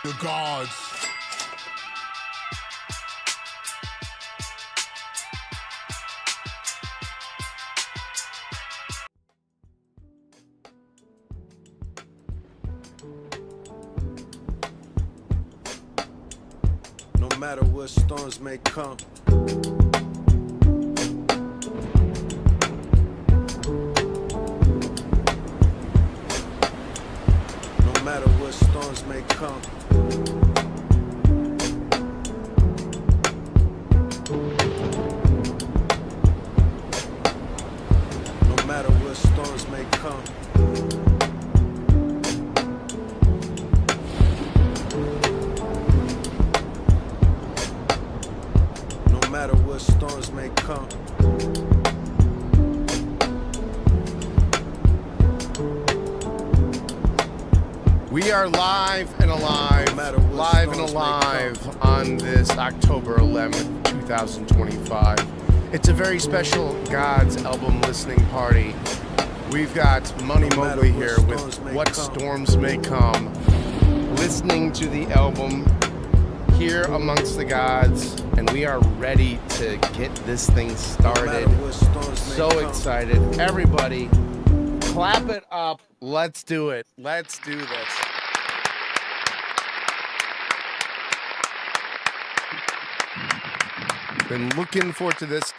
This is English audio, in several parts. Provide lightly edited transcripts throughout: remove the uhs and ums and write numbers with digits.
The Godz. No matter what storms may come. No matter what storms may come. No matter what storms may come. No matter what storms may come. We are live and alive, on this October 11th, 2025. It's a very special Godz album listening party. We've got Money Mogly here with What Storms May Come, listening to the album here amongst the gods, and we are ready to get this thing started. So excited. Everybody, clap it up. Let's do it. Let's do this. Been looking forward to this.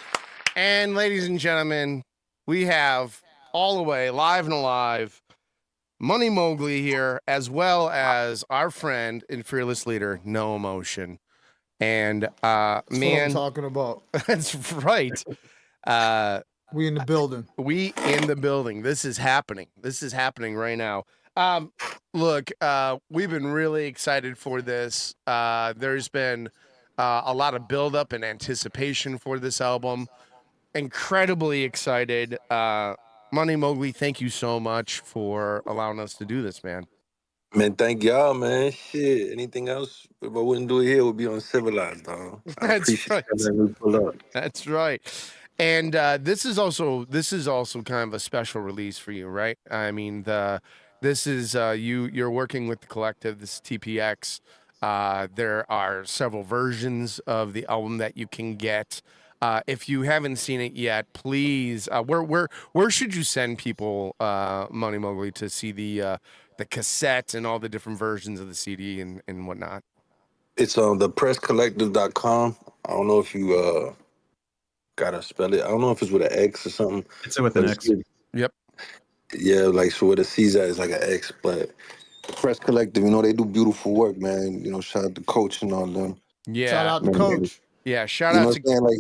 And ladies and gentlemen, we have all the way live and alive Money Mogly here, as well as our friend and fearless leader, No Emotion. And That's what man, I'm talking about. that's right. We in the building. We in the building. This is happening. This is happening right now. Look, we've been really excited for this. There's been a lot of buildup and anticipation for this album. Incredibly excited. Money Mogly, thank you so much for allowing us to do this, man. Man, thank y'all, man. Shit, anything else, if I wouldn't do it here, it would be on Civilized, dog. I That's appreciate right. y'all letting me pull up. That's right. And this is also kind of a special release for you, right? I mean, this is you're working with the collective. This is TPX. There are several versions of the album that you can get. If you haven't seen it yet, please, where should you send people, Money Mogly, to see the cassette and all the different versions of the CD and whatnot? It's on thepresscollective.com. I don't know if you gotta spell it. I don't know if it's with an X or something. It's with an X. Yep. Yeah, like so where the C's at is like an X, but the Press Collective, you know, they do beautiful work, man. You know, shout out to Coach and all them. Yeah. Shout out to Man, Coach. Yeah. Shout You know out what to I'm saying? Like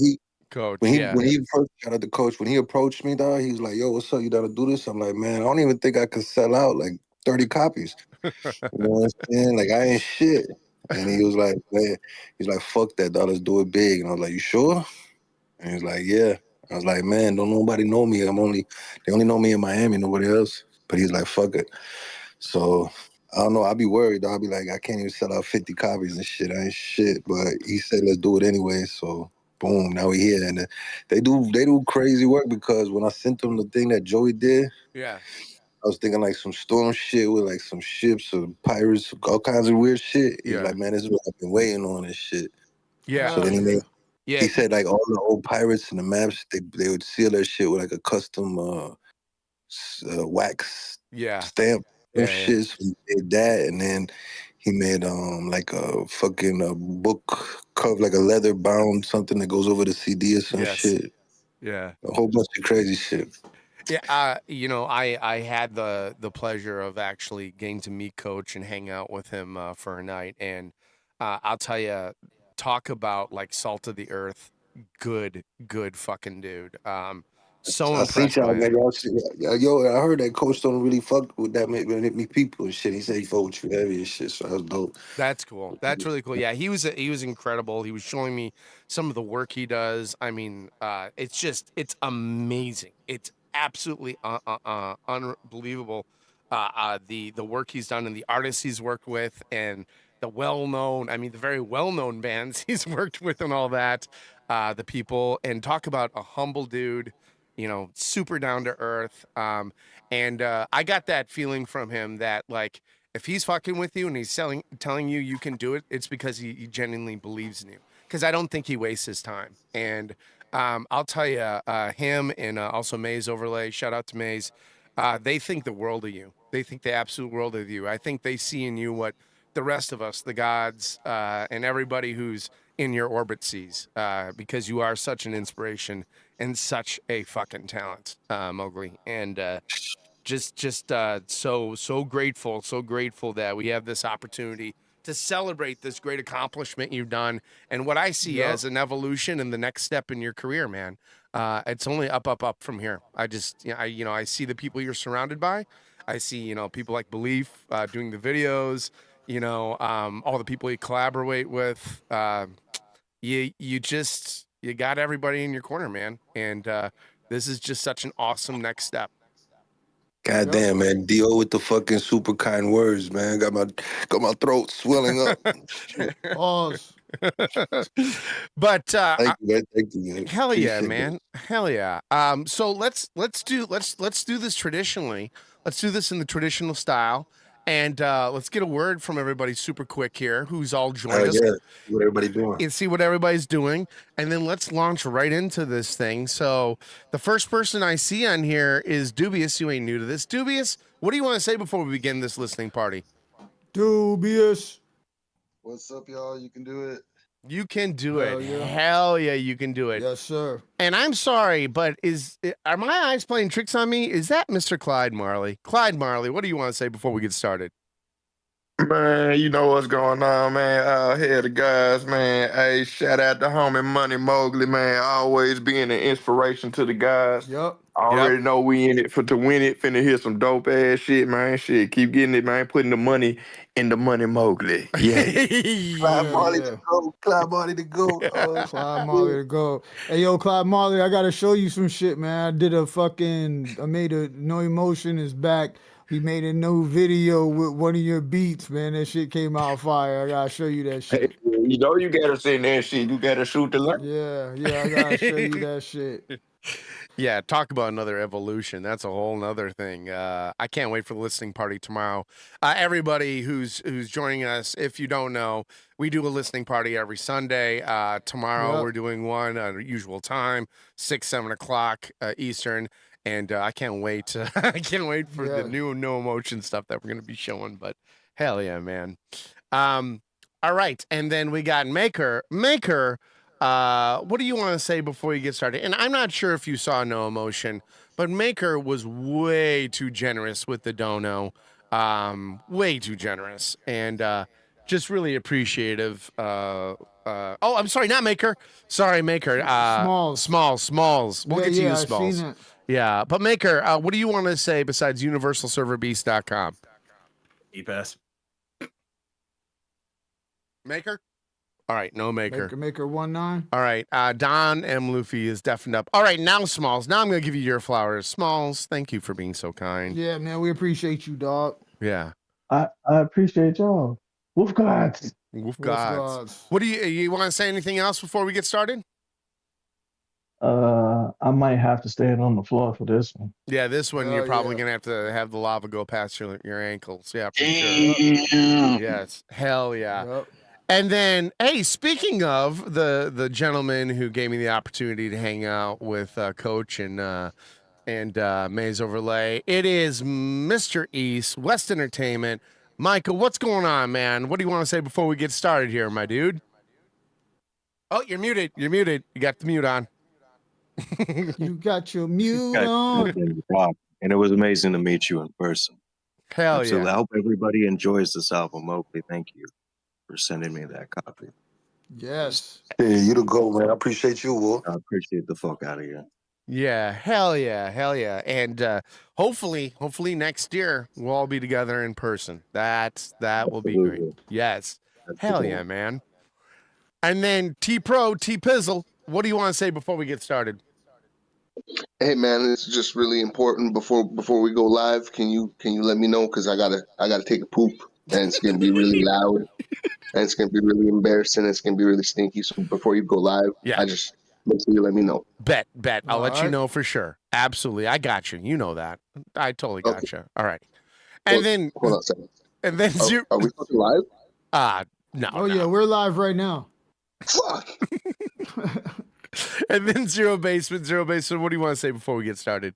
Coach. when Yeah. he first shout out to Coach, when he approached me, dog, he was like, "Yo, what's up? You gotta do this." I'm like, "Man, I don't even think I could sell out like 30 copies." You know what I'm saying? Like I ain't shit. And he was like, "Man," he's like, "Fuck that, dog. Let's do it big." And I was like, "You sure?" And he's like, "Yeah." I was like, "Man, don't nobody know me. They only know me in Miami, nobody else." But he's like, "Fuck it." So I don't know. I'll be worried. I'll be like, I can't even sell out 50 copies and shit. I ain't shit. But he said, let's do it anyway. So boom, now we here. And they do crazy work because when I sent them the thing that Joey did, Yeah. I was thinking like some storm shit with like some ships or pirates, all kinds of weird shit. He's Yeah. like, man, this is what I've been waiting on and shit. Yeah. So then Yeah. he said like all the old pirates and the maps, they would seal their shit with like a custom wax Yeah. stamp. Yeah, Some shit. So he did that, and then he made like a fucking book cover, like a leather bound something that goes over the CD or some Yes. shit. Yeah. A whole bunch of crazy shit. Yeah, you know, I had the pleasure of actually getting to meet Coach and hang out with him for a night, and I'll tell you, talk about like salt of the earth, good fucking dude. So I seen impressed y'all, by man. him. Yo, I heard that Coach don't really fuck with that many people and shit. He said he fuck with you heavy and shit, so that was dope. That's cool. That's really cool. Yeah, he was incredible. He was showing me some of the work he does. I mean, it's amazing. It's absolutely unbelievable. The work he's done and the artists he's worked with and the the very well-known bands he's worked with and all that, the people, and talk about a humble dude, you know, super down to earth. And I got that feeling from him that like If he's fucking with you and he's telling you you can do it, it's because he genuinely believes in you. Because I don't think he wastes his time. And I'll tell you, him and also Maze Overlay, shout out to Maze, they think the world of you. They think the absolute world of you. I think they see in you what the rest of us, the gods, and everybody who's in your orbit sees, because you are such an inspiration and such a fucking talent, Mowgli. And just so grateful that we have this opportunity to celebrate this great accomplishment you've done, and what I see as an evolution and the next step in your career, man. It's only up from here. I just, I see the people you're surrounded by. I see, people like Belief doing the videos. All the people you collaborate with. You got everybody in your corner, man. And this is just such an awesome next step. God damn, man. D.O. with the fucking super kind words, man. Got my throat swelling up. Pause. But thank you, man. Hell yeah, man. Hell yeah. So let's do this traditionally. Let's do this in the traditional style. And let's get a word from everybody super quick here who's all joined us. Yeah. See what everybody doing. And see what everybody's doing. And then let's launch right into this thing. So the first person I see on here is Dubious. You ain't new to this. Dubious, what do you want to say before we begin this listening party? Dubious. What's up, y'all? You can do it. You can do Hell it. yeah. Hell yeah, you can do it. Yes, sir. And I'm sorry, but are my eyes playing tricks on me? Is that Mr. Clyde Marley? Clyde Marley, what do you want to say before we get started? Man, you know what's going on, man. Out here, the guys, man. Hey, shout out to homie Money Mogly, man. Always being an inspiration to the guys. Yep. I already know we in it to win it. Finna hear some dope ass shit, man. Shit, keep getting it, man. Putting the money in the Money Mogly. Yeah. Clyde Marley to go. Clyde Marley to go. Clyde Marley to go. Hey, yo, Clyde Marley, I got to show you some shit, man. I made a No Emotion is back. He made a new video with one of your beats, man. That shit came out fire. I got to show you that shit. Hey, you know you gotta sing that shit. You gotta shoot the light. Yeah, I got to show you that shit. Yeah, talk about another evolution. That's a whole nother thing. I can't wait for the listening party tomorrow. Everybody who's joining us, if you don't know, we do a listening party every Sunday. Tomorrow we're doing one at our usual time, 6, 7 o'clock Eastern. And I can't wait for the new No Emotion stuff that we're going to be showing. But hell yeah, man. All right. And then we got Maker. Maker, what do you want to say before you get started? And I'm not sure if you saw No Emotion, but Maker was way too generous with the dono. Way too generous. And just really appreciative. I'm sorry, not Maker. Sorry, Maker. Smalls. We'll get to you, Smalls. Yeah, but Maker, what do you want to say besides universalserverbeast.com? E-Pass. Maker? All right, no Maker. Maker 19. All right, Don M. Luffy is deafened up. All right, now Smalls. Now I'm going to give you your flowers. Smalls, thank you for being so kind. Yeah, man, we appreciate you, dog. Yeah. I appreciate y'all. Wolf Godz. Wolf Godz. What do you want to say anything else before we get started? I might have to stand on the floor for this one. Yeah, this one you're probably gonna have to have the lava go past your ankles. Yeah, for sure. Yes, hell yeah. Yep. And then, hey, speaking of the gentleman who gave me the opportunity to hang out with Coach and Maze Overlay, it is Mr. East, West Entertainment. Michael, what's going on, man? What do you want to say before we get started here, my dude? Oh, you're muted. You got the mute on. You got your mute on. And it was amazing to meet you in person. Hell Absolutely. Yeah. I hope everybody enjoys this album. Mowgli, thank you for sending me that copy. Yes. Yeah, you the go, man. I appreciate you, Wolf. I appreciate the fuck out of you. Yeah, hell yeah. And hopefully next year we'll all be together in person. That will be great. Yes. Hell yeah, man. And then T-Pro, T-Pizzle, what do you want to say before we get started? Hey man, it's just really important before we go live. Can you let me know, because I gotta take a poop and it's gonna be really loud and it's gonna be really embarrassing. It's gonna be really stinky. So before you go live, I just make sure you let me know. Bet. I'll let you know for sure. Absolutely, I got you. You know that. I totally got you. All right. And then hold on a second. And then zero. Are we fucking live? No. Oh yeah, we're live right now. Fuck. And then Zero Basement. Zero Basement, what do you want to say before we get started?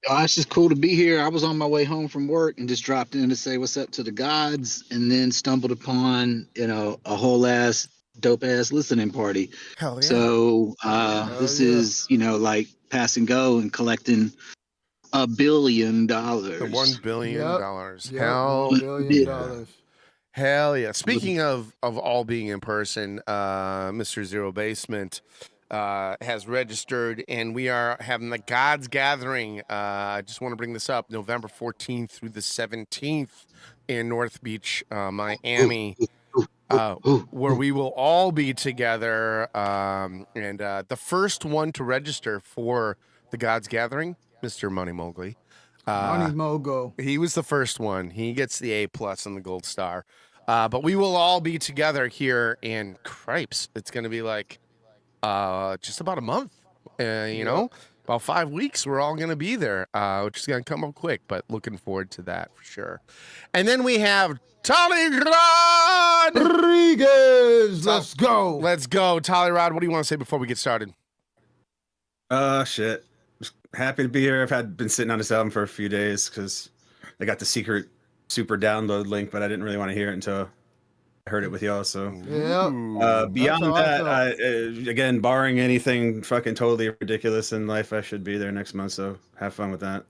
Oh, it's just cool to be here. I was on my way home from work and just dropped in to say what's up to the gods, and then stumbled upon, a whole ass dope ass listening party. Hell yeah. So this is, like pass and go and collecting $1 billion. The $1 billion. Yep. Hell $1 billion. Hell yeah. Speaking of all being in person, Mr. Zero Basement has registered, and we are having the Godz Gathering. I just want to bring this up, November 14th through the 17th in North Beach, Miami, where we will all be together. And the first one to register for the Godz Gathering, Mr. Money Mogly. Money Mogo. He was the first one. He gets the A+ and the gold star. But we will all be together here in Cripes. It's going to be like just about a month, about 5 weeks. We're all going to be there, which is going to come up quick, but looking forward to that for sure. And then we have Tollyrod Rodriguez. Let's go. Let's go. Tollyrod, what do you want to say before we get started? Shit. Just happy to be here. I've been sitting on this album for a few days because I got the secret super download link, but I didn't really want to hear it until I heard it with y'all. So beyond that, again, barring anything fucking totally ridiculous in life, I should be there next month. So have fun with that.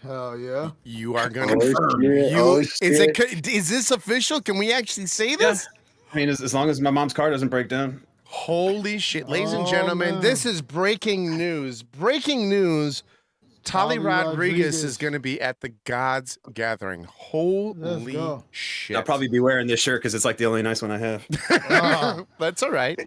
Hell yeah. You are going to is this official? Can we actually say this? I mean, as long as my mom's car doesn't break down. Holy shit. Ladies and gentlemen, this is breaking news. Breaking news. Tollyrod Rodriguez is going to be at the Godz Gathering. Holy shit. I'll probably be wearing this shirt because it's like the only nice one I have. That's all right.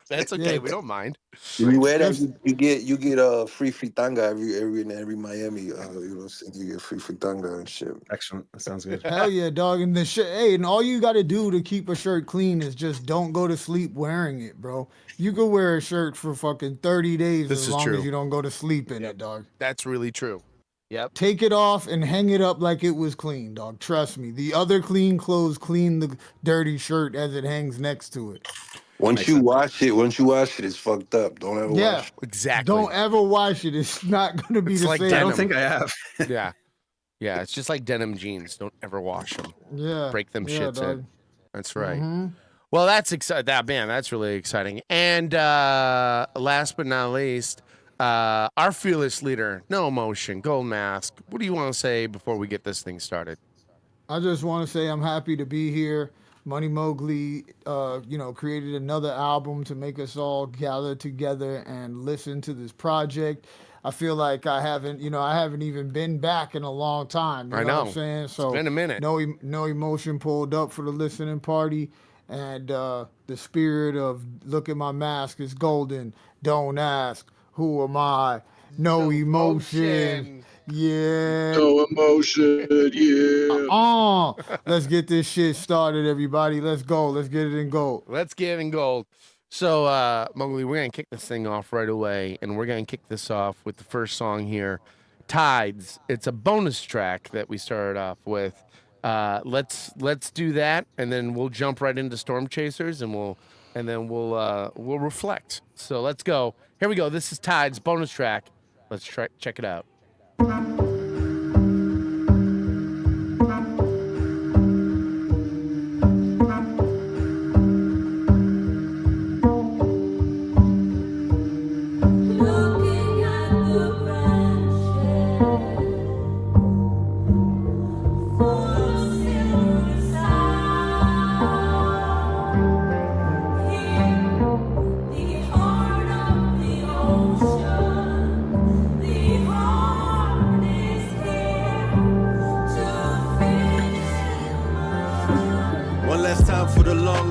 That's okay. We don't mind. You wear that, you get a free fritanga every Miami. You get free fritanga and shit. Excellent. That sounds good. Hell yeah, dog. And the shit. Hey, and all you got to do to keep a shirt clean is just don't go to sleep wearing it, bro. You could wear a shirt for fucking 30 days as long as you don't go to sleep in it, dog. That's really true. Yep. Take it off and hang it up like it was clean, dog. Trust me. The other clean clothes clean the dirty shirt as it hangs next to it. Once you wash it, it's fucked up. Don't ever wash it. Exactly. Don't ever wash it. It's not going to be the like same. denim. I don't think I have. Yeah. Yeah, it's just like denim jeans. Don't ever wash them. Yeah. Break them shits dog. in. That's right. Well, that's exciting. That's really exciting. And last but not least, our fearless leader, No Emotion, Gold Mask. What do you want to say before we get this thing started? I just want to say I'm happy to be here. Money Mogly, created another album to make us all gather together and listen to this project. I feel like I haven't even been back in a long time. You know what I'm saying? So it's been a minute. No Emotion pulled up for the listening party, and the spirit of look at my mask is golden. Don't ask who am I. No emotion. Yeah. No emotion. Yeah. Let's get this shit started, everybody. Let's go. Let's get it in gold. Let's get it in gold. So, Mowgli, we're going to kick this thing off right away, and we're going to kick this off with the first song here, Tides. It's a bonus track that we started off with. Let's do that, and then we'll jump right into Storm Chasers, and we'll reflect. So let's go. Here we go. This is Tides, bonus track. Let's check it out. The heart of the ocean, the heart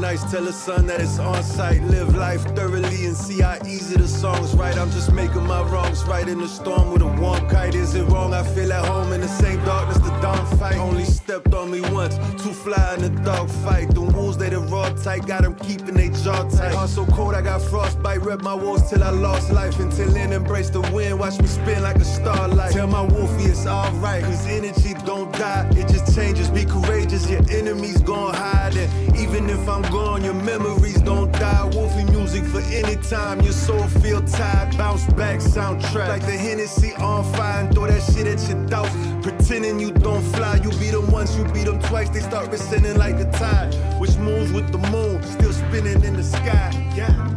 nights, tell the sun that it's on site. Live life thoroughly and see how easy the song's right. I'm just making my wrongs right in the storm with a warm kite. Is it wrong? I feel at home in the same darkness the dawn fight. Only stepped on me once, too fly in the dog fight. The wolves, they the raw tight, got them keeping they jaw tight. Heart so cold, I got frostbite, rep my walls till I lost life. Until then, embrace the wind, watch me spin like a starlight. Tell my wolfie it's alright, cause energy don't die, it just changes. Be courageous, your enemies gon' hide. And even if I'm gone, your memories don't die. Wolfie music for any time, your soul feel tired. Bounce back soundtrack, like the Hennessy on fire. And throw that shit at your doubts, pretending you don't fly. You beat them once, you beat them twice, they start rescinding like the tide. Which moves with the moon, still spinning in the sky, yeah.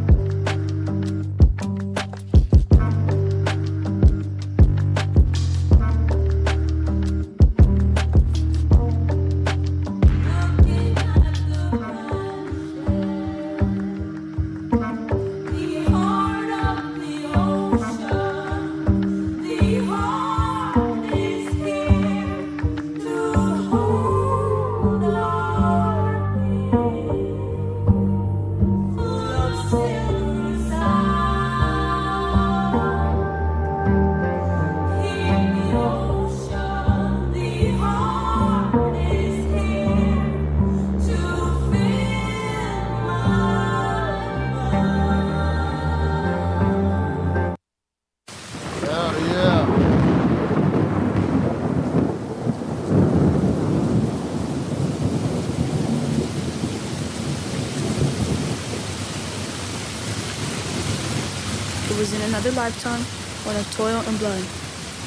It was in another lifetime, one of toil and blood.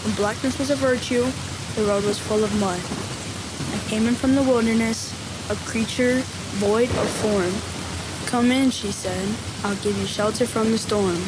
When blackness was a virtue, the road was full of mud. I came in from the wilderness, a creature void of form. Come in, she said, I'll give you shelter from the storm.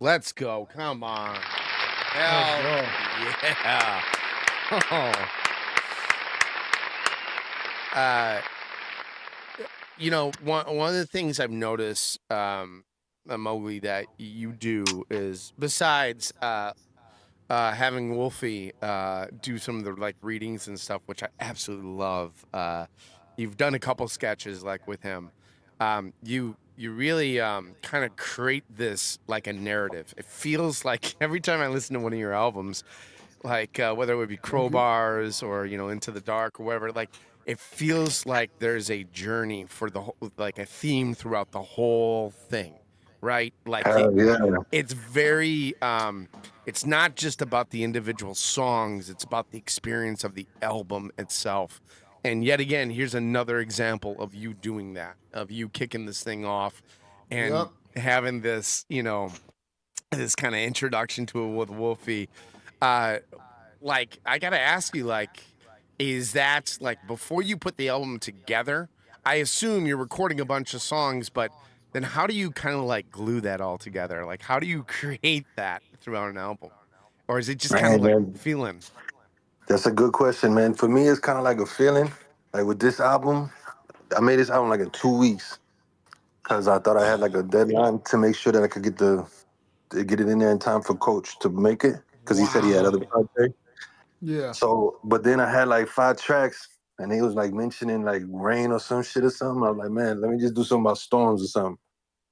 Let's go. Come on. Hell yeah. You know, one of the things I've noticed, Mogly, that you do is, besides having Wolfie do some of the like readings and stuff, which I absolutely love. You've done a couple sketches like with him. You really kind of create this like a narrative. It feels like every time I listen to one of your albums, like whether it would be Crowbars or Into the Dark or whatever, like it feels like there's a journey for the whole, like a theme throughout the whole thing, right? Like it's very it's not just about the individual songs, it's about the experience of the album itself. And yet again, here's another example of you doing that, of you kicking this thing off and having this, this kind of introduction to it with Wolfie. Like, I got to ask you, like, is that, like, before you put the album together, I assume you're recording a bunch of songs, but then how do you kind of, like, glue that all together? Like, how do you create that throughout an album? Or is it just kind of like feeling? That's a good question, man. For me, it's kind of like a feeling. Like with this album, I made this album like in 2 weeks because I thought I had like a deadline to make sure that I could get it in there in time for Coach to make it because he said he had other projects. Yeah. So, but then I had like 5 tracks and he was like mentioning like rain or some shit or something. I was like, man, let me just do something about storms or something.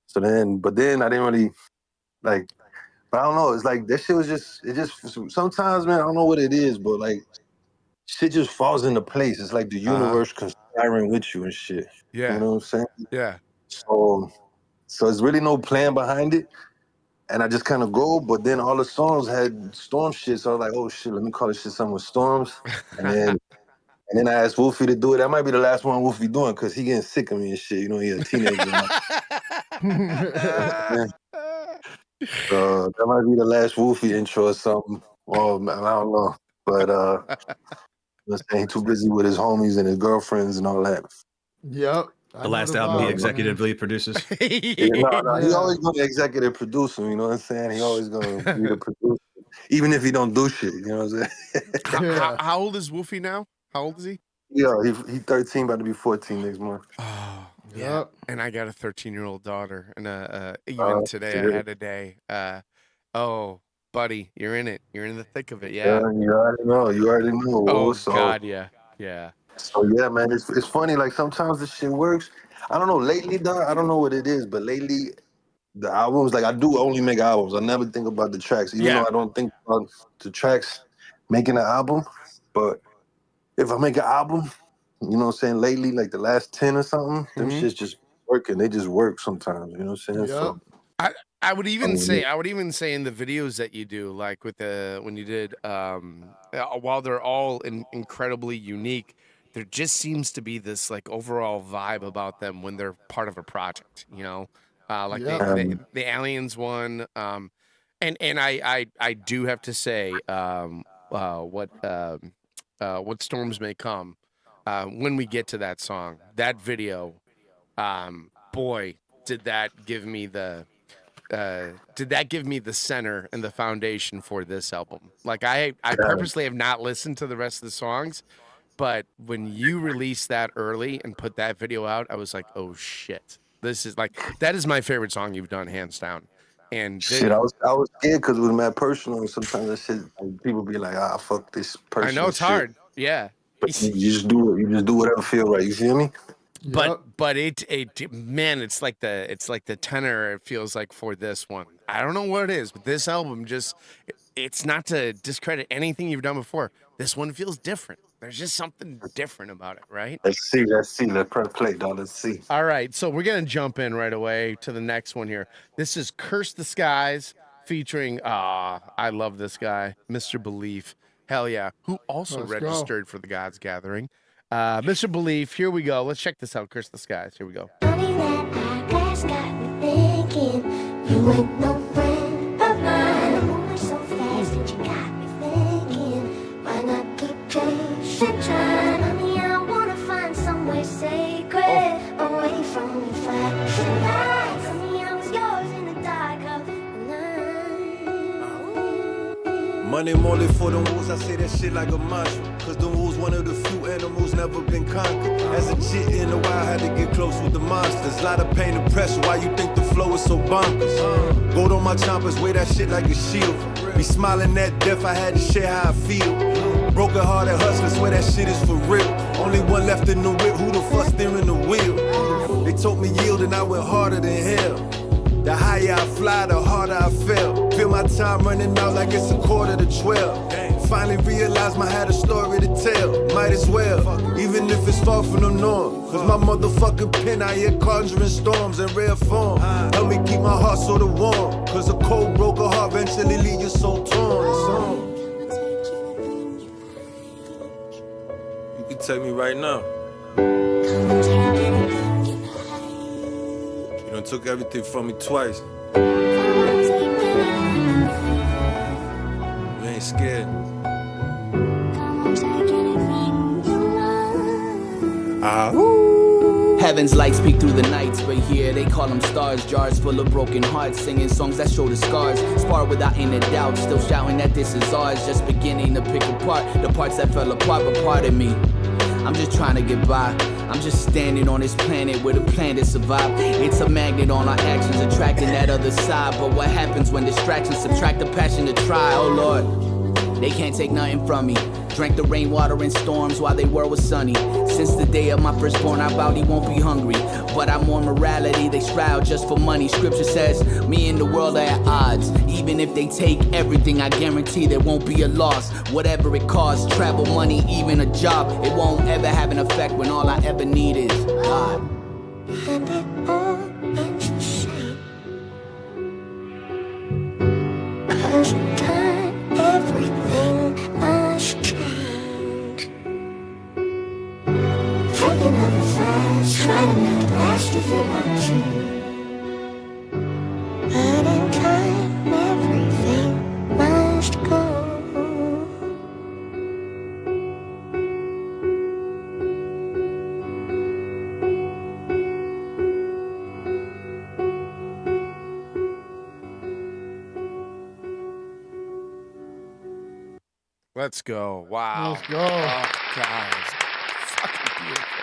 So but then I didn't really like. But I don't know. It's like that shit was it just sometimes, man, I don't know what it is, but like shit just falls into place. It's like the universe conspiring with you and shit. Yeah. You know what I'm saying? Yeah. So there's really no plan behind it. And I just kind of go, but then all the songs had storm shit. So I was like, oh shit, let me call this shit something with storms. And then I asked Wolfie to do it. That might be the last one Wolfie doing because he getting sick of me and shit. He a teenager. That might be the last Wolfie intro or something. Well, I don't know. But I'm saying he's too busy with his homies and his girlfriends and all that. Yep. The last album he executively produces. He always gonna executive produce him, you know what I'm saying? He always gonna be the producer. Even if he don't do shit, you know what I'm saying? How old is Wolfie now? How old is he? Yeah, he 13, about to be 14 next month. Oh, yeah. And I got a 13-year-old daughter, and even today I had a day. Oh, buddy, you're in it. You're in the thick of it. Yeah. You already know. You already know. Oh so, God, yeah. So yeah, man, it's funny. Like sometimes this shit works. I don't know. Lately, though, I don't know what it is, but lately the albums, like I do only make albums. I never think about the tracks, even though I don't think about the tracks making an album. But if I make an album, you know what I'm saying, lately, like the last 10 or something, them shit's just working. They just work sometimes, you know what I'm saying? So, I would even say in the videos that you do, like with when you did while they're all incredibly unique, there just seems to be this like overall vibe about them when they're part of a project, like the Aliens one, and I do have to say what storms may come. When we get to that song, that video, boy, did that give me the center and the foundation for this album. Like I purposely have not listened to the rest of the songs, but when you released that early and put that video out, I was like, oh shit, this is that is my favorite song you've done, hands down. And shit, I was scared because it was mad personal, and sometimes that shit, like, people be like, fuck this person. I know it's hard, yeah. But you just do it. You just do whatever feel right. You feel me? But man, it's like the tenor. It feels like for this one. I don't know what it is, but this album it's not to discredit anything you've done before. This one feels different. There's just something different about it, right? Let's see. Let's press play, dog. Let's see. All right, so we're gonna jump in right away to the next one here. This is "Curse the Skies" featuring I love this guy, Mr. Belief. Hell yeah, who also registered for the Godz Gathering. Mr. Belief, here we go. Let's check this out. Curse the Skies. Here we go. Funny that eyeglass got me thinking you ain't no friend of mine. I'm moving so fast that you got me thinking why not keep chasing time? Honey, I wanna find somewhere sacred away from the flashing lights. Honey, I was yours in the dark of the night. Money Mogly for the wolves, I say that shit like a mantra. Cause the wolves one of the few animals never been conquered. As a chick in the wild, had to get close with the monsters. Lot of pain and pressure, why you think the flow is so bonkers? Gold on my chompers, weigh that shit like a shield. Be smiling at death, I had to share how I feel. Broken hearted hustlers, swear that shit is for real. Only one left in the whip, who the fuck steering the wheel? They told me yield and I went harder than hell. The higher I fly, the harder I fell. Feel my time running out like it's 11:45. Finally realized I had a story to tell. Might as well, even if it's far from the norm. Cause my motherfucking pen out here conjuring storms in rare form. Help me keep my heart sort of warm. Cause a cold, broken heart eventually leave your soul torn. It's on. You can take me right now. You done took everything from me twice. You ain't scared. Heaven's lights peek through the nights, but here they call them stars. Jars full of broken hearts, singing songs that show the scars. Spar without any doubt, still shouting that this is ours. Just beginning to pick apart the parts that fell apart, but pardon me, I'm just trying to get by. I'm just standing on this planet with a plan to survive. It's a magnet on our actions, attracting that other side. But what happens when distractions subtract the passion to try? Oh Lord, they can't take nothing from me. Drank the rainwater and storms while they world was sunny. Since the day of my firstborn, our body won't be hungry. But I'm on morality, they strive just for money. Scripture says, me and the world are at odds. Even if they take everything, I guarantee there won't be a loss. Whatever it costs, travel, money, even a job, it won't ever have an effect when all I ever need is God. And it all ends the same. 'Cause in time, everything must change. Taking up the fast, trying to make the last of it want to. And in time, everything must go. Let's go. Wow. Let's go. Oh, guys. Fucking beautiful.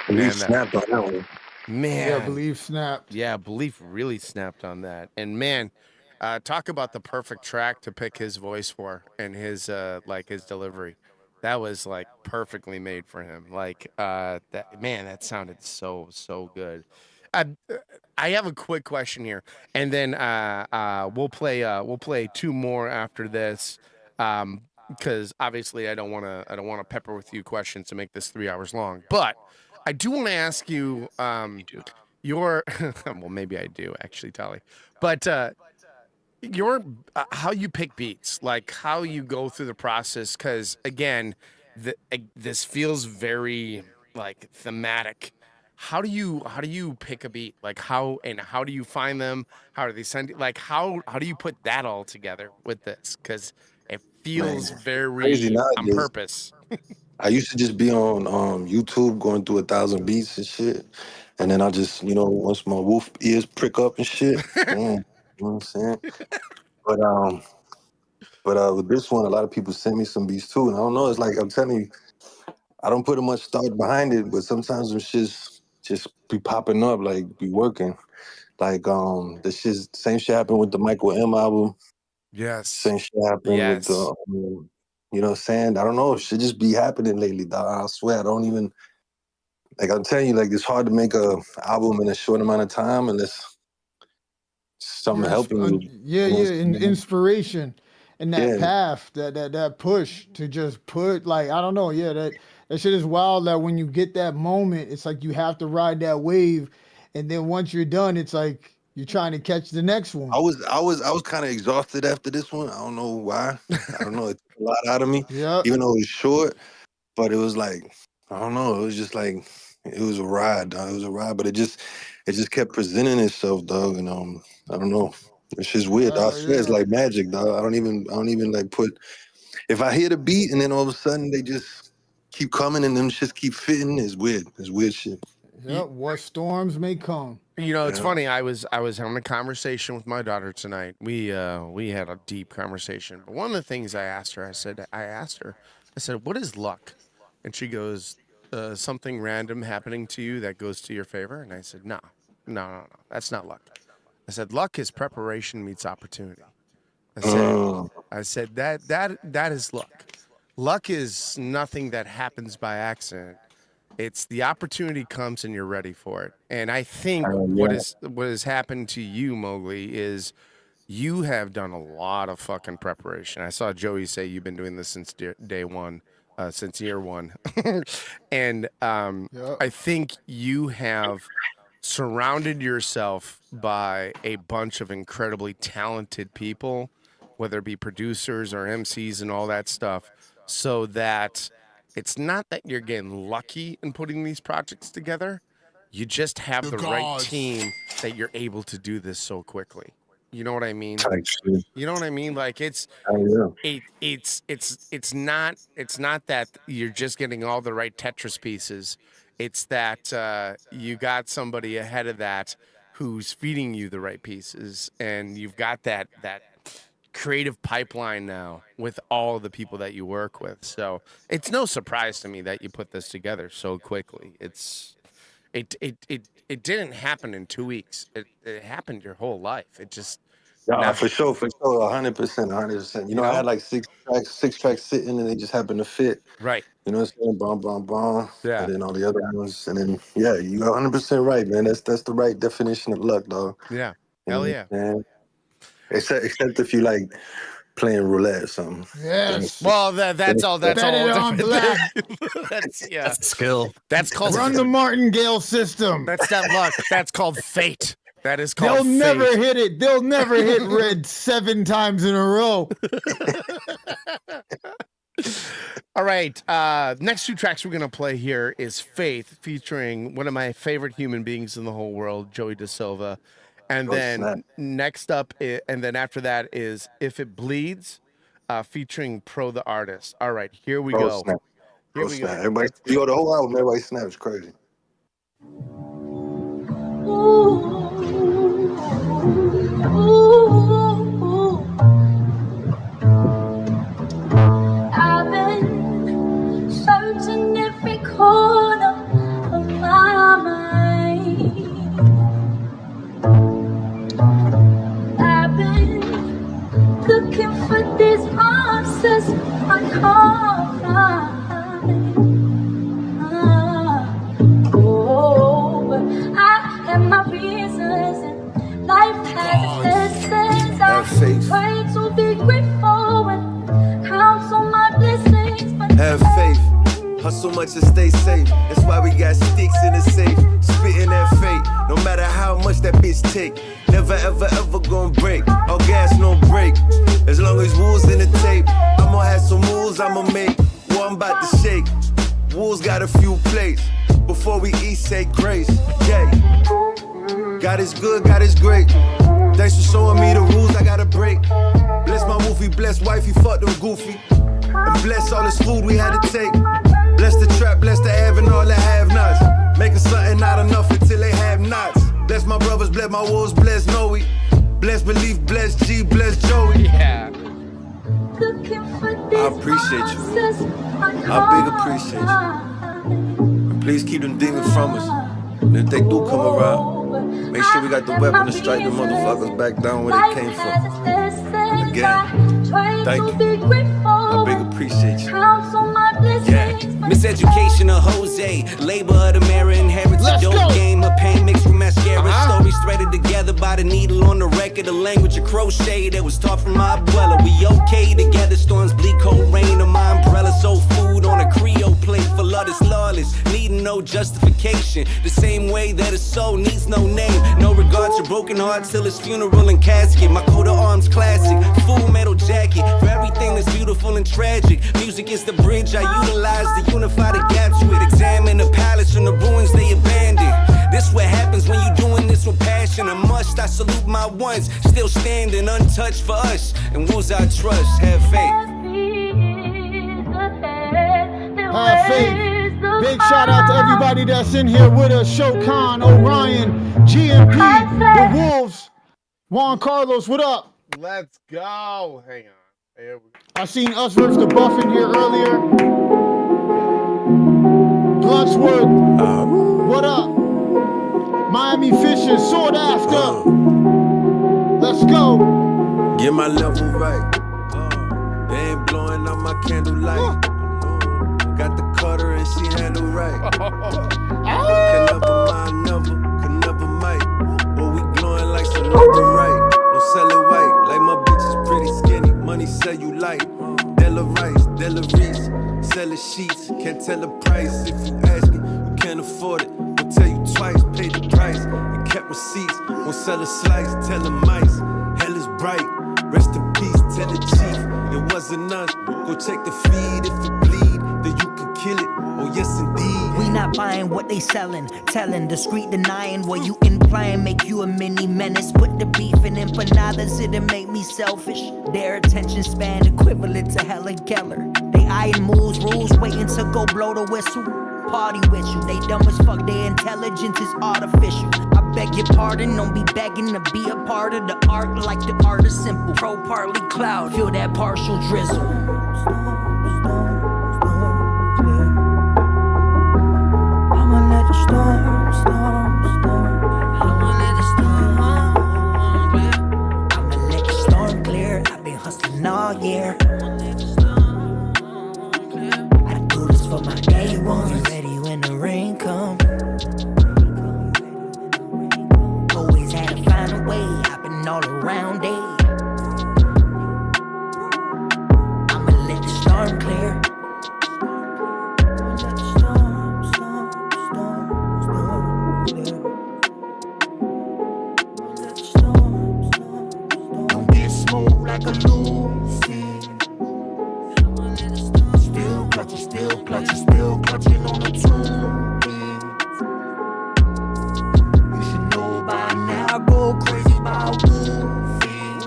Belief snapped on that one. Man. Yeah, Belief snapped. Yeah, Belief really snapped on that. And man, talk about the perfect track to pick his voice for and his his delivery. That was like perfectly made for him. Like that sounded so good. I have a quick question here, and then we'll play two more after this, because obviously I don't want to pepper with you questions to make this 3 hours long. But I do want to ask you your well, maybe I do actually, Tali, but your how you pick beats, like how you go through the process, because again, this feels very like thematic. How do you pick a beat? Like how do you find them? How do they send you? Like how do you put that all together with this? Because it feels very crazy on nowadays. purpose. I used to just be on YouTube going through 1,000 beats and shit. And then I just, once my wolf ears prick up and shit, boom, you know what I'm saying? But with this one, a lot of people sent me some beats too. And I don't know, it's like I'm telling you, I don't put much thought behind it, but sometimes them shits just be popping up, like be working. Like same shit happened with the Michael M album. Yes. Same shit happened with the you know what I'm saying? I don't know. Shit just be happening lately, dog. I swear, I don't even... Like, I'm telling you, like, it's hard to make a album in a short amount of time unless something helping you. And inspiration and that path, that push to just put, like, I don't know, that shit is wild that when you get that moment, it's like you have to ride that wave, and then once you're done, it's like you're trying to catch the next one. I was kind of exhausted after this one. I don't know why. I don't know. It took a lot out of me. Even though it was short, but it was like, I don't know. It was just like, it was a ride, dog. It was a ride, but it just kept presenting itself, dog. And I don't know. It's just weird, dog. I swear it's like magic, dog. I don't even like put... If I hear the beat and then all of a sudden they just keep coming and them just keep fitting, it's weird. It's weird shit. Yep, what storms may come. You know, it's funny. I was having a conversation with my daughter tonight. We had a deep conversation. But one of the things I asked her, I said, what is luck? And she goes, something random happening to you that goes to your favor. And I said, no, that's not luck. I said, luck is preparation meets opportunity. I said that is luck. Luck is nothing that happens by accident. It's the opportunity comes and you're ready for it. And I think what has happened to you, Mowgli, is you have done a lot of fucking preparation. I saw Joey say you've been doing this since day one, since year one. And I think you have surrounded yourself by a bunch of incredibly talented people, whether it be producers or MCs and all that stuff, so that it's not that you're getting lucky in putting these projects together. You just have the right team that you're able to do this so quickly. You know what I mean? You know what I mean? Like it's not that you're just getting all the right Tetris pieces. It's that you got somebody ahead of that who's feeding you the right pieces, and you've got that creative pipeline now with all the people that you work with. So it's no surprise to me that you put this together so quickly. It didn't happen in 2 weeks. It happened your whole life. It just for sure, 100%. You know, I had like six tracks sitting, and they just happened to fit. Right. You know what I'm saying? Bomb. Yeah. And then all the other ones, and then you got 100% right, man. That's the right definition of luck, dog. Yeah. Hell yeah. Man. Except if you like playing roulette or something. Yes. Well, that's all. That's Bet all. it on black. That's skill. That's called Run the martingale system. That's not luck. That's called fate. That is called They'll fate. never hit it. They'll never hit red 7 times in a row. All right. Next 2 tracks we're going to play here is Faith, featuring one of my favorite human beings in the whole world, Joey Da Silva. And then next up, and then after that is If It Bleeds, featuring Pro the Artist. All right, here we go. Here we go. Everybody, the whole album, everybody snaps crazy. I've been searching every corner of my mind. I've been looking for these answers I can't find. But I have my reasons, and life has its lessons. I try to be grateful and count on my blessings, but have faith. Hustle much and stay safe. That's why we got sticks in the safe. Spitting that fate. No matter how much that bitch take. Never ever gonna break. All gas, no break. As long as wool's in the tape. I'ma have some moves I'ma make. Well, I'm about to shake. Wool's got a few plates. Before we eat, say grace. Yeah. God is good, God is great. Thanks for showing me the rules I gotta break. Bless my woofy, bless wifey, fuck them goofy. And bless all this food we had to take. Bless the trap, bless the have and all the have-nots. Making something not enough until they have nots. Bless my brothers, bless my wolves, bless Noe. Bless belief, bless G, bless Joey. Yeah. I appreciate you. I big appreciate you. And please keep them demons from us. And if they do come around, make sure we got the weapon to strike the motherfuckers back down where they came from. Again, thank you. I big appreciate you. Yeah. Miseducation of Jose, labor of the mirror, inherits a dope game of pain mixed with mascara. Stories threaded together by the needle on the record, a language of crochet that was taught from my abuela. We okay together, storms bleak, cold rain on my umbrella. So food on a Creole plate for love that's lawless, needing no justification. The same way that a soul needs no name, no regard to broken hearts till its funeral and casket. My coat of arms classic, full metal jacket for everything that's beautiful and tragic. Music is the bridge I utilize to unify the gaps with. Examine the palace and the ruins they abandoned. This what happens when you doing this with passion. A must, I salute my ones, still standing untouched for us. And who's our trust? Have faith. Have faith. Big shout out to everybody that's in here with us. Shokan, Orion, GMP, the Wolves, Juan Carlos, what up? Let's go. Hang on. Here we go. I seen Us vs. the Buff in here earlier. Bluntswood, what up? Miami Fishes, sought after. go. Get my level right. They ain't blowing out my candlelight. Got the cutter and she handle right. Can never mind, could never might. Well, we glowing like some right. Don't sell it white, like my bitch is pretty skinny. Money sell you light. Della Rice, Della Reese, sell sheets. Can't tell the price if you ask me. You can't afford it. I'll tell you twice, pay the price. And kept receipts. Won't sell a slice, tell the mice. Hell is bright. Rest in peace, tell the chief. It wasn't us. Go check the feed. If it bleed, then you can kill it. Oh yes indeed. We not buying what they selling, telling, discreet denying what you implying, make you a mini menace. Put the beef in empanadas, it'll make me selfish. Their attention span equivalent to Helen Keller. They eyeing moves, rules, waiting to go blow the whistle. Party with you, they dumb as fuck, their intelligence is artificial. I beg your pardon, don't be begging to be a part of the art like the art is simple. Pro partly cloud, feel that partial drizzle. I'ma let the storm, storm, storm. I'ma let the storm clear. I'ma let the storm clear. I've been hustling all year. I do this for my day ones. Ready when the rain comes. Always had to find a way. I've been all around it. I'ma let the storm clear. Like a Lucy. Still clutching on the tube. You should know by now I go crazy about wolfies.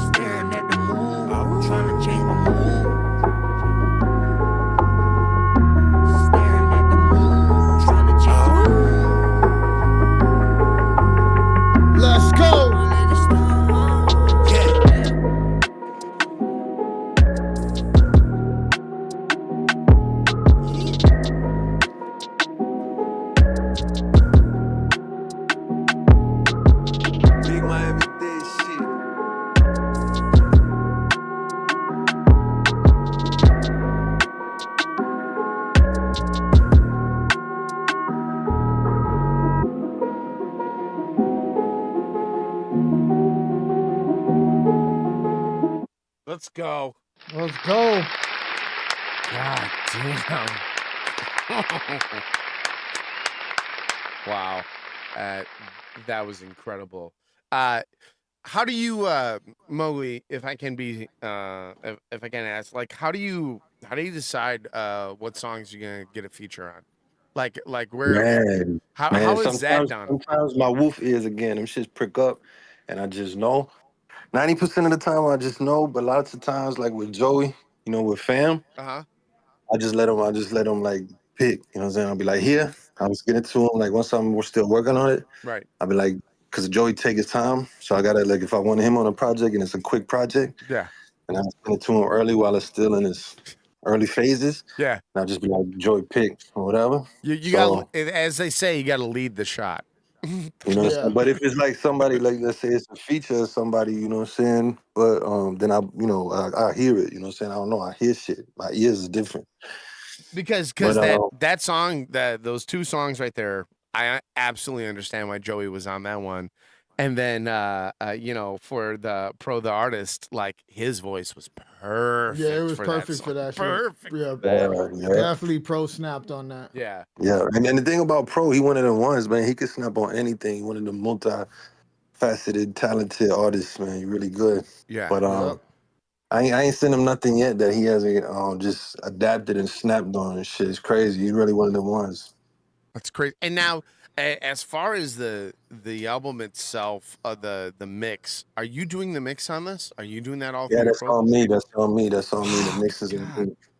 Staring at the moon, I'm trying to change my mood. Staring at the moon, trying to change my mood. Let's go. Let's go. Let's go. God damn. Wow. That was incredible. How do you, Mogly, if I can be, if I can ask, like, how do you decide what songs you're gonna get a feature on? Like where? Man, How is that done? Sometimes my wolf ears again, them shits prick up, and I just know. 90% of the time I just know, but lots of times, like with Joey, you know, with fam, I just let him like pick. You know what I'm saying? I'll be like, here, I'll just get it to him. Like once we're still working on it, right? I'll be like, because Joey take his time, so I gotta like if I want him on a project and it's a quick project, yeah, and I send it to him early while it's still in its early phases, yeah, and I'll just be like, Joey pick or whatever. You got, as they say, you got to lead the shot. You know, but if it's like somebody, like let's say it's a feature of somebody, you know what I'm saying? But then I hear it, you know what I'm saying? I don't know, I hear shit. My ears is different. Because that song, those two songs right there, I absolutely understand why Joey was on that one. And then for the artist, like his voice was perfect. Yeah, it was perfect for that shit. Perfect. Yeah, definitely Pro snapped on that. Yeah. Yeah. And the thing about Pro, he one of the ones, man, he could snap on anything. He one of the multi-faceted, talented artists, man. He really good. Yeah. But I ain't sent him nothing yet that he hasn't just adapted and snapped on and shit. It's crazy. He's really one of the ones. That's crazy. And now, as far as the album itself, the mix, are you doing the mix on this? Are you doing that all? Yeah, that's on me. That's on me. The mixes.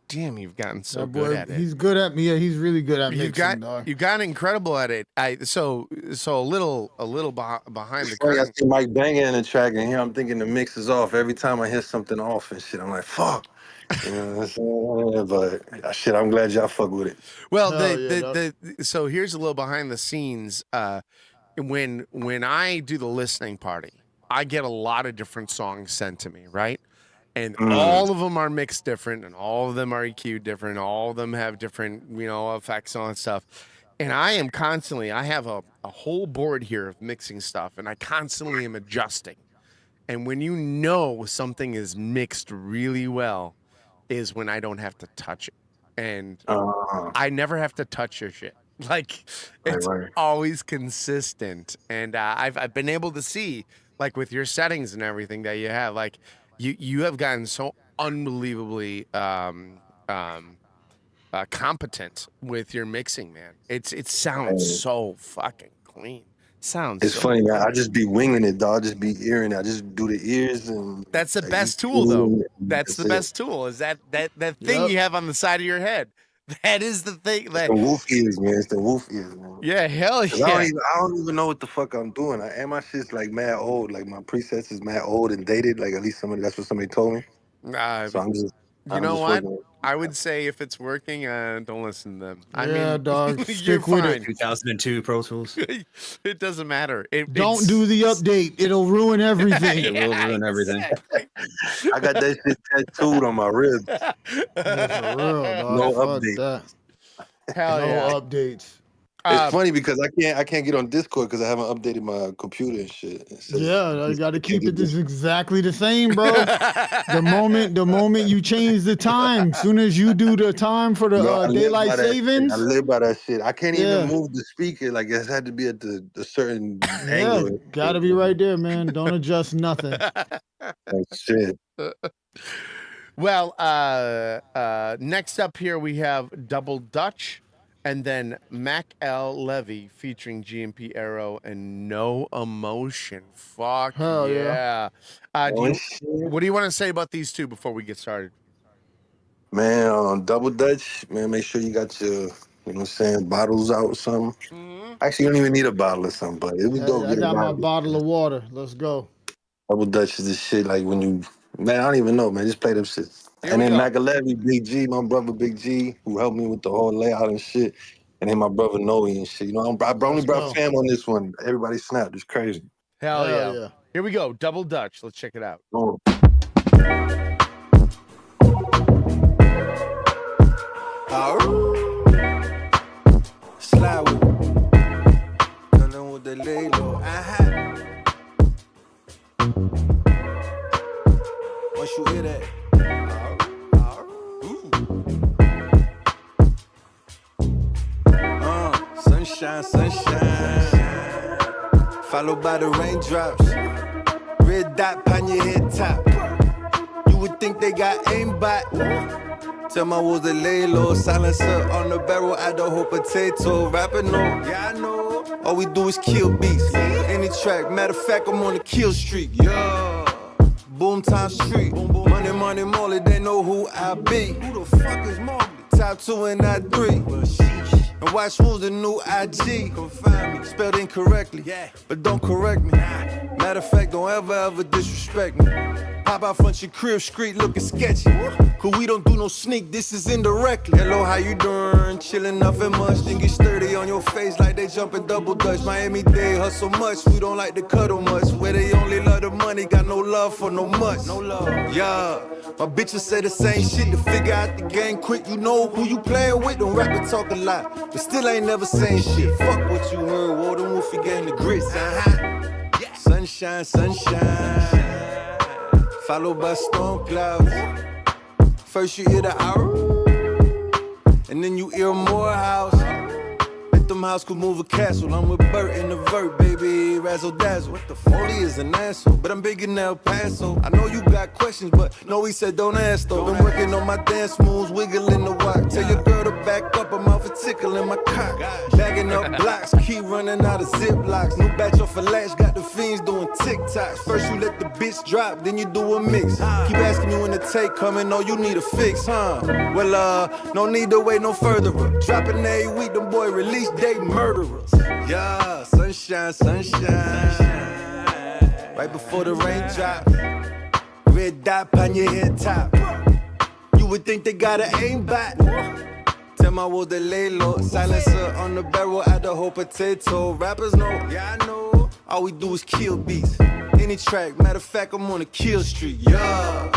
Damn, you've gotten so good at it. He's good at me. Yeah, he's really good at mixing. You've gotten incredible at it. So a little behind the curtain. I see Mike banging in the track, and here I'm thinking the mix is off. Every time I hear something off and shit, I'm like, fuck. You know what I'm saying? But shit, I'm glad y'all fuck with it. Well, so here's a little behind the scenes. when I do the listening party, I get a lot of different songs sent to me, right? And all of them are mixed different, and all of them are EQ'd different. All of them have different, effects on stuff. And I am constantly, I have a whole board here of mixing stuff, and I constantly am adjusting. And when you know something is mixed really well is when I don't have to touch it. And I never have to touch your shit. Like, it's always consistent. And I've been able to see, like, with your settings and everything that you have, like, you have gotten so unbelievably competent with your mixing, man. It sounds so fucking clean. It's So funny, man. I just be winging it, dog. I just be earing it. I just do the ears and. That's the best tool, though. That's the best tool. Is that thing you have on the side of your head? That is the thing. That the wolf ears, man. It's the wolf ears, man. Yeah, hell yeah. I don't even know what the fuck I'm doing. And my shit's like mad old. Like my presets is mad old and dated. Like at least that's what somebody told me. So I'm just. You know what? I would say if it's working, don't listen to them. I mean, dog, you're stick with fine. it. 2002 Pro Tools. It doesn't matter. Don't do the update. It'll ruin everything. It will ruin everything. I got that shit tattooed on my ribs. Yeah, for real, dog. No Fuck update. that. Hell no yeah. updates. It's funny because I can't get on Discord because I haven't updated my computer and shit. Yeah, I got to keep it exactly the same, bro. the moment you change the time, soon as you do the time for the daylight savings, I live by that shit. I can't even move the speaker. Like it had to be at the certain angle. Gotta be right there, man. Don't adjust nothing. Shit. Well, next up here we have Double Dutch. And then Mac L. Levy featuring GMP Arrow and No Emotion. Fuck Hell yeah. What do you want to say about these two before we get started? Man, Double Dutch, man, make sure you got your, bottles out or something. Actually, you don't even need a bottle or something, but it was dope. I got my bottle of water. Let's go. Double Dutch is the shit, like when you, man, I don't even know, man, just play them shit. And then Magalevy, Big G, my brother Big G, who helped me with the whole layout and shit. And then my brother Noe and shit. I only brought fam on this one. Everybody snapped. It's crazy. Hell yeah. Here we go. Double Dutch. Let's check it out. Oh. Slide with nothing with the lay low. Once you hear that. Sunshine, followed by the raindrops. Red dot on your head top. You would think they got aimbot. Tell my wolves to lay low. Silencer on the barrel, I don't hold potato. Rapping on, yeah I know. All we do is kill beats. Any track, matter of fact, I'm on the kill streak. Yeah. Boomtown Street. Money Mogly, they know who I be. Who the fuck is Mogly? Top 2 and not 3. And watch who's the new IG. Confirm me, spelled incorrectly, but don't correct me. Matter of fact, don't ever disrespect me. Pop out front your crib, street looking sketchy. Cause we don't do no sneak, this is indirectly. Hello, how you doing? Chillin' nothing much. Then get sturdy on your face like they jumpin' double dutch. Miami Dade hustle much, we don't like to cuddle much. Where they only love the money, got no love for no much. No love. Yeah, my bitches say the same shit to figure out the game quick. You know who you playin' with, don't rap and talk a lot. But still ain't never saying shit. Fuck what you heard, Walden Wolfie game the grits. Sunshine. Followed by storm clouds. First you hear the hour, and then you hear Morehouse. Let them house could move a castle. I'm with Bert in the vert, baby, razzle dazzle. What the fuck? He is an asshole, but I'm big in El Paso. I know you got questions, but no, he said don't ask though. Been working on my dance moves, wiggling the walk. Tell your girl to back up, I'm out for tickling my cock. Bagging up blocks, keep running out of ziplocs. New batch off a latch, got the fiends doing TikToks. First you let the bitch drop, then you do a mix. Keep asking you when the take coming, no, you need a fix, huh? Well, no need to wait no further. Dropping every week, them boy release date murderers. Yeah, sunshine. Right before the rain drop. Red dot on your head top. You would think they got an aimbot. Tell them, I will they lay low. Silencer on the barrel at the whole potato. Rappers know, yeah I know. All we do is kill beats. Any track, matter of fact, I'm on a kill street. Yeah.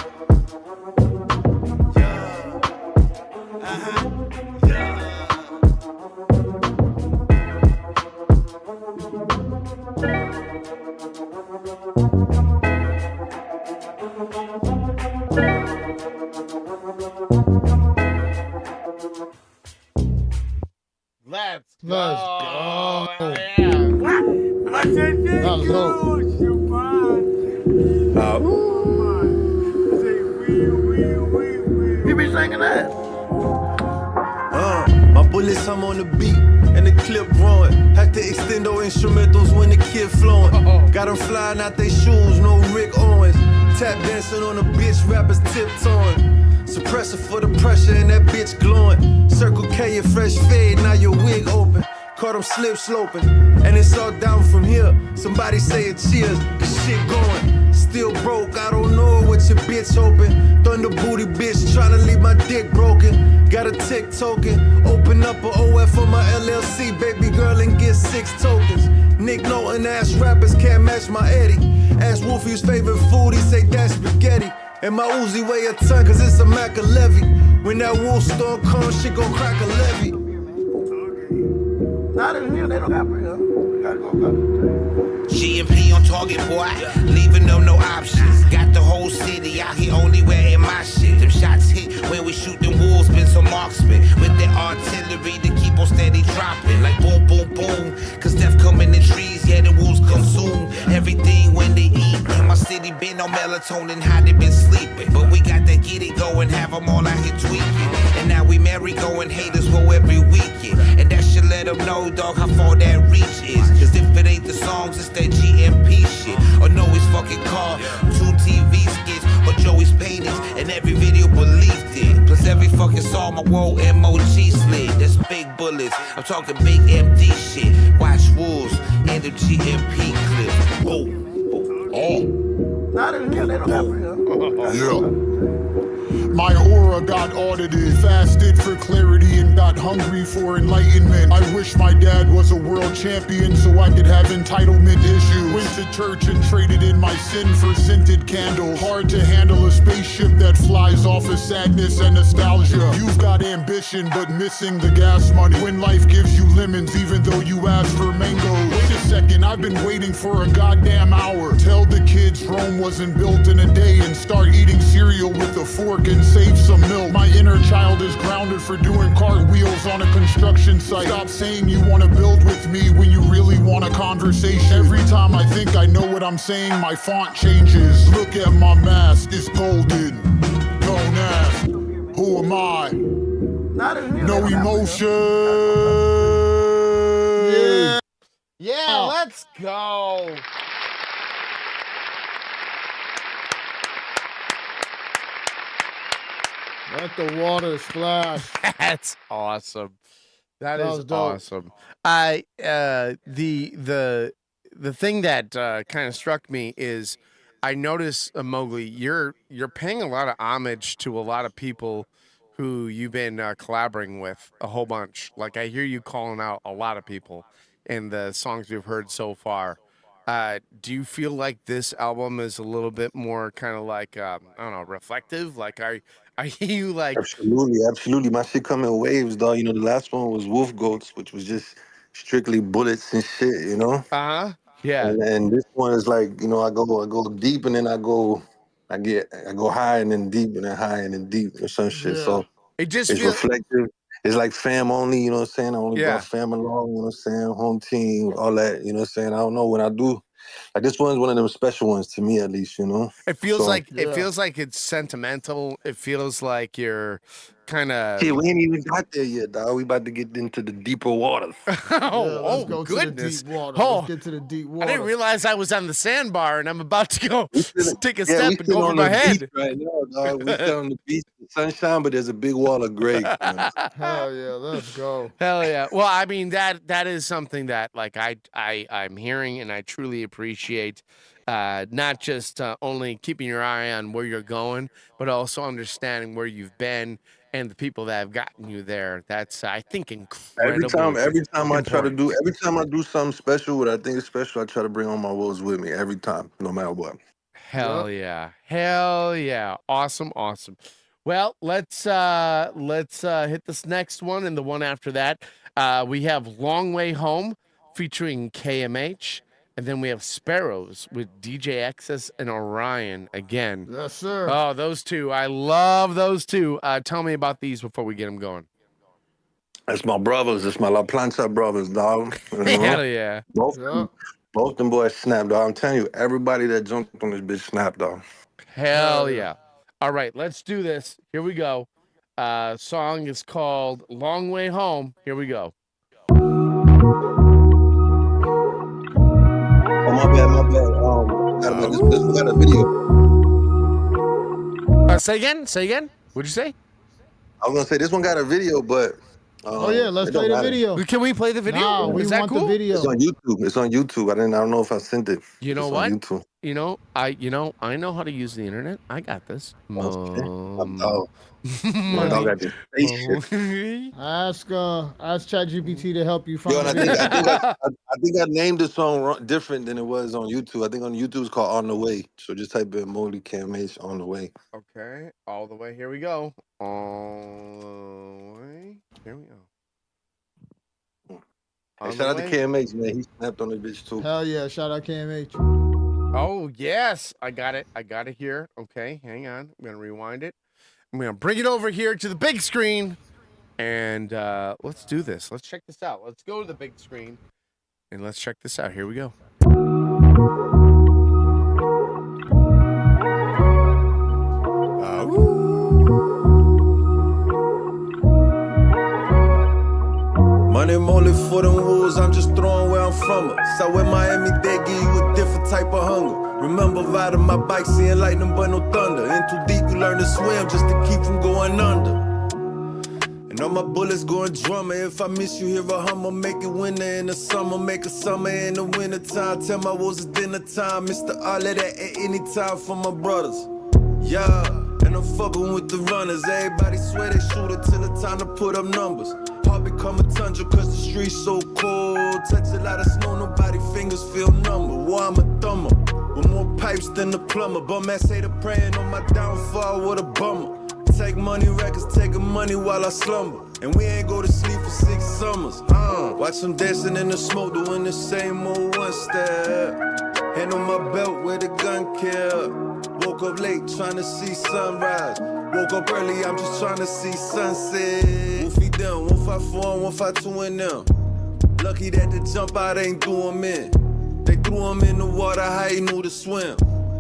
Let's go. Let's go. That was dope. You be singing that? My bullets, I'm on the beat, and the clip growing. Had to extend those instrumentals when the kid flowing. Got them flying out they shoes, no Rick Owens. Tap dancing on a bitch, rappers tiptoeing. Suppressor for the pressure, and that bitch glowing. Circle K, your fresh fade, now your wig open. Caught them slip sloping, and it's all down from here. Somebody say a cheers, cause shit going. Still broke, I don't know what your bitch hoping. Thunder booty bitch, tryna leave my dick broken. Got a tick token, open up a OF for my LLC, baby girl, and get 6 tokens. Nick Norton ass rappers can't match my Eddie. Ask Wolfie's favorite food, he say that's spaghetti. And my Uzi weigh a ton, cause it's a Mac 11. When that wolf storm comes, shit gon' crack a levee. Not in here, they don't got me, huh? We gotta go. GMP on target, boy. Leaving them no options. Got the whole city out here only wearing my shit. Them shots hit when we shoot them wolves, been some marksmen. With their artillery to keep on steady dropping. Like boom, boom, boom. Cause death coming in trees, yeah, the wolves consume everything when they eat. And my city been on melatonin, how they been sleeping. But we got that get it going, have them all out here tweaking. And now we merry going, haters go every weekend. And that should let them know, dog, how far that reach is. Cause if it ain't the songs, it's that GMP shit. Or know his fucking car, 2 TV skits, or Joey's paintings, and every video believed it. Plus every fucking song my world MOG slid. That's big bullets, I'm talking big MD shit. Watch wolves and the GMP clip. Not in here, they don't got me, huh? Yeah. My aura got audited, fasted for clarity and got hungry for enlightenment. I wish my dad was a world champion so I could have entitlement issues. Went to church and traded in my sin for scented candles. Hard to handle a spaceship that flies off of sadness and nostalgia. You've got ambition but missing the gas money. When life gives you lemons even though you asked for mangoes. Wait a second, I've been waiting for a goddamn hour. Tell the kids Rome wasn't built in a day and start eating cereal with a fork and save some milk. My inner child is grounded for doing cartwheels on a construction site. Stop saying you want to build with me when you really want a conversation. Every time I think I know what I'm saying, my font changes. Look at my mask, it's golden. Don't ask, who am I? No emotion. Yeah, let's go. Let the water splash. That's awesome. That was is dope. awesome. The thing that kind of struck me is I noticed, Mowgli, you're paying a lot of homage to a lot of people who you've been collaborating with a whole bunch. Like I hear you calling out a lot of people in the songs we've heard so far. Do you feel like this album is a little bit more kind of like I don't know, reflective? Like are you like Absolutely. My shit come in waves, dog. You know, the last one was Wolf Goats, which was just strictly bullets and shit, you know? Yeah. And this one is like, you know, I go deep and then I go high and then deep and then high and then deep or some shit. Yeah. So It just it's reflective. It's like fam only, you know what I'm saying? I only brought fam along, you know what I'm saying? Home team, all that, you know what I'm saying? I don't know when I do. Like this one's one of them special ones to me, at least, you know. It feels like it's sentimental. It feels like you're kind of. Shit, we ain't even got there yet, dog. We about to get into the deeper waters. Let's go goodness! to the deep water. Oh, Let's get to the deep water. I didn't realize I was on the sandbar and I'm about to go take a we step and go over on my the head. beach right now, dog. We still on the beach, the sunshine, but there's a big wall of gray. Hell yeah, let's go. Hell yeah! Well, I mean that is something that like I'm hearing and I truly appreciate. Not just only keeping your eye on where you're going, but also understanding where you've been and the people that have gotten you there. That's, I think, incredibly Every time I important. do something special, what I think is special, I try to bring all my wolves with me every time, no matter what. Hell yeah. Hell yeah. Awesome. Awesome. Well, let's hit this next one and the one after that. We have Long Way Home featuring KMH, and then we have Sparrows with DJ XS and Orion again. Yes, sir. Oh, those two. I love those two. Tell me about these before we get them going. That's my brothers. It's my La Plancha brothers, dog. You know? Hell yeah. Both them boys snapped, dog. I'm telling you, everybody that jumped on this bitch snapped, dog. Hell yeah. All right, let's do this. Here we go. Song is called Long Way Home. Here we go. Oh, my bad. This one got a video. Say again. What'd you say? I was gonna say this one got a video, but let's play the video. Can we play the video? Nah, we want the video. It's on YouTube. I don't know if I sent it. You know It's what? on YouTube. I know how to use the internet. I got this. My dog got this spaceship. Ask ChatGPT to help you find. Yo, and the video. I think I named the song different than it was on YouTube. I think on YouTube it's called On the Way. So just type in Mogly KMH On the Way. Okay, all the way. Here we go. All the way. Here we go. Hey, shout out to KMH, man. He snapped on the bitch too. Hell yeah! Shout out KMH. Oh yes, I got it here. Okay, hang on. I'm gonna rewind it. I'm gonna bring it over here to the big screen, and let's do this. Let's check this out. Let's go to the big screen, and let's check this out. Here we go. Money Mogly for them wolves, I'm just throwing where I'm from. So in Miami, they give you a different type of hunger. Remember riding my bike, seeing lightning but no thunder. In too deep, you learn to swim just to keep from going under. And all my bullets going drummer. If I miss you, hear a hummer. Make it winter in the summer, make a summer in the winter time. Tell my wolves it's dinner time. Mr. All of that at any time for my brothers. Yeah, and I'm fucking with the runners. Everybody swear they shoot it till the time to put up numbers. Heart become a tundra cause the streets so cold. Touch a lot of snow, nobody fingers feel number. Why I'm a thumber, with more pipes than the plumber. Bum ass hater praying on my downfall, what a bummer. Take money records, taking money while I slumber. And we ain't go to sleep for 6 summers. Watch them dancing in the smoke, doing the same old one step. Hand on my belt where the gun kept. Woke up late trying to see sunrise. Woke up early, I'm just trying to see sunset. Wolfie down, 154 and 152 in them. Lucky that the jump out ain't threw him in. They threw him in the water, how he knew to swim.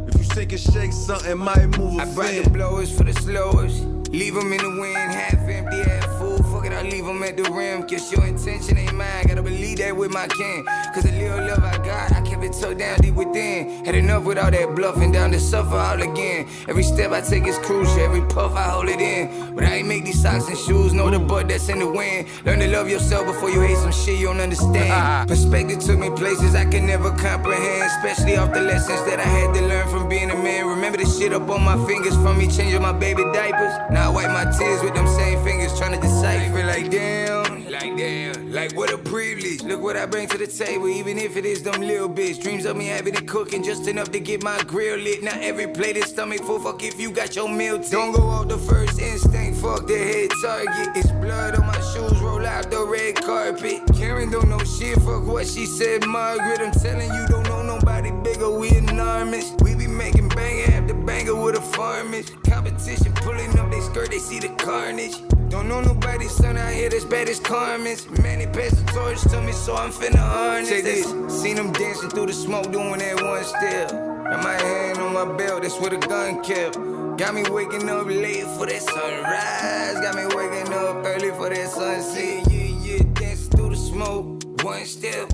If you sink and shake something, might move a fin. I brought the blowers for the slowers. Leave them in the wind, half empty, half full. Fuck it, I leave them at the rim. Guess your intention ain't mine. Gotta believe that with my can. Cause the little love I got, I kept it tucked down deep within. Had enough with all that bluffing, down to suffer all again. Every step I take is crucial, every puff I hold it in. But I ain't make these socks and shoes, know the butt that's in the wind. Learn to love yourself before you hate some shit you don't understand. Perspective took me places I could never comprehend. Especially off the lessons that I had to learn from being a man. Remember the shit up on my fingers from me changing my baby diapers. Now I wipe my tears with them same fingers trying to decipher. Like damn, like what a privilege. Look what I bring to the table, even if it is them little bitch. Dreams of me having it cooking just enough to get my grill lit. Not every plate is stomach full, fuck if you got your meal tick. Don't go off the first instinct, fuck the head target. It's blood on my shoes, roll out the red carpet. Karen don't know shit, fuck what she said, Margaret. I'm telling you, don't know nobody bigger, we enormous. We be making banger after banger with a farmers. Competition pulling up they skirt, they see the carnage. Don't know nobody's son out here that's bad as Carmen's. Man, they passed the torch to me, so I'm finna harness. Check this. Seen them dancing through the smoke, doing that one step. Got my hand on my belt, that's where the gun kept. Got me waking up late for that sunrise. Got me waking up early for that sunset. Yeah, dancing through the smoke, one step.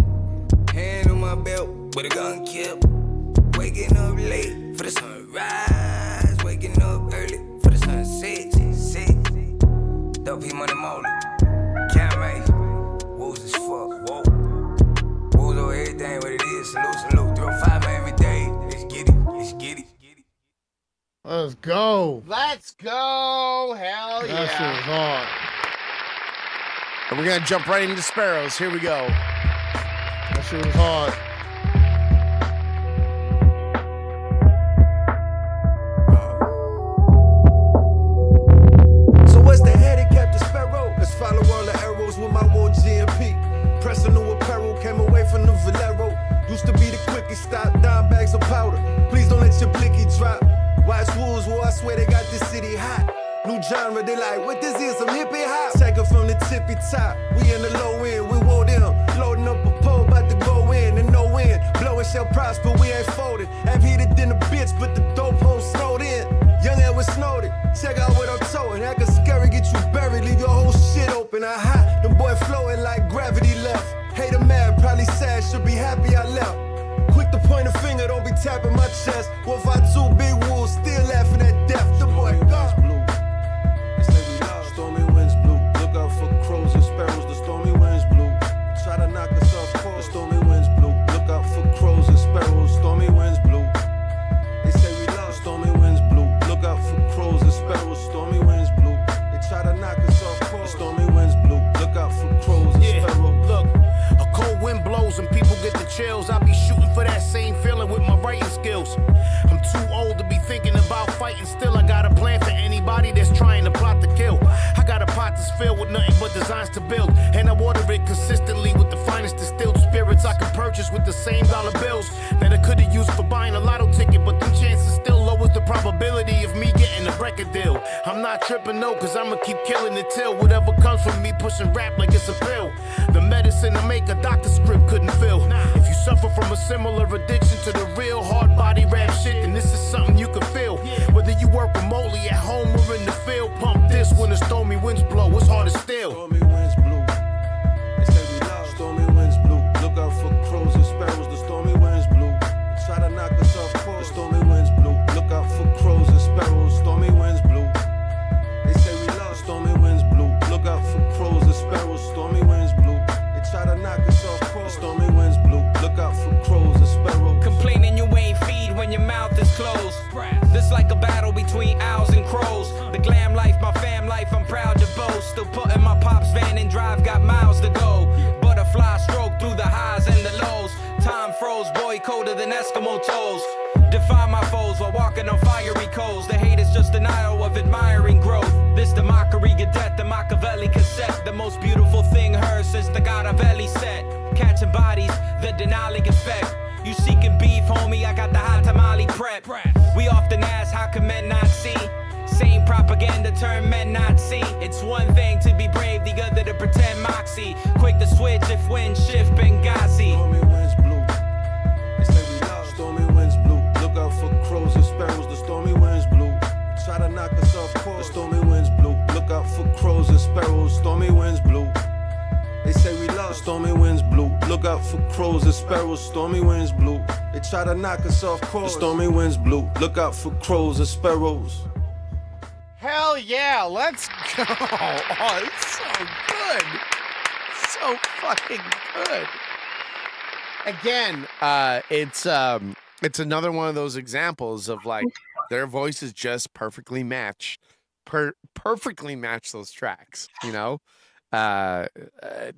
Hand on my belt, where the gun kept. Waking up late for the sunrise. Waking up early for the sunset. Dope Money Mogly. Can't make wolves as fuck. Whoa. Wolves over everything, what it is. Salute. 305 Miami Dade. Let's get it. Let's go. Let's go. Hell That yeah. shit was hard. And we're going to jump right into Sparrows. Here we go. That shit was hard. So what's the handicap to Sparrow? Let's follow all the arrows with my war GMP. Pressing new apparel, came away from the Valero. Used to be the quickest stop, dime bags of powder. Please don't let your blicky drop. Watch wolves, I swear they got this city hot. New genre, they like, what this is, some hippie hop. Take it from the tippy top, we in the low end, we wore them. Loading up a pole, about to go in and no end. Blowing shall prosper, we ain't folded. Have heated in the bitch, but the dope hole snowed in. Young Edward snowed it, check out what I'm towing. That can scary, get you buried, leave your whole shit open. Aha, the boy flowing like gravity left. Hate a man, probably sad, should be happy I left. Quick to point a finger, don't be tapping my chest. Wolf out two big wolves, still laughing at death. The boy gone. Stormy winds blue. Look out for crows and sparrows. The stormy winds blue. Try to knock us off course. The stormy winds blue. Look out for crows and sparrows. Stormy winds blue. They say we love. The stormy winds blue. Look out for crows and sparrows. Stormy winds blue. They try to knock us off course. The stormy winds blue. Look out for crows and sparrows. Look, a cold wind blows and people get the chills. I be shooting for that same feeling with my writing skills. I'm too old to be thinking about fighting. Still, I got a plan for anybody that's trying to plot to kill. I got a pot that's filled with nothing but designs to build, and I water it consistently with the finest distilled spirits I can purchase with the same dollar bills that I could have used for buying a lotto ticket. But them chances still lowers the probability of me getting a record deal. I'm not tripping no, cause I'ma keep killing it till whatever comes from me pushing rap like it's a pill. The medicine I make a doctor script couldn't fill. If you suffer from a similar addiction to the real hard body rap shit, then this is something you can feel. Whether you work remotely at home or in the field, pump this when the stormy winds blow. It's hard as steel. Stormy winds blue. They say we love. Stormy winds blue. Look out for crows and sparrows. The stormy winds blue. They try to knock us off course. The stormy winds blue. Look out for crows and sparrows. Stormy winds blue. They say we love. Stormy winds blue. Look out for crows and sparrows. Stormy winds blue. They try to knock us off course. The stormy winds blue. Look out for crows and sparrows. Complaining you ain't feed when your mouth is closed. This like a battle between owls and crows. The glam life, my fam life, I'm proud to boast. Still putting my pop's van in drive, got miles to go. Butterfly stroke through the highs and the lows. Time froze, boy colder than Eskimo toes. Defy my foes while walking on fiery coals. The hate is just denial of admiring growth. This the mockery, Gadet, the Machiavelli cassette. The most beautiful thing heard since the Godavelli set. Catching bodies, the Denali effect. You seeking beef, homie, I got the hot tamale prep. We often ask, how can men not see? Same propaganda term men not see. It's one thing to be brave, the other to pretend moxie. Quick to switch if wind shift Benghazi. Stormy winds blue. They say we love. Stormy winds blue. Look out for crows and sparrows. The stormy winds blue. Try to knock us off course. The stormy winds blue. Look out for crows and sparrows. Stormy winds blue. They say we love. Stormy winds blue. Look out for crows and sparrows. Stormy winds blue. They try to knock us off course. The stormy winds blue. Look out for crows and sparrows. Hell yeah, let's go. Oh, it's so good. So fucking good. Again, it's another one of those examples of like their voices just perfectly match those tracks, you know?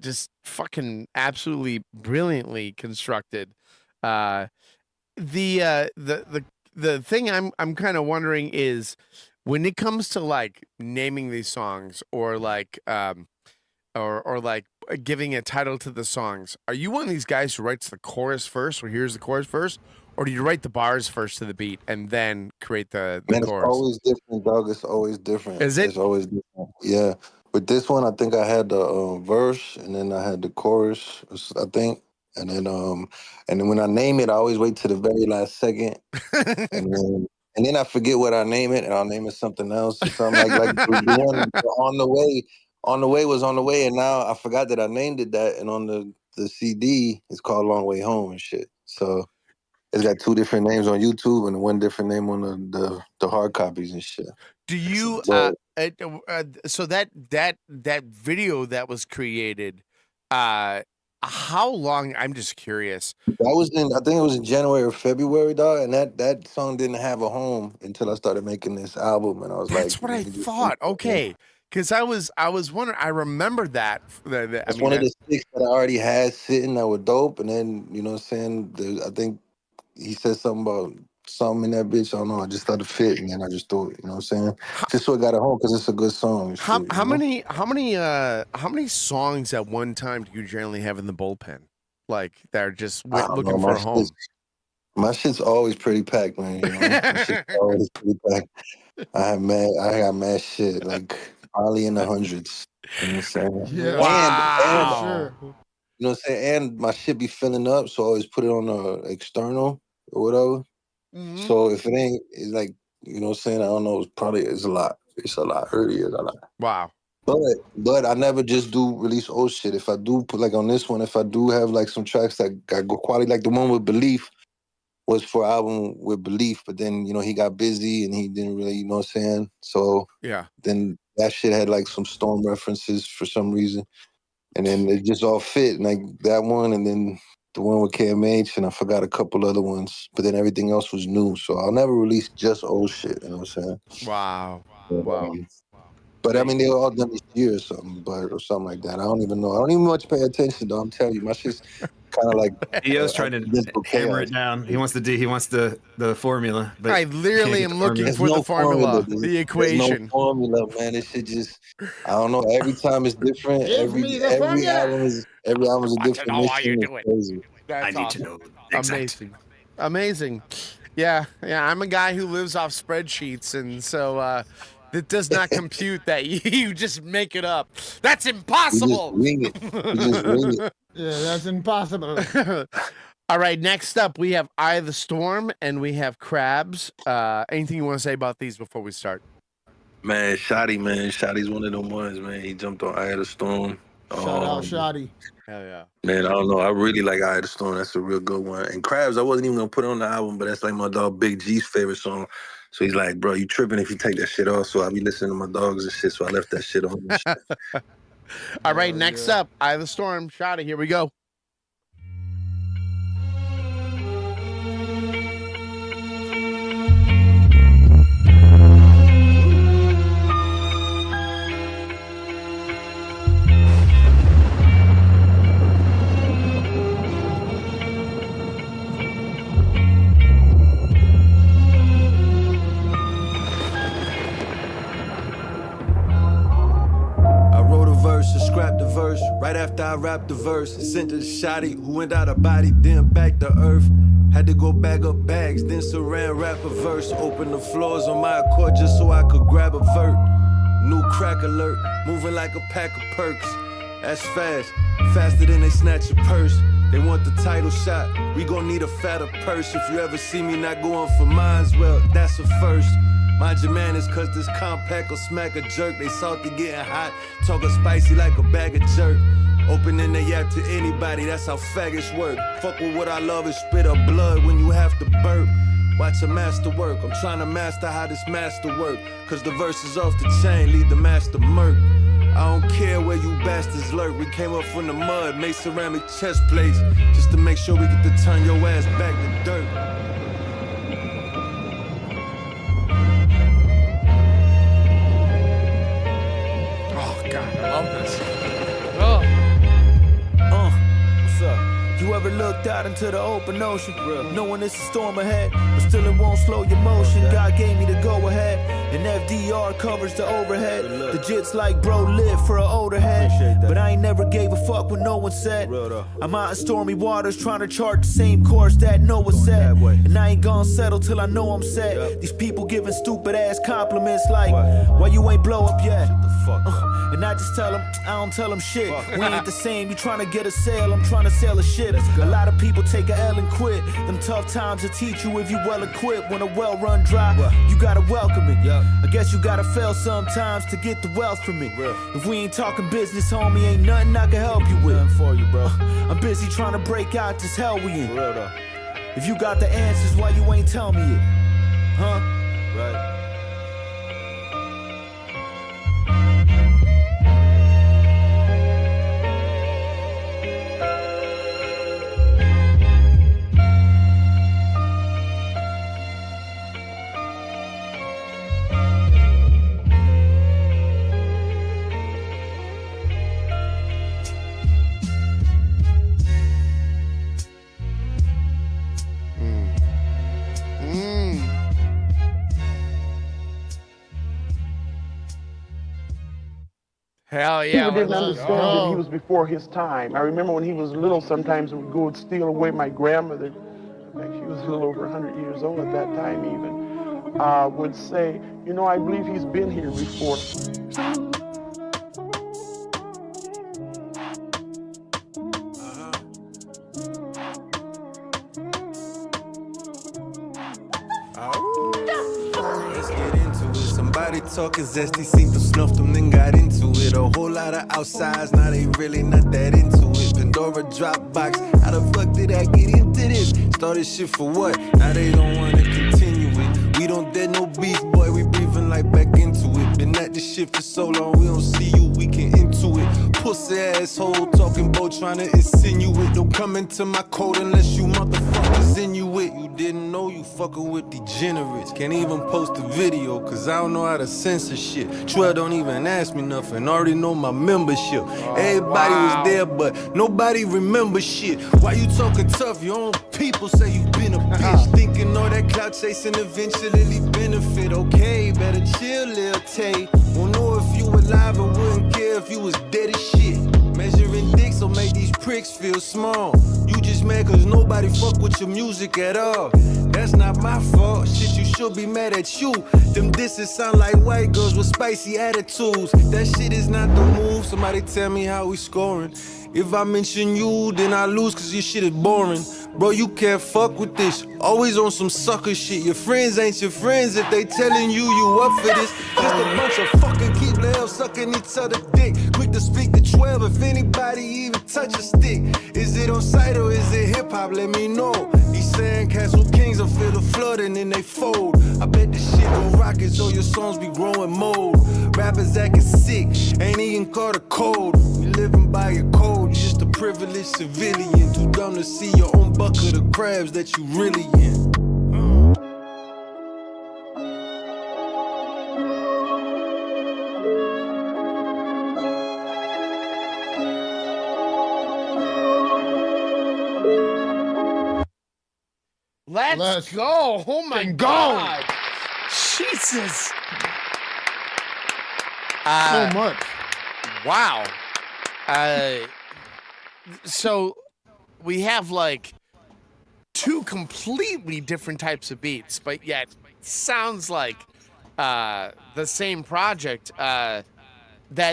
Just fucking absolutely brilliantly constructed. The thing I'm kind of wondering is when it comes to like naming these songs or like or like giving a title to the songs, are you one of these guys who writes the chorus first or hears the chorus first, or do you write the bars first to the beat and then create the Man, chorus? it's always different, dog. It's always different. Is it? It's always different. Yeah. With this one, I think I had the verse and then I had the chorus, I think. And then when I name it, I always wait to the very last second. And then I forget what I name it, and I'll name it something else or something like the one on the way was on the way, and now I forgot that I named it that, and on the CD it's called Long Way Home and shit. So it's got two different names on YouTube and one different name on the hard copies and shit. Do you so that video that was created, I how long? I'm just curious. That was I think it was in January or February, dog. And that song didn't have a home until I started making this album, and I was That's like, what I thought. Okay, because I was wondering. I remembered that. That's one of the 6 that I already had sitting that were dope, and then you know what I'm saying. I think he said something about something in that bitch. I don't know. I just thought it fit, and then I just threw it. You know what I'm saying? Just so it got a home because it's a good song. And How shit, you know? many songs at one time do you generally have in the bullpen? Like they're just I don't looking know. for a home. My shit's always pretty packed, man. You know, my shit's always pretty packed. I got mad shit, like probably in the hundreds. You know what I'm saying? Yeah. Wow. Sure. You know what I'm saying? And my shit be filling up, so I always put it on the external or whatever. Mm-hmm. So if it ain't, it's like, you know what I'm saying? I don't know. It's a lot. It's a lot. It is a lot. Wow. But I never just do release old shit. If I do put like on this one, if I do have like some tracks that got good quality, like the one with Belief was for album with Belief, but then, you know, he got busy and he didn't really, you know what I'm saying? So yeah, then that shit had like some Storm references for some reason. And then it just all fit, like that one and then the one with KMH, and I forgot a couple other ones, but then everything else was new. So I'll never release just old shit, you know what I'm saying? Wow. But I mean, they were all done this year or something, or something like that. I don't even know. I don't even much pay attention, though. I'm telling you, my shit's kind of like Dio's trying to hammer it down. He wants the formula. But I literally am looking for the formula, the equation. There's no formula, man. This shit just, I don't know. Every time it's different. Every album is a different mission. It's crazy. That's I need to know. Amazing. Yeah. I'm a guy who lives off spreadsheets, and so it does not compute that you just make it up. That's impossible. You just wing it. Yeah, that's impossible. All right, next up we have Eye of the Storm and we have Crabs. Anything you want to say about these before we start? Man, Shotty's one of them ones, man. He jumped on Eye of the Storm. Shout out Shotty. Hell yeah. Man, I don't know. I really like Eye of the Storm. That's a real good one. And Crabs, I wasn't even gonna put it on the album, but that's like my dog Big G's favorite song. So he's like, bro, you tripping if you take that shit off. So I be listening to my dogs and shit. So I left that shit on. And shit. All right, next up, Eye of the Storm, Shotty. Here we go. Scrap the verse, right after I rapped the verse. Sent to the shotty who went out of body, then back to earth. Had to go bag up bags, then saran wrap a verse. Open the floors on my Accord just so I could grab a vert. New crack alert, moving like a pack of perks. That's fast, faster than they snatch your purse. They want the title shot, we gon' need a fatter purse. If you ever see me not going for mines, well, that's a first. Mind your manners, cause this compact will smack a jerk. They salty getting hot, talking spicy like a bag of jerk. Opening the yap to anybody, that's how faggots work. Fuck with what I love is spit up blood when you have to burp. Watch a master work, I'm trying to master how this master work. Cause the verse is off the chain, lead the master murk. I don't care where you bastards lurk. We came up from the mud, made ceramic chest plates, just to make sure we get to turn your ass back to dirt. What's up? You ever looked out into the open ocean, knowing it's a storm ahead, but still it won't slow your motion? God gave me the go ahead, and FDR covers the overhead. The jits like bro live for an older head, but I ain't never gave a fuck what no one said. I'm out in stormy waters trying to chart the same course that Noah set, and I ain't gonna settle till I know I'm set. These people giving stupid ass compliments like, why you ain't blow up yet? And I just tell them, I don't tell them shit. We ain't the same, you trying to get a sale, I'm trying to sell a shit. A lot of people take a L and quit. Them tough times will teach you if you well equipped. When a well run dry, you gotta welcome it. I guess you gotta fail sometimes to get the wealth from it. If we ain't talking business, homie, ain't nothing I can help you with. For you, bro. I'm busy trying to break out this hell we in. If you got the answers, why you ain't tell me it? Huh? Right. Hell People yeah. didn't Let's understand that he go. was before his time. I remember when he was little, sometimes we would go and steal away my grandmother. Like she was a little over 100 years old at that time even, would say, you know, I believe he's been here before. Let's get into it. Somebody talking zesty, seemed to snuff them, then got into it. A whole lot of outsides, now they really not that into it. Pandora Dropbox, how the fuck did I get into this? Started shit for what? Now they don't wanna continue it. We don't dare no beef, boy, we breathing like back into it. Been at this shit for so long, we don't see you, we can into it. Pussy asshole, talking bout trying to insinuate. Don't come into my code unless you motherfuckers Inuit. You didn't know you fucking with degenerates. Can't even post a video, cause I don't know how to censor shit. 12 don't even ask me nothing, already know my membership. Everybody was there, but nobody remember shit. Why you talking tough? Your own people say you been a bitch. Thinking all that clout chasing eventually benefit. Okay, better chill, Lil Tay. Won't know if you alive and wouldn't care if you was dead as shit. Measuring dicks will make these pricks feel small. You just mad cause nobody fuck with your music at all. That's not my fault, shit, you should be mad at you. Them disses sound like white girls with spicy attitudes. That shit is not the move, somebody tell me how we scoring. If I mention you, then I lose cause your shit is boring. Bro, you can't fuck with this, always on some sucker shit. Your friends ain't your friends if they telling you you up for this. Just a bunch of fucking keep lil sucking each other dick. Quick to speak to 12 if anybody even touch a stick. Is it on sight or is it hip hop? Let me know. These sandcastle kings will feel the flood and then they fold. I bet this shit gon' rock it so your songs be growing mold. Rappers acting sick, ain't even caught a cold. We living by your code, you just a privileged civilian. Too dumb to see your own bucket of crabs that you really in. Let's go. Oh my God. Jesus. So much. Wow. So we have like two completely different types of beats, but yet sounds like the same project. That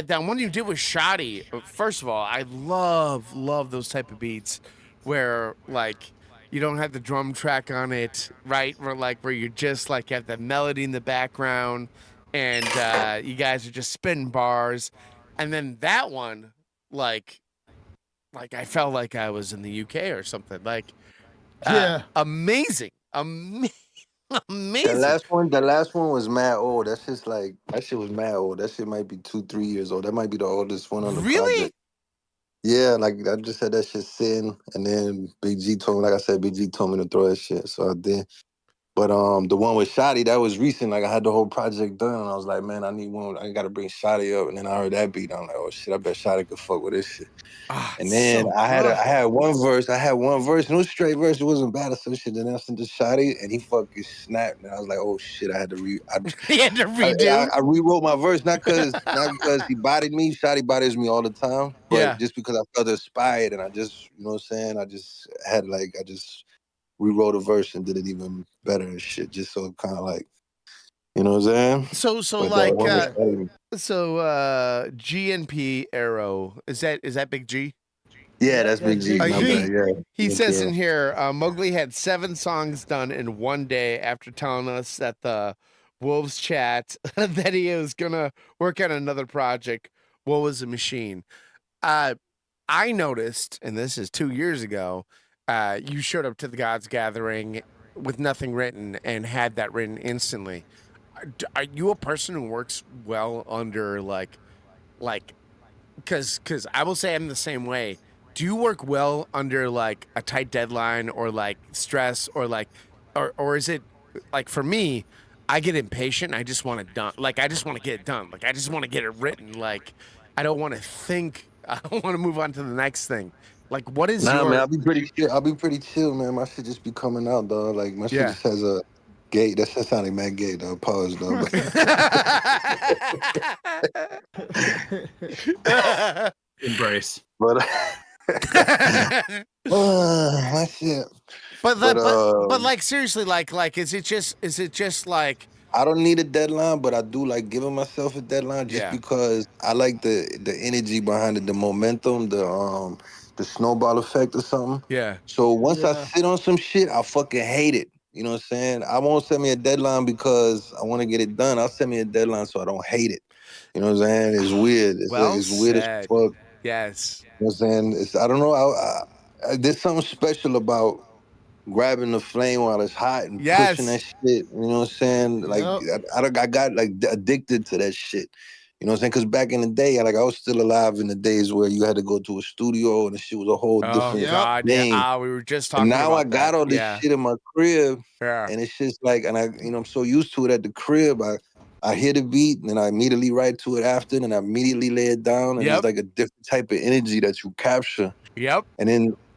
one you did with Shoddy. First of all, I love those type of beats where like you don't have the drum track on it, right? Where you just like have the melody in the background and you guys are just spinning bars. And then that one, like I felt like I was in the UK or something. Amazing. Amazing. The last one was mad old. That shit was mad old. That shit might be 2-3 years old. That might be the oldest one on the project. Yeah, like I just had that shit sitting, and then Big G told me, like I said, Big G told me to throw that shit, so I did. But the one with Shotty, that was recent. Like I had the whole project done, and I was like, man, I need one. I gotta bring Shotty up, and then I heard that beat. I'm like, oh shit, I bet Shotty could fuck with this shit. And then I had one verse, and it was a straight verse. It wasn't bad or some shit. Then I sent to Shotty, and he fucking snapped, and I was like, oh shit, I had to He had to redo. I rewrote my verse, not because he bodied me. Shotty bodies me all the time, but just because I felt inspired, and I just, you know what I'm saying? I just rewrote a verse and did it even better and shit, just so kind of like, you know what I'm saying? GNP Arrow, is that Big G? Yeah, that's Big G. He says in here, Mowgli had 7 songs done in one day after telling us that the Wolves chat that he was gonna work on another project. What was a machine? I noticed, and this is 2 years ago, you showed up to the Godz Gathering with nothing written and had that written instantly. Are you a person who works well under because I will say I'm the same way. Do you work well under like a tight deadline or like stress or or is it like, for me, I get impatient. I just want it done. Like, I just want to get it done. Like, I just want to get it written. Like, I don't want to think. I don't want to move on to the next thing. Like, what is man, I'll be pretty chill, man. My shit just be coming out, dog. Like, my shit just has Gay. That shit sounded mad gay, though. Pause, though. Embrace. But my shit. But like seriously, like is it just like I don't need a deadline, but I do like giving myself a deadline just because I like the energy behind it, the momentum, the snowball effect or something. Yeah. So once I sit on some shit, I fucking hate it. You know what I'm saying? I won't set me a deadline because I want to get it done. I'll set me a deadline so I don't hate it. You know what I'm saying? It's weird. It's weird as fuck. Yes. You know what I'm saying? I don't know. There's something special about grabbing the flame while it's hot and pushing that shit. You know what I'm saying? Like I got like addicted to that shit. You know what I'm saying? Because back in the day, I was still alive in the days where you had to go to a studio and the shit was a whole different thing. Yeah. We were just talking and now about I got all this shit in my crib, and it's just like, and I'm so used to it at the crib. I hear the beat and then I immediately write to it after, and I immediately lay it down, and it's like a different type of energy that you capture. Yep.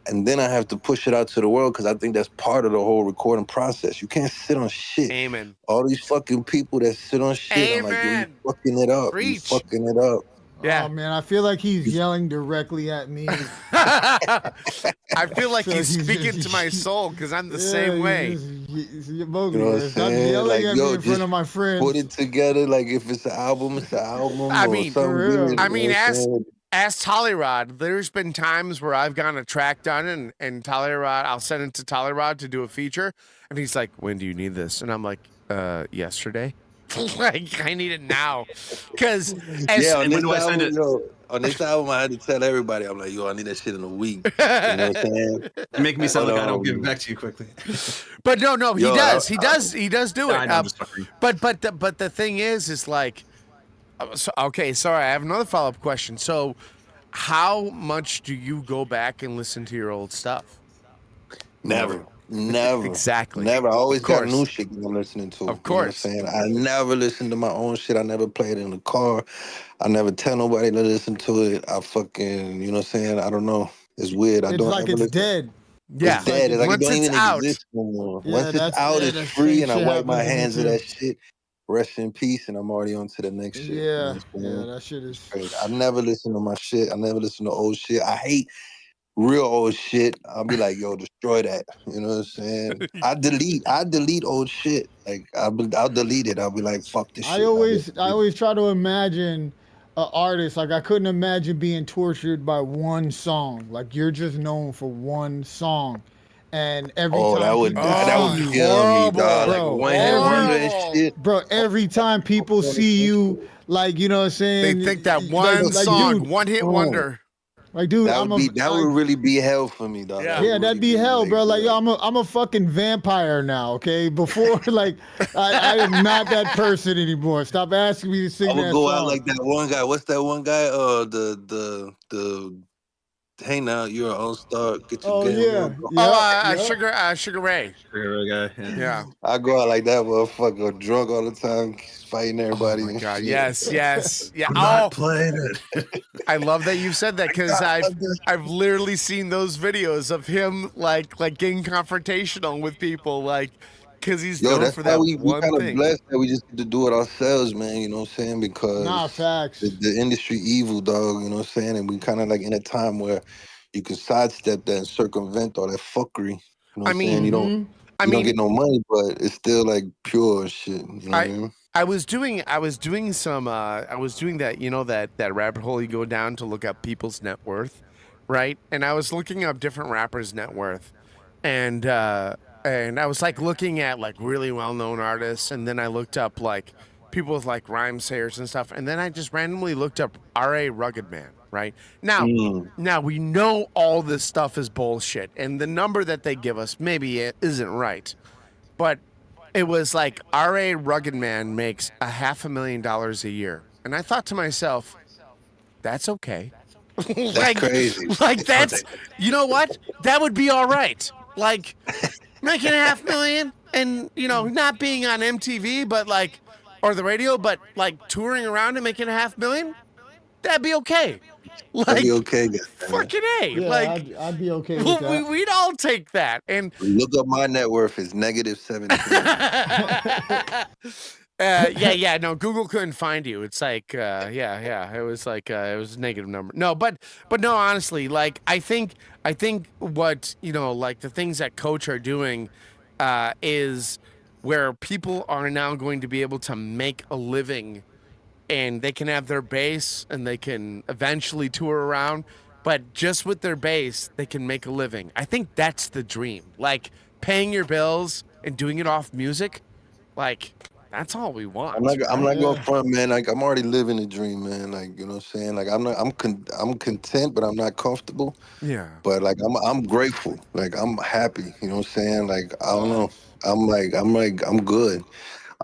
And then I have to push it out to the world because I think that's part of the whole recording process. You can't sit on shit. Amen. All these fucking people that sit on shit, I'm like, you fucking it up. You fucking it up. Yeah. Oh man, I feel like he's yelling directly at me. I feel like he's speaking to my soul because I'm the same way. Mowgli, you know stop yelling at me in front of my friends. Put it together. Like if it's an album, it's an album. I mean, ask Tollyrod. There's been times where I've gotten a track done and Tollyrod, I'll send it to Tollyrod to do a feature, and he's like, "When do you need this?" And I'm like, yesterday." Like I need it now, because on this album, I had to tell everybody, I'm like, yo, I need that shit in a week. You know what I'm saying? Make me sound like I don't give it back to you quickly. But no, he does do it. But the thing is like, okay, sorry, I have another follow-up question. So, how much do you go back and listen to your old stuff? Never. Exactly. Never. I always got new shit that I'm listening to. Of course. You know what I'm saying? I never listen to my own shit. I never play it in the car. I never tell nobody to listen to it. I fucking, you know what I'm saying? I don't know. It's weird. It's like it's dead. Yeah. It's dead. It's like once it don't it's even out. exist no more. Yeah, once it's out, it's free, and I wipe my hands of that shit. Rest in peace, and I'm already on to the next shit. Yeah, that shit is crazy. I never listen to my shit. I never listen to old shit. I hate real old shit. I'll be like, yo, destroy that. You know what I'm saying? I delete old shit. Like I'll delete it. I'll be like, fuck this shit. I always try to imagine an artist. Like I couldn't imagine being tortured by one song. Like you're just known for one song. And every time that would kill me, dog. Like one hit wonder and shit. Bro, every time people see you, like, you know what I'm saying? They think that one song, dude, one hit wonder. Like, dude, that would really be hell for me, dog. Yeah, that'd be hell, bro. Like, yo, I'm a fucking vampire now, okay? Before, like, I am not that person anymore. Stop asking me to sing that song. I'm gonna go out like that one guy. What's that one guy? The hey now, you're an all-star. Get your game on. Sugar Ray. Sugar Ray guy. Yeah. I go out like that motherfucker, drunk all the time, fighting everybody. Oh my God. Yes. Yeah. I'm not playing it. I love that you said that because I've literally seen those videos of him like getting confrontational with people, like because he's known for that we one kind of thing. blessed that we just get to do it ourselves, man. You know what I'm saying? Because facts. The industry evil, dog. You know what I'm saying? And we kind of like in a time where you can sidestep that and circumvent all that fucking. You know what I'm saying? You don't get no money, but it's still like pure shit. You know what I mean? I was doing that, you know, that rabbit hole you go down to look up people's net worth, right? And I was looking up different rappers' net worth, and I was like looking at like really well-known artists, and then I looked up like people with like rhyme sayers and stuff, and then I just randomly looked up R.A. Rugged Man, right? Now we know all this stuff is bullshit, and the number that they give us maybe it isn't right, but it was like R.A. Rugged Man makes $500,000 a year, and I thought to myself, that's okay. That's crazy. Like that's, you know what? That would be all right. Like making $500,000 and, you know, not being on MTV, but like, or the radio, but like touring around and making $500,000, that'd be okay. I'd be okay. Fucking A. Yeah, like I'd be okay with that. we'd all take that. And look up my net worth is -17. yeah, no, Google couldn't find you. It's like, it was like, it was a negative number. No, but no, honestly, like, I think what, like the things that Coach are doing, is where people are now going to be able to make a living, and they can have their base and they can eventually tour around, but just with their base, they can make a living. I think that's the dream, like paying your bills and doing it off music. Like, that's all we want. I'm not going front, man. Like, I'm already living the dream, man. Like, you know what I'm saying? Like, I'm content, but I'm not comfortable. Yeah. But like, I'm grateful. Like, I'm happy. You know what I'm saying? Like, I don't know. I'm good.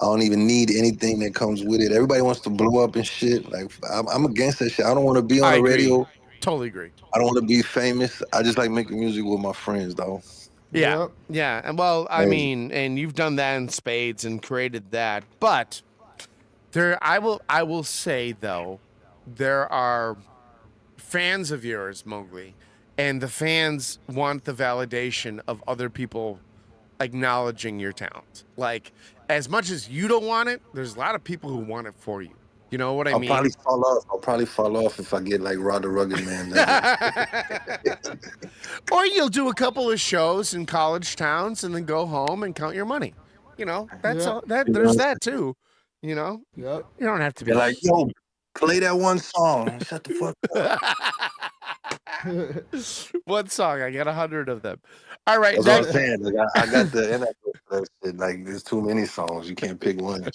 I don't even need anything that comes with it. Everybody wants to blow up and shit. Like, I'm against that shit. I don't want to be on the radio. Totally agree. I don't want to be famous. I just like making music with my friends, though. Yeah. Yeah. And well, I mean, and you've done that in spades and created that. But I will say though, there are fans of yours, Mowgli, and the fans want the validation of other people acknowledging your talent. Like, as much as you don't want it, there's a lot of people who want it for you. You know what I mean? I'll probably fall off if I get like Rod the Rugged Man. Or you'll do a couple of shows in college towns and then go home and count your money. That's all, there's that too. Yep. You don't have to be They're like, yo, play that one song. Shut the fuck up. What song? I got 100 of them. All right. That's what I'm saying. Like, I got the NFL for that shit. Like, there's too many songs. You can't pick one.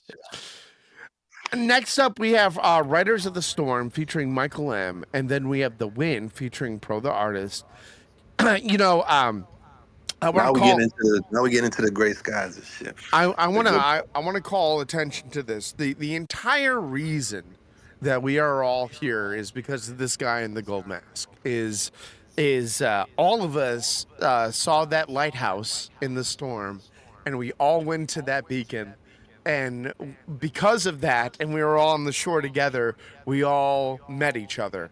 Next up, we have Writers of the Storm featuring Michael M. And then we have The Wind featuring Pro the Artist. Now we get into the gray skies and shit. I want to call attention to this. The entire reason that we are all here is because of this guy in the gold mask. Is all of us saw that lighthouse in the storm, and we all went to that beacon. And because of that, and we were all on the shore together, we all met each other.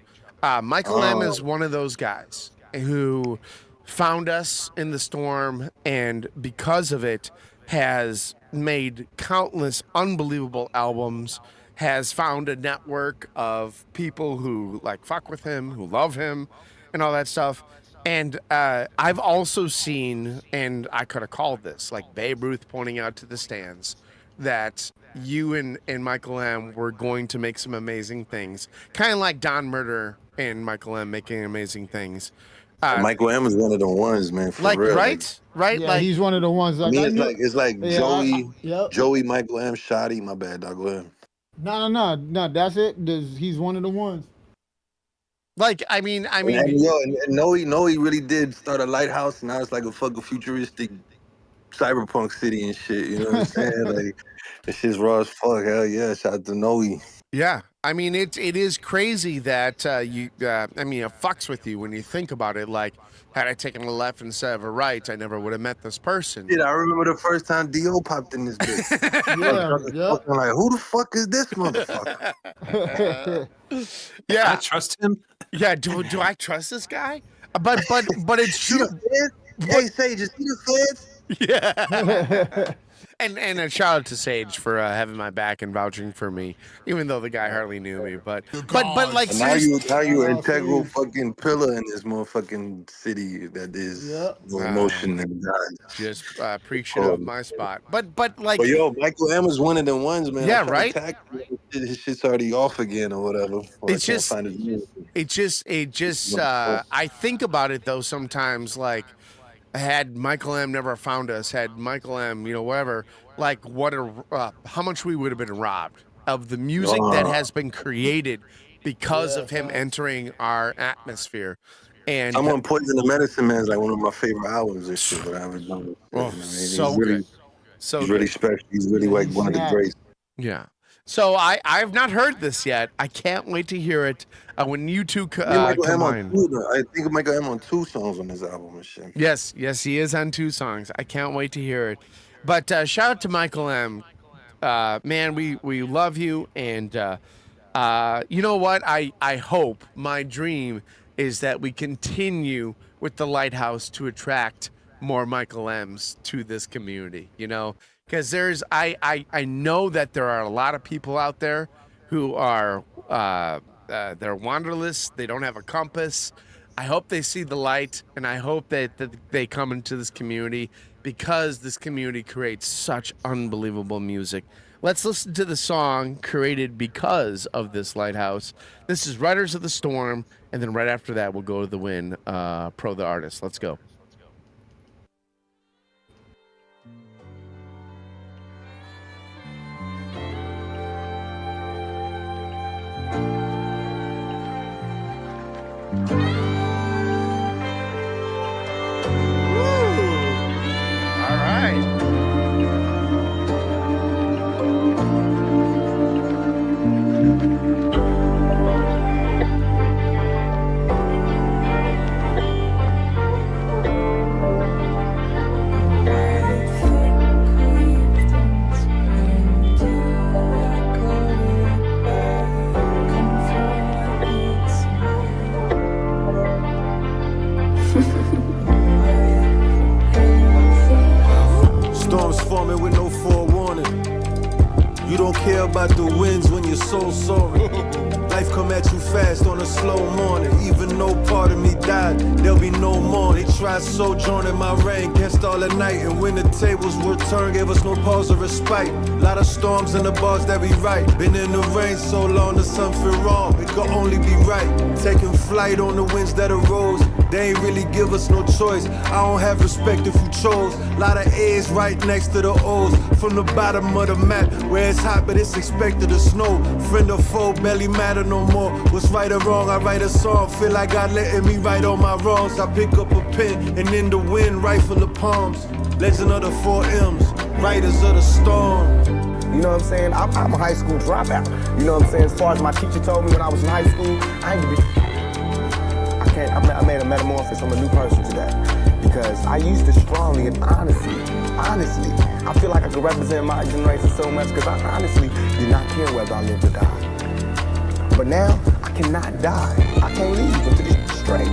Michael M. is one of those guys who found us in the storm, and because of it, has made countless unbelievable albums, has found a network of people who like fuck with him, who love him, and all that stuff. And I've also seen, and I could have called this, like Babe Ruth pointing out to the stands, that you and Michael M. were going to make some amazing things. Kind of like Don Murder and Michael M. making amazing things. Michael M. is one of the ones, man. For like, real. right? Yeah, like, he's one of the ones. Like, it's like Joey, yep. Joey, Michael M., Shotty. My bad, dog. Go ahead. No. That's it. He's one of the ones. Like, I mean, and Noe really did start a lighthouse, and now it's like a fucking futuristic cyberpunk city and shit. You know what I'm saying? Like, this shit's raw as fuck. Hell yeah! Shout out to Noe. Yeah, I mean, it is crazy that it fucks with you when you think about it. Like, had I taken a left instead of a right, I never would have met this person. Dude, I remember the first time D.O. popped in this bitch. Yeah. Like, who the fuck is this motherfucker? Yeah, I trust him. Yeah, do I trust this guy? But it's true. Hey, Sage, is he the feds? Yeah. And a shout out to Sage for having my back and vouching for me, even though the guy hardly knew me. But like, now you an integral fucking pillar in this motherfucking city that is no emotion and God. Just appreciative of my spot. But like, yo, Michael M is one of them ones, man. Yeah, right. His shit's already off again or whatever. It just I think about it though sometimes, like, had Michael M never found us, had Michael M, whatever, like how much we would have been robbed of the music that has been created because of him entering our atmosphere. And Someone Poison the Medicine Man is like one of my favorite albums and shit, but I haven't done it. So good. He's really special. He's really like one of the greats. Yeah. So I've not heard this yet. I can't wait to hear it when you two combine. I think Michael M on 2 songs on this album and shit. Yes, he is on 2 songs. I can't wait to hear it. But shout out to Michael M. Man, we love you, and You know what? I hope, my dream is that we continue with the Lighthouse to attract more Michael M's to this community, you know, because I know that there are a lot of people out there who are, they're wanderless. They don't have a compass. I hope they see the light, and I hope that they come into this community, because this community creates such unbelievable music. Let's listen to the song created because of this lighthouse. This is Riders of the Storm, and then right after that, we'll go to the Win, Pro the Artist. Let's go. All right. Storms forming with no forewarning. You don't care about the winds when your soul's soaring. Life come at you fast on a slow morning. Even though part of me died, there'll be no more. They tried sojourning my reign, against all the night. And when the tables were turned, gave us no pause or respite. Lot of storms in the bars that we write. Been in the rain so long that something wrong, it could only be right. Taking flight on the winds that arose. They ain't really give us no choice. I don't have respect if you chose. Lot of A's right next to the O's. From the bottom of the map, where it's hot but it's expected to snow. Friend or foe, barely matter no more. What's right or wrong, I write a song. Feel like God letting me write all my wrongs. I pick up a pen and in the wind, rifle the palms. Legend of the 4 M's, Riders of the Storm. You know what I'm saying? I'm a high school dropout. You know what I'm saying? As far as my teacher told me when I was in high school, I made a metamorphosis. I'm a new person today. Because I used to strongly and honestly, I feel like I could represent my generation so much because I honestly did not care whether I lived or died. But now, I cannot die. I can't leave until it's straight.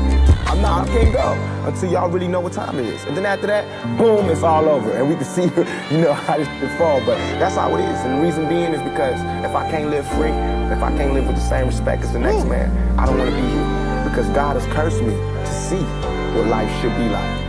I can't go until y'all really know what time it is. And then after that, boom, it's all over. And we can see, you know, how this could fall. But that's how it is. And the reason being is because if I can't live free, if I can't live with the same respect as the next man, I don't want to be here. Because God has cursed me to see what life should be like.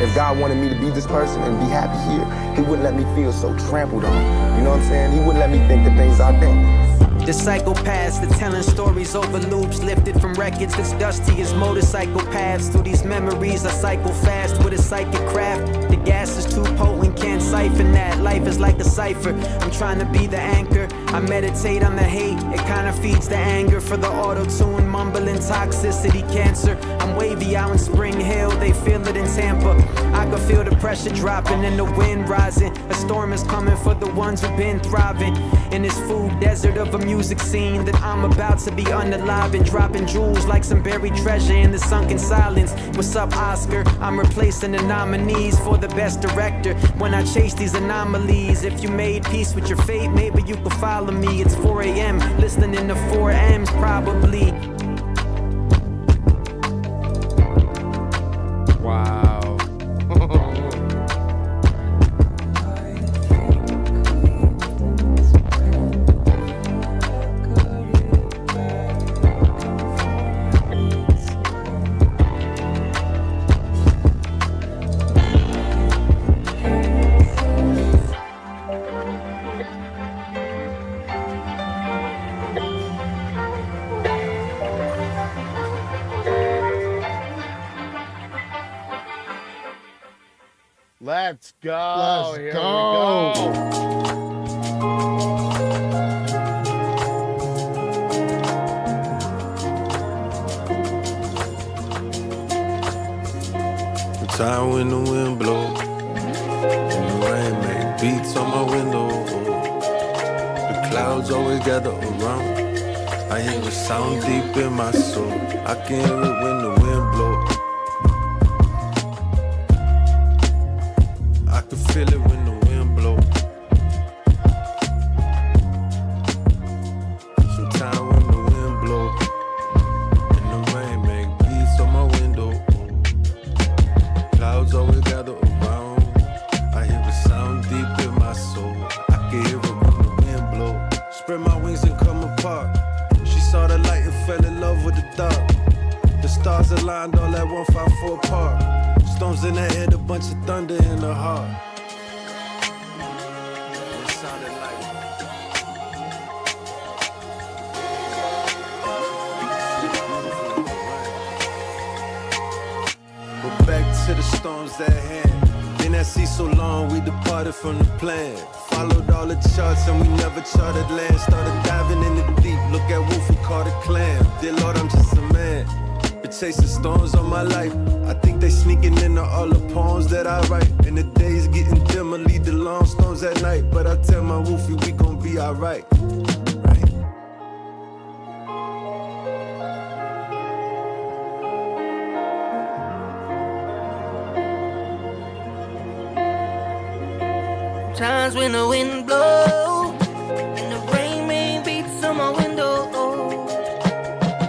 If God wanted me to be this person and be happy here, he wouldn't let me feel so trampled on. You know what I'm saying? He wouldn't let me think the things I think. The psychopaths that telling stories over loops, lifted from records that's dusty as motorcycle paths. Through these memories I cycle fast with a psychic craft. The gas is too potent, can't siphon that. Life is like a cipher, I'm trying to be the anchor. I meditate on the hate, it kinda feeds the anger. For the auto-tune, mumbling toxicity, cancer. I'm wavy out in Spring Hill, they feel it in Tampa. I can feel the pressure dropping and the wind rising. A storm is coming for the ones who've been thriving in this food desert of a music scene that I'm about to be unalive and dropping jewels like some buried treasure in the sunken silence. What's up, Oscar? I'm replacing the nominees for the best director when I chase these anomalies. If you made peace with your fate, maybe you could follow me. It's 4 a.m. listening to 4 M's probably. Wow. Let's go. Here we go. The time when the wind blow and the rain make beats on my window. The clouds always gather around. I hear the sound deep in my soul. I can hear it when the wind blow. I can feel it when the wind blow. Sometimes when spread my wings and come apart. She saw the light and fell in love with the dark. The stars aligned all at 154 apart. Storms in the head, a bunch of thunder in the heart. It sounded like but back to the storms at hand. Been at sea so long, we departed from the plan. Followed all the charts and we never charted land. Started diving in the deep, look at Wolf, we caught a clam. Dear Lord, I'm just a man. Been chasing storms all my life. I think they sneaking into all the poems that I write. And the days getting dimmer, lead the long storms at night. But I tell my Wolfie, we gon' be alright. Times when the wind blows and the rain beats on my window.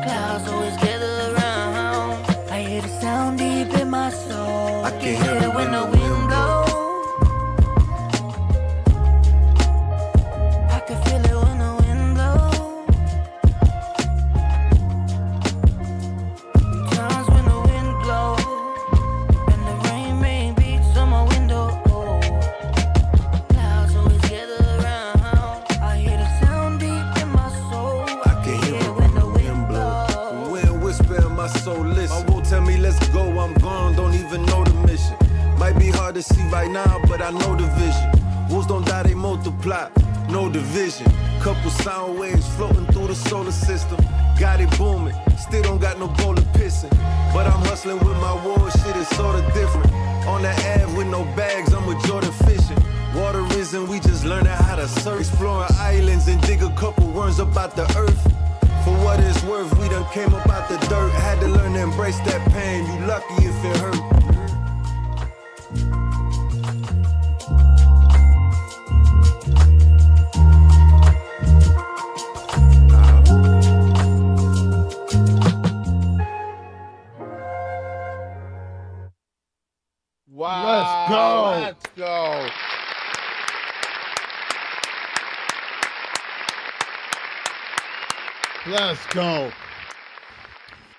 Clouds always gather around. I hear the sound deep in my soul. I can hear it when the wind blows. I can feel it when the wind blows. Times when the wind blows and the rain beats on my window. My soul listen. My will tell me let's go, I'm gone, don't even know the mission. Might be hard to see right now, but I know the vision. Wolves don't die, they multiply, no division. Couple sound waves floating through the solar system. Got it booming, still don't got no bowl of pissing. But I'm hustling with my war, shit is sorta different. On the Ave with no bags, I'm with Jordan fishing. Water risen, we just learning how to surf. Exploring islands and dig a couple worms up out the earth. For what it's worth, we done came up out the dirt. Had to learn to embrace that pain. You lucky if it hurt. Wow. Let's go. Let's go.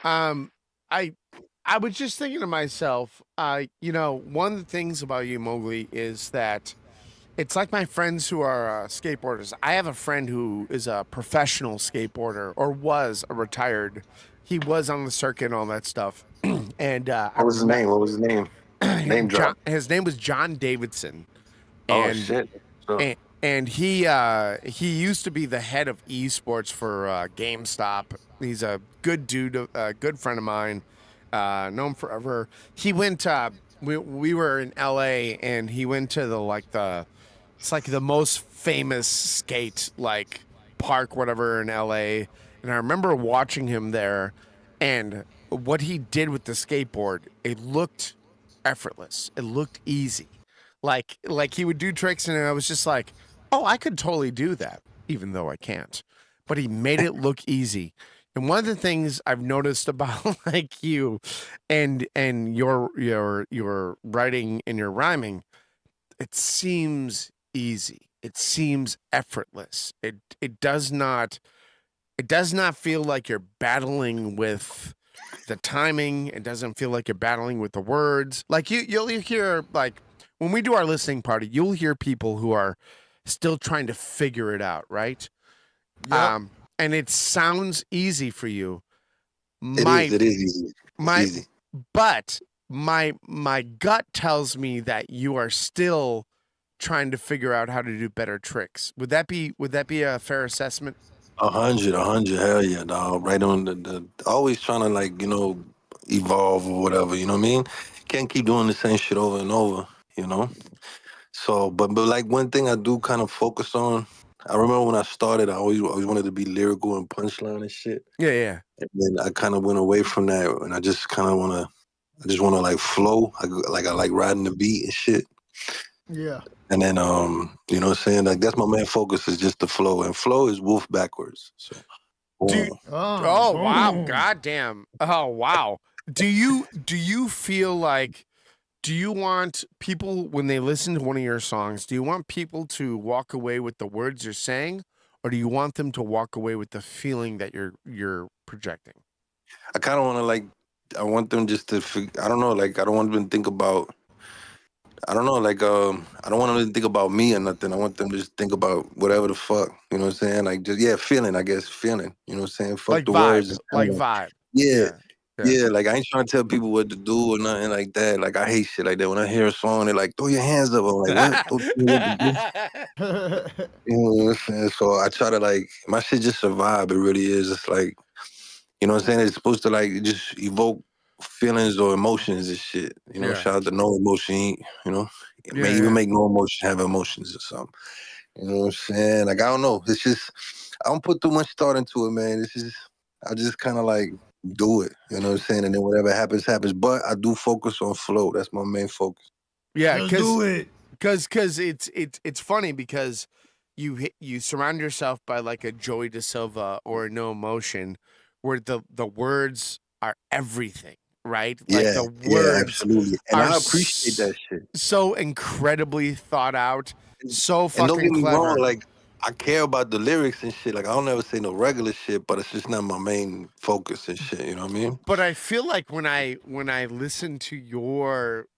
I was just thinking to myself, you know, one of the things about you, Mowgli, is that it's like my friends who are skateboarders. I have a friend who is a professional skateboarder, or was a retired. He was on the circuit and all that stuff. And what was his name? What was his name? Name drop. His name was John Davidson. Oh shit. So. And he used to be the head of esports for GameStop. He's a good dude, a good friend of mine, known forever. He went. We were in LA, and he went to it's like the most famous skate park, whatever, in LA. And I remember watching him there, and what he did with the skateboard, it looked effortless. It looked easy. Like he would do tricks, and I was just like, oh, I could totally do that, even though I can't. But he made it look easy. And one of the things I've noticed about you and your writing and your rhyming, it seems easy. It seems effortless. It does not feel like you're battling with the timing. It doesn't feel like you're battling with the words. Like you'll hear, like, when we do our listening party, you'll hear people who are still trying to figure it out, right? Yep. And it sounds easy for you. It is easy. It's easy. But my gut tells me that you are still trying to figure out how to do better tricks. Would that be a fair assessment? 100, hell yeah, dog. Right on the always trying to, like, you know, evolve or whatever, you know what I mean? Can't keep doing the same shit over and over, you know? So, but like, one thing I do kind of focus on, I remember when I started, I always wanted to be lyrical and punchline and shit. Yeah. And then I kind of went away from that, and I just kind of want to like flow. I like riding the beat and shit. Yeah. And then, you know what I'm saying? Like, that's my main focus, is just the flow. And flow is wolf backwards. So, oh wow. Goddamn. Oh, wow. Do you feel like, do you want people, when they listen to one of your songs, do you want people to walk away with the words you're saying, or do you want them to walk away with the feeling that you're projecting? I kind of want to like, I want them just to, I don't know, like I don't want them to think about, I don't know, like I don't want them to think about me or nothing. I want them to just think about whatever the fuck, you know what I'm saying? Like just feeling, I guess, feeling, you know what I'm saying? Fuck Like the vibe, words. like vibe. Yeah. Yeah. Yeah, like I ain't trying to tell people what to do or nothing like that. Like I hate shit like that. When I hear a song, they're like, "Throw your hands up." I'm like, "What?" Throw your hands up. You know what I'm saying? So I try to like my shit just a vibe. It really is. It's like, you know what I'm saying? It's supposed to like just evoke feelings or emotions and shit. You know, Yeah. shout out to No Emotion. You know, it may Yeah, even yeah. make No Emotion have emotions or something. You know what I'm saying? Like I don't know. It's just I don't put too much thought into it, man. It's just I just kind of like do it. You know what I'm saying? And then whatever happens, happens. But I do focus on flow. That's my main focus. Yeah, Let's do it. Because it's funny because you surround yourself by like a Joey De Silva or a No Emotion, where the words are everything, right? Like Yeah, the yeah, words absolutely. And are I appreciate that shit. so incredibly thought out, so And don't fucking get me clever. wrong, like I care about the lyrics and shit. Like I don't ever say no regular shit, but it's just not my main focus and shit. You know what I mean? But I feel like when I listen to your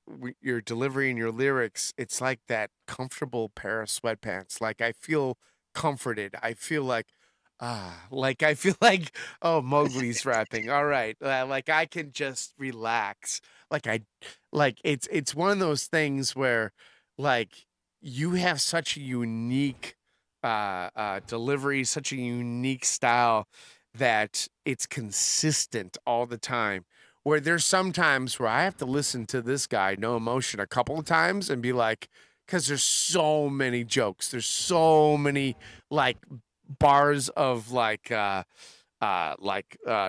delivery and your lyrics, it's like that comfortable pair of sweatpants. Like I feel comforted. I feel like I feel like, oh, Mowgli's rapping. All right, like I can just relax. Like it's one of those things where like you have such a unique delivery, such a unique style that it's consistent all the time. Where there's some times where I have to listen to this guy, No Emotion, a couple of times and be like, because there's so many jokes, there's so many like bars of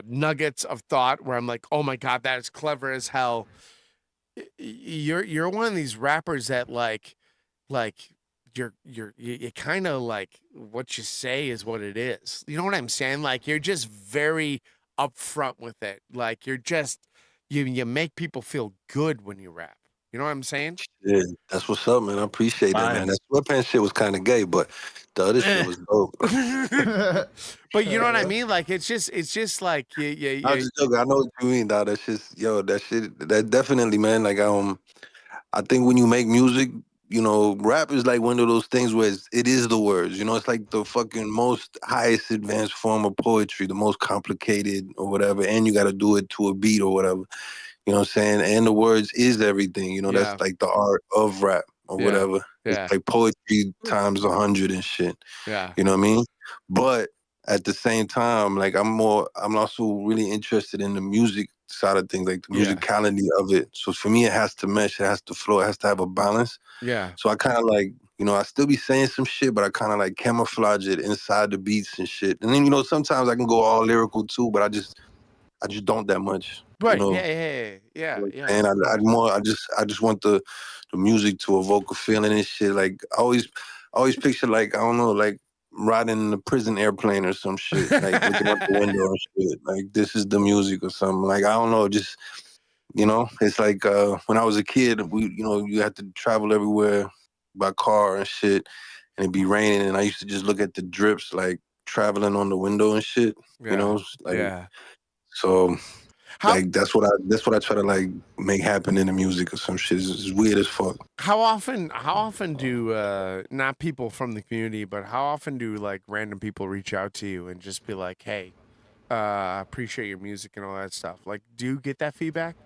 nuggets of thought where I'm like, oh my god, that is clever as hell. You're one of these rappers that like you kind of like what you say is what it is. You know what I'm saying? Like you're just very upfront with it. Like you're just you make people feel good when you rap. You know what I'm saying? Yeah, that's what's up, man. I appreciate that, man. That sweatpants shit was kind of gay, but the other shit was dope. But you know what I mean? Like it's just like I was just joking. I know what you mean, dog. That's just that shit. That definitely, man. Like I think when you make music, you know, rap is like one of those things where it is the words. You know, it's like the fucking most highest advanced form of poetry, the most complicated or whatever, and you got to do it to a beat or whatever. You know what I'm saying? And the words is everything. You know, Yeah. that's like the art of rap or Yeah. whatever. Yeah. It's like poetry times 100 and shit. Yeah. You know what I mean? But at the same time, like I'm also really interested in the music side of things, like the musicality of it. So for me, it has to mesh, it has to flow, it has to have a balance. Yeah. So I kind of like, you know, I still be saying some shit, but I kind of like camouflage it inside the beats and shit. And then, you know, sometimes I can go all lyrical too, but I just don't that much. Right. You know? Yeah. And I just want the music to evoke a feeling and shit. Like I always picture like, I don't know, like riding in a prison airplane or some shit, like looking out the window and shit. Like this is the music or something. Like I don't know, just you know, it's like when I was a kid, you had to travel everywhere by car and shit, and it'd be raining, and I used to just look at the drips like traveling on the window and shit. You know, like so. Like that's what I try to like make happen in the music or some shit. It's weird as fuck. How often do not people from the community, but how often do like random people reach out to you and just be like, "Hey, I appreciate your music and all that stuff." Like, do you get that feedback?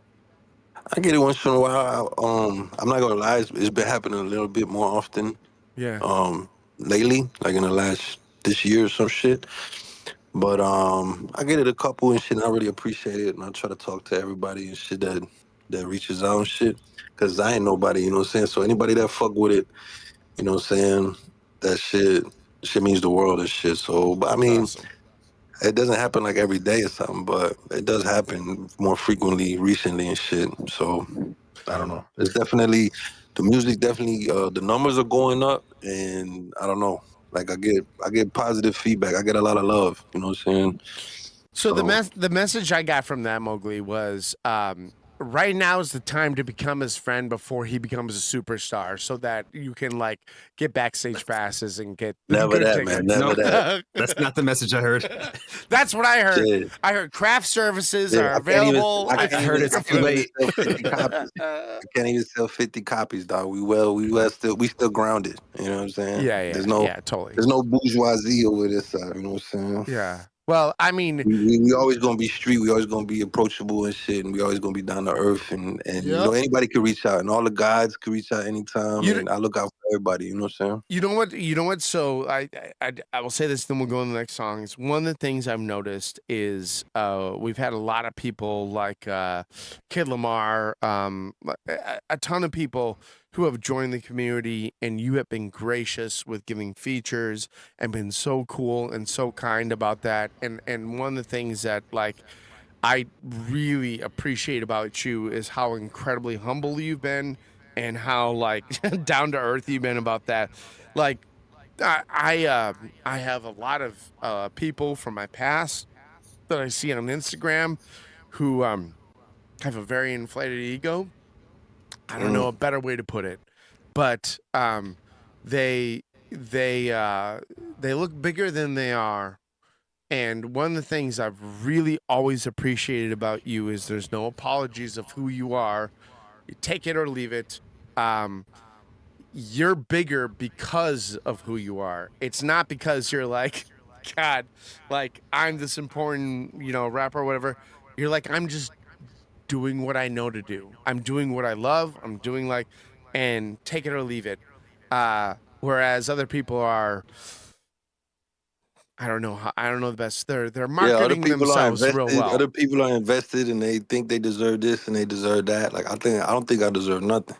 I get it once in a while. I'm not gonna lie, it's been happening a little bit more often. Yeah. Lately, like in this year or some shit. But I get it a couple and shit, and I really appreciate it, and I try to talk to everybody and shit that reaches out and shit, cause I ain't nobody, you know what I'm saying? So anybody that fuck with it, you know what I'm saying? That shit means the world and shit. So, but I mean, it doesn't happen like every day or something, but it does happen more frequently recently and shit. So I don't know. It's definitely the music. Definitely, the numbers are going up, and I don't know. Like I get positive feedback. I get a lot of love. You know what I'm saying? So the message I got from that, Mowgli, was right now is the time to become his friend before he becomes a superstar, so that you can like get backstage passes and get Never good that, tickets. man. Never that. That's not the message I heard. That's what I heard. Yeah. I heard craft services Yeah, are available. I heard it's too late. Sell 50 copies. I can't even sell 50 copies, dog. We still grounded. You know what I'm saying? Yeah, totally. There's no bourgeoisie over this side. You know what I'm saying? Yeah. Well, I mean, we always gonna be street. We always gonna be approachable and shit, and we always gonna be down to earth. And you know, anybody can reach out, and all the guys can reach out anytime. And I look out for everybody. You know what I'm saying? You know what? So I will say this, then we'll go on the next songs. One of the things I've noticed is we've had a lot of people like Kid Lamar, a ton of people who have joined the community, and you have been gracious with giving features and been so cool and so kind about that. And one of the things that like I really appreciate about you is how incredibly humble you've been and how like down to earth you've been about that. Like I have a lot of people from my past that I see on Instagram who have a very inflated ego. I don't know a better way to put it, but they look bigger than they are. And one of the things I've really always appreciated about you is there's no apologies of who you are. You take it or leave it. You're bigger because of who you are. It's not because you're like, God, like I'm this important, rapper or whatever. You're like, I'm just doing what I know to do. I'm doing what I love. I'm doing and take it or leave it. Whereas other people are, I don't know the best. They're marketing themselves real well. Other people are invested and they think they deserve this and they deserve that. Like I don't think I deserve nothing.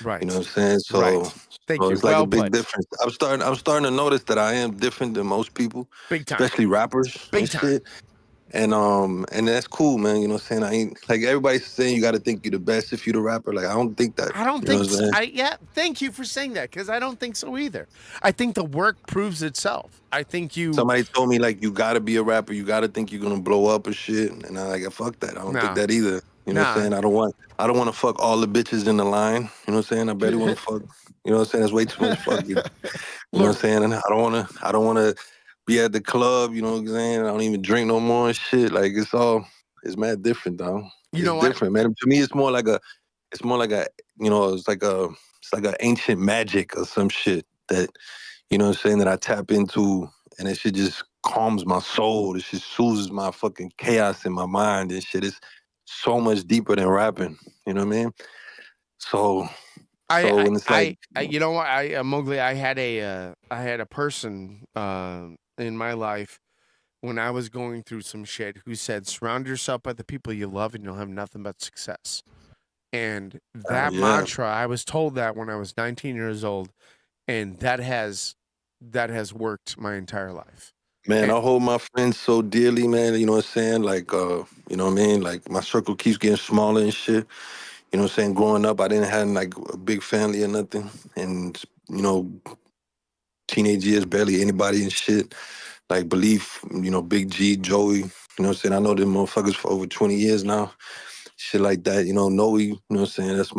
Right. You know what I'm saying? So, right. Thank you. It's like a big difference. I'm starting to notice that I am different than most people. Big time. Especially rappers. Big time. Shit. And that's cool, man. You know what I'm saying? I ain't like everybody's saying you got to think you're the best if you're the rapper. Like I don't think that. I don't think so. Thank you for saying that because I don't think so either. I think the work proves itself. I think somebody told me like you got to be a rapper. You got to think you're gonna blow up or shit. And I'm like, fuck that. I don't think that either. You know what I'm saying? I don't want to fuck all the bitches in the line. You know what I'm saying? I barely want to fuck. You know what I'm saying? That's way too much fuck. You know what I'm saying? And I don't want to be at the club, you know what I'm saying? I don't even drink no more and shit. Like it's mad different, though. It's different, man. To me, it's like an ancient magic or some shit that, you know what I'm saying, that I tap into and it shit just calms my soul. It just soothes my fucking chaos in my mind and shit. It's so much deeper than rapping. You know what I mean? Mowgli, I had a person in my life when I was going through some shit who said, surround yourself by the people you love and you'll have nothing but success. And that mantra, I was told that when I was 19 years old, and that has worked my entire life. Man, I hold my friends so dearly, man. You know what I'm saying? Like, you know what I mean? Like my circle keeps getting smaller and shit. You know what I'm saying? Growing up, I didn't have like a big family or nothing. And, you know, teenage years, barely anybody and shit. Like Belief, you know, Big G, Joey, you know what I'm saying? I know them motherfuckers for over 20 years now. Shit like that, you know, Noe, you know what I'm saying? That's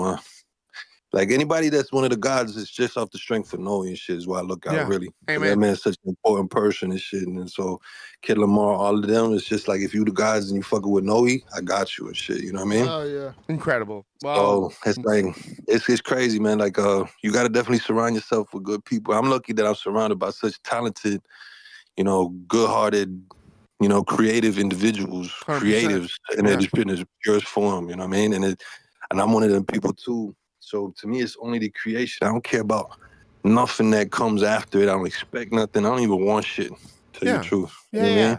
like anybody that's one of the gods is just off the strength of Noe and shit is why I look out, really. Amen. That man's such an important person and shit. And so Kid Lamar, all of them, it's just like if you the gods and you fucking with Noe, I got you and shit, you know what I mean? Oh, yeah. Incredible. Wow. So it's like, it's crazy, man. Like, you got to definitely surround yourself with good people. I'm lucky that I'm surrounded by such talented, you know, good-hearted, you know, creative individuals, 100%. creatives, and it's been its purest form, you know what I mean? And I'm one of them people too. So to me, it's only the creation. I don't care about nothing that comes after it. I don't expect nothing. I don't even want shit, to tell you the truth. Yeah, you know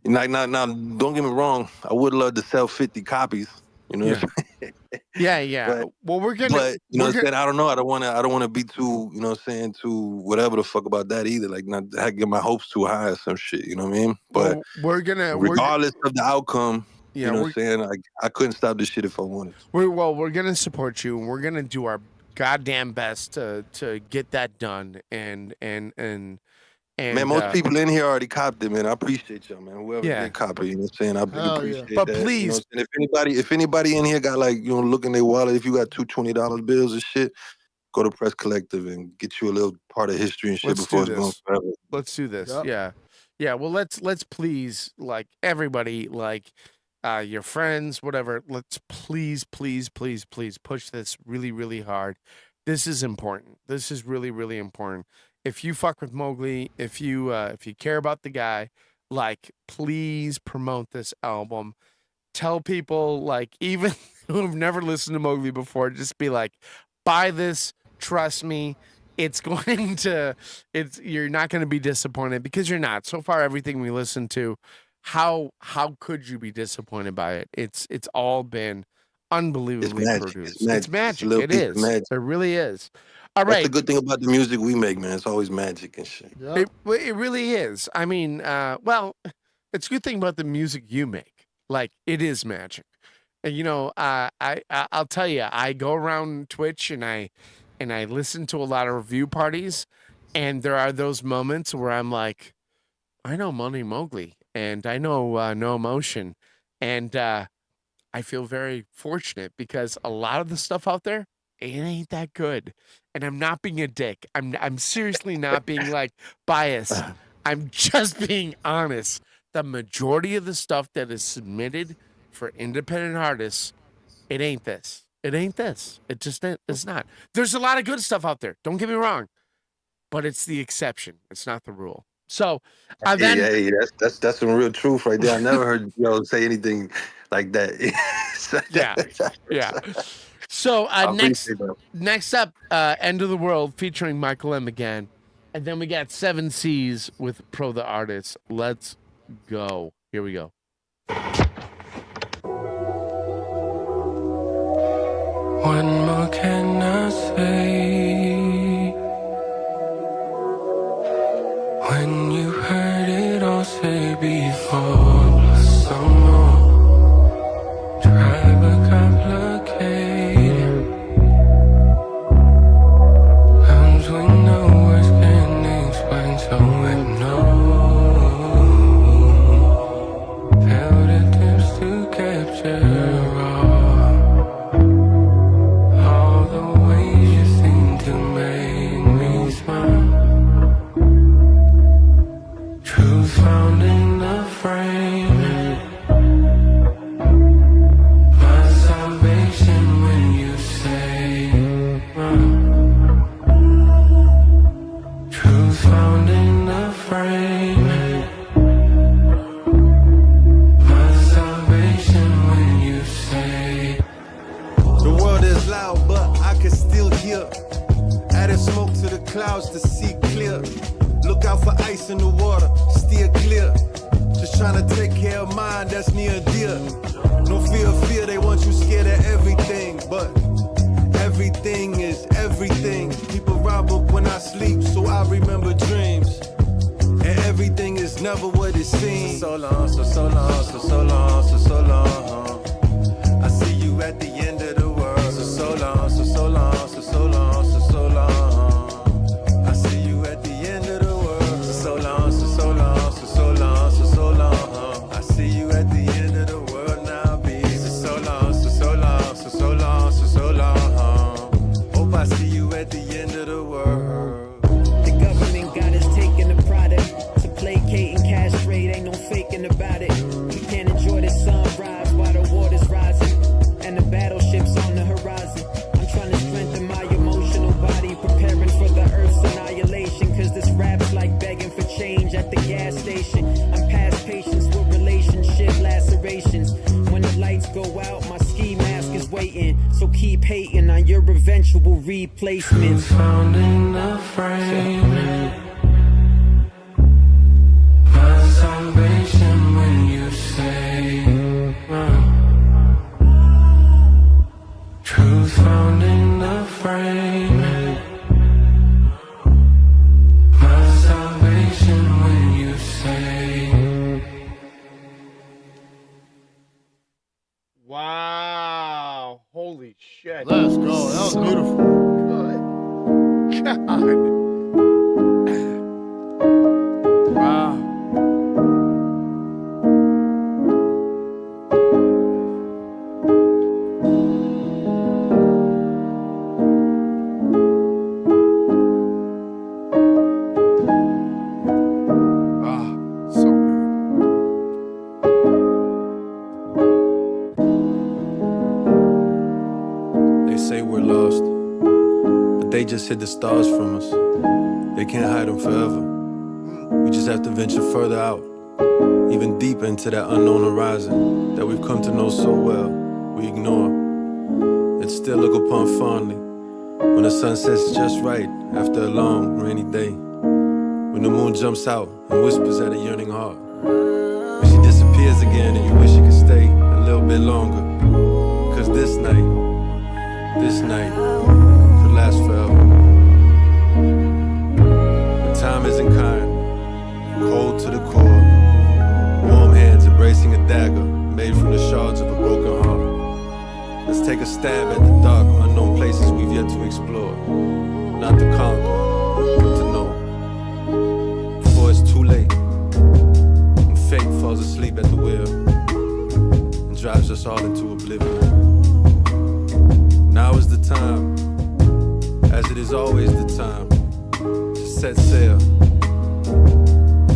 what I mean? Now, don't get me wrong. I would love to sell 50 copies, you know what I'm saying? Yeah. Well, we're gonna. But you know what I'm saying? I don't know. I don't want to be too, you know what I'm saying, too whatever the fuck about that either. Like not get my hopes too high or some shit. You know what I mean? But regardless of the outcome, you know what I'm saying? I couldn't stop this shit if I wanted. We're gonna support you, and we're gonna do our goddamn best to get that done, and And, man, most people in here already copped it, man. I appreciate y'all, man. Whoever did cop it, you know what I'm saying? I big appreciate But that. please, you know what I'm saying? If anybody in here got like, you know, look in their wallet, if you got two $20 bills and shit, go to Press Collective and get you a little part of history and shit before it's gone forever. Let's do this. Yeah. Well, let's please, like, everybody, like, your friends, whatever. Let's please push this really, really hard. This is important. This is really, really important. If you fuck with Mowgli, if you care about the guy, like, please promote this album. Tell people, like, even who have never listened to Mowgli before, just be like, buy this. Trust me, you're not going to be disappointed, because you're not. So far, everything we listened to, how could you be disappointed by it? It's all been unbelievably produced. It's magic. It is. Magic. It really is. All right. That's the good thing about the music we make, man. It's always magic and shit. It really is. I mean, well, it's a good thing about the music you make. Like, it is magic. And, you know, I'll tell you, I go around Twitch and I listen to a lot of review parties, and there are those moments where I'm like, I know Money Mogly, and I know No Emotion, and I feel very fortunate, because a lot of the stuff out there, it ain't that good. And I'm not being a dick. I'm seriously not being like biased. I'm just being honest. The majority of the stuff that is submitted for independent artists, it ain't this. It ain't this. It just ain't. It's not. There's a lot of good stuff out there. Don't get me wrong, but it's the exception. It's not the rule. So, hey, that's some real truth right there. I never heard say anything like that. yeah. So next up, End of the World featuring Michael M again, and then we got 7 C's with Pro the Artist. Let's go. Here we go. What more can I say? When you heard it all say before, plus some more. Try but complicated. Times when no words can explain, so ignore. Failed attempts to capture all the ways you seem to make me smile. Truth found in the frame. My salvation when you say truth found in the frame. My salvation when you say. The world is loud, but I can still hear. Added smoke to the clouds to see clear. Look out for ice in the water, steer clear. Just trying to take care of mine, that's near and dear. No fear, they want you scared of everything. But everything is everything. People rob up when I sleep, so I remember dreams. And everything is never what it seems. So long, so long. I see you at the end of the world. So long, so long. I see you at the end of the world. So long. I see you at the end of the world now, be so long. Hope I see you at the end of the world. The government got us taking the product to placate and castrate. Ain't no faking about it. We can't enjoy the sunrise while the water's rising and the battleship's on the horizon. I'm trying to strengthen my emotional body, preparing for the earth's annihilation. Cause this rap's like begging for change at the gas station. I'm past patience with relationship lacerations. When the lights go out, my ski mask is waiting. So keep hating on your eventual replacements. Found in the frame. My salvation when you say truth found in the frame. My salvation when you say. Wow. Holy shit. Let's go. That was beautiful. God. they just hid the stars from us. They can't hide them forever. We just have to venture further out, even deeper into that unknown horizon that we've come to know so well. We ignore and still look upon fondly when the sun sets just right after a long rainy day, when the moon jumps out and whispers at a yearning heart, when she disappears again and you wish she could stay a little bit longer, because this night could last forever. The time isn't kind, cold to the core, warm hands embracing a dagger made from the shards of a broken heart. Let's take a stab at the dark, unknown places we've yet to explore, not to conquer, but to know. Before it's too late, and fate falls asleep at the wheel and drives us all into oblivion. Now is the time, as it is always the time, to set sail.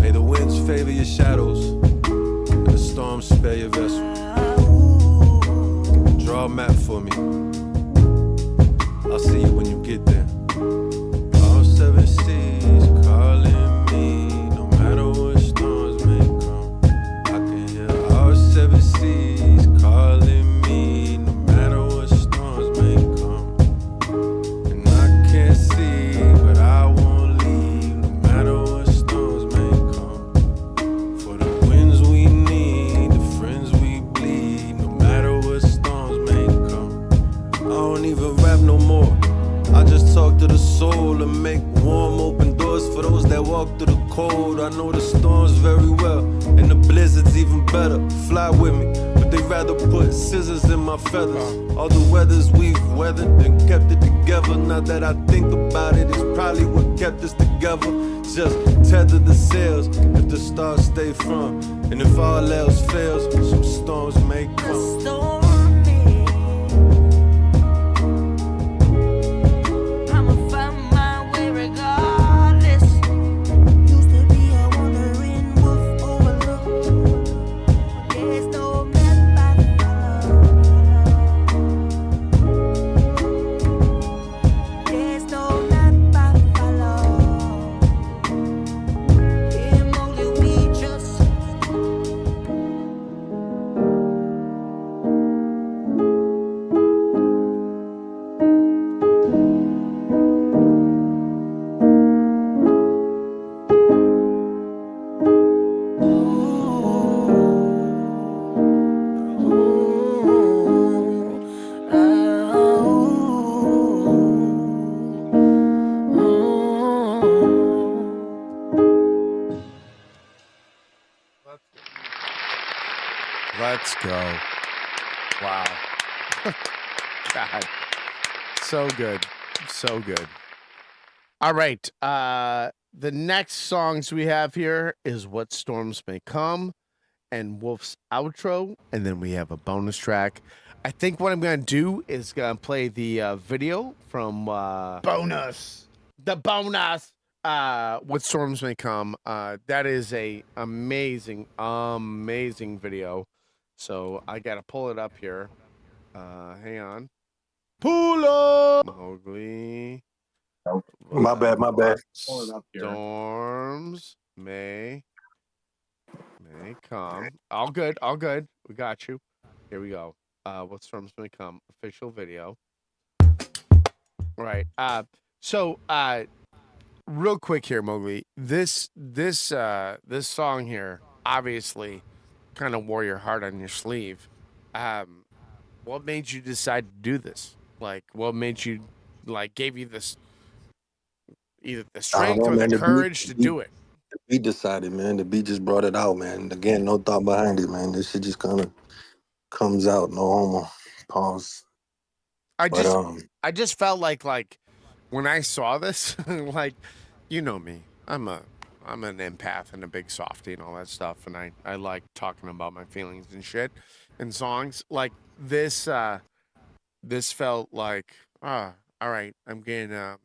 May the winds favor your shadows and the storms spare your vessel. Draw a map for me. I'll see you when you get there. All seven seas calling me, no matter what storms may come. I can hear all seven seas calling me, no matter what storms may come. And I can't see, but I won't leave, no matter what storms may come. For the winds we need, the friends we bleed, no matter what storms may come. I don't even rap no more. I just talk to the soul and make warm open doors for those that walk through the cold. I know the storms very well, and the blizzards even better. Fly with me, but they rather put scissors in my feathers. All the weathers we've weathered and kept it together. Now that I think about it, it's probably what kept us together. Just tether the sails if the stars stay firm, and if all else fails, some storms may come. Let's go. Wow. God. So good. So good. All right. The next songs we have here is What Storms May Come and Wolf's outro. And then we have a bonus track. I think what I'm going to do is going to play the video from Bonus. The bonus. What Storms May Come. That is a amazing video. So I gotta pull it up here. Hang on. Pull up Mowgli. My bad. Storms may come. All good. We got you. Here we go. What Storms May Come official video. Right. So real quick here, Mowgli. This song here obviously kind of wore your heart on your sleeve. What made you decide to do this? Like, what made you, like, gave you this, either the strength or the courage to do it? The beat decided, man. The beat just brought it out, man. Again, no thought behind it, man. This shit just kind of comes out, no homo. Pause. I just felt like when I saw this, like, you know me, I'm an empath and a big softie and all that stuff, and I like talking about my feelings and shit in songs. Like this felt like, all right, I'm getting a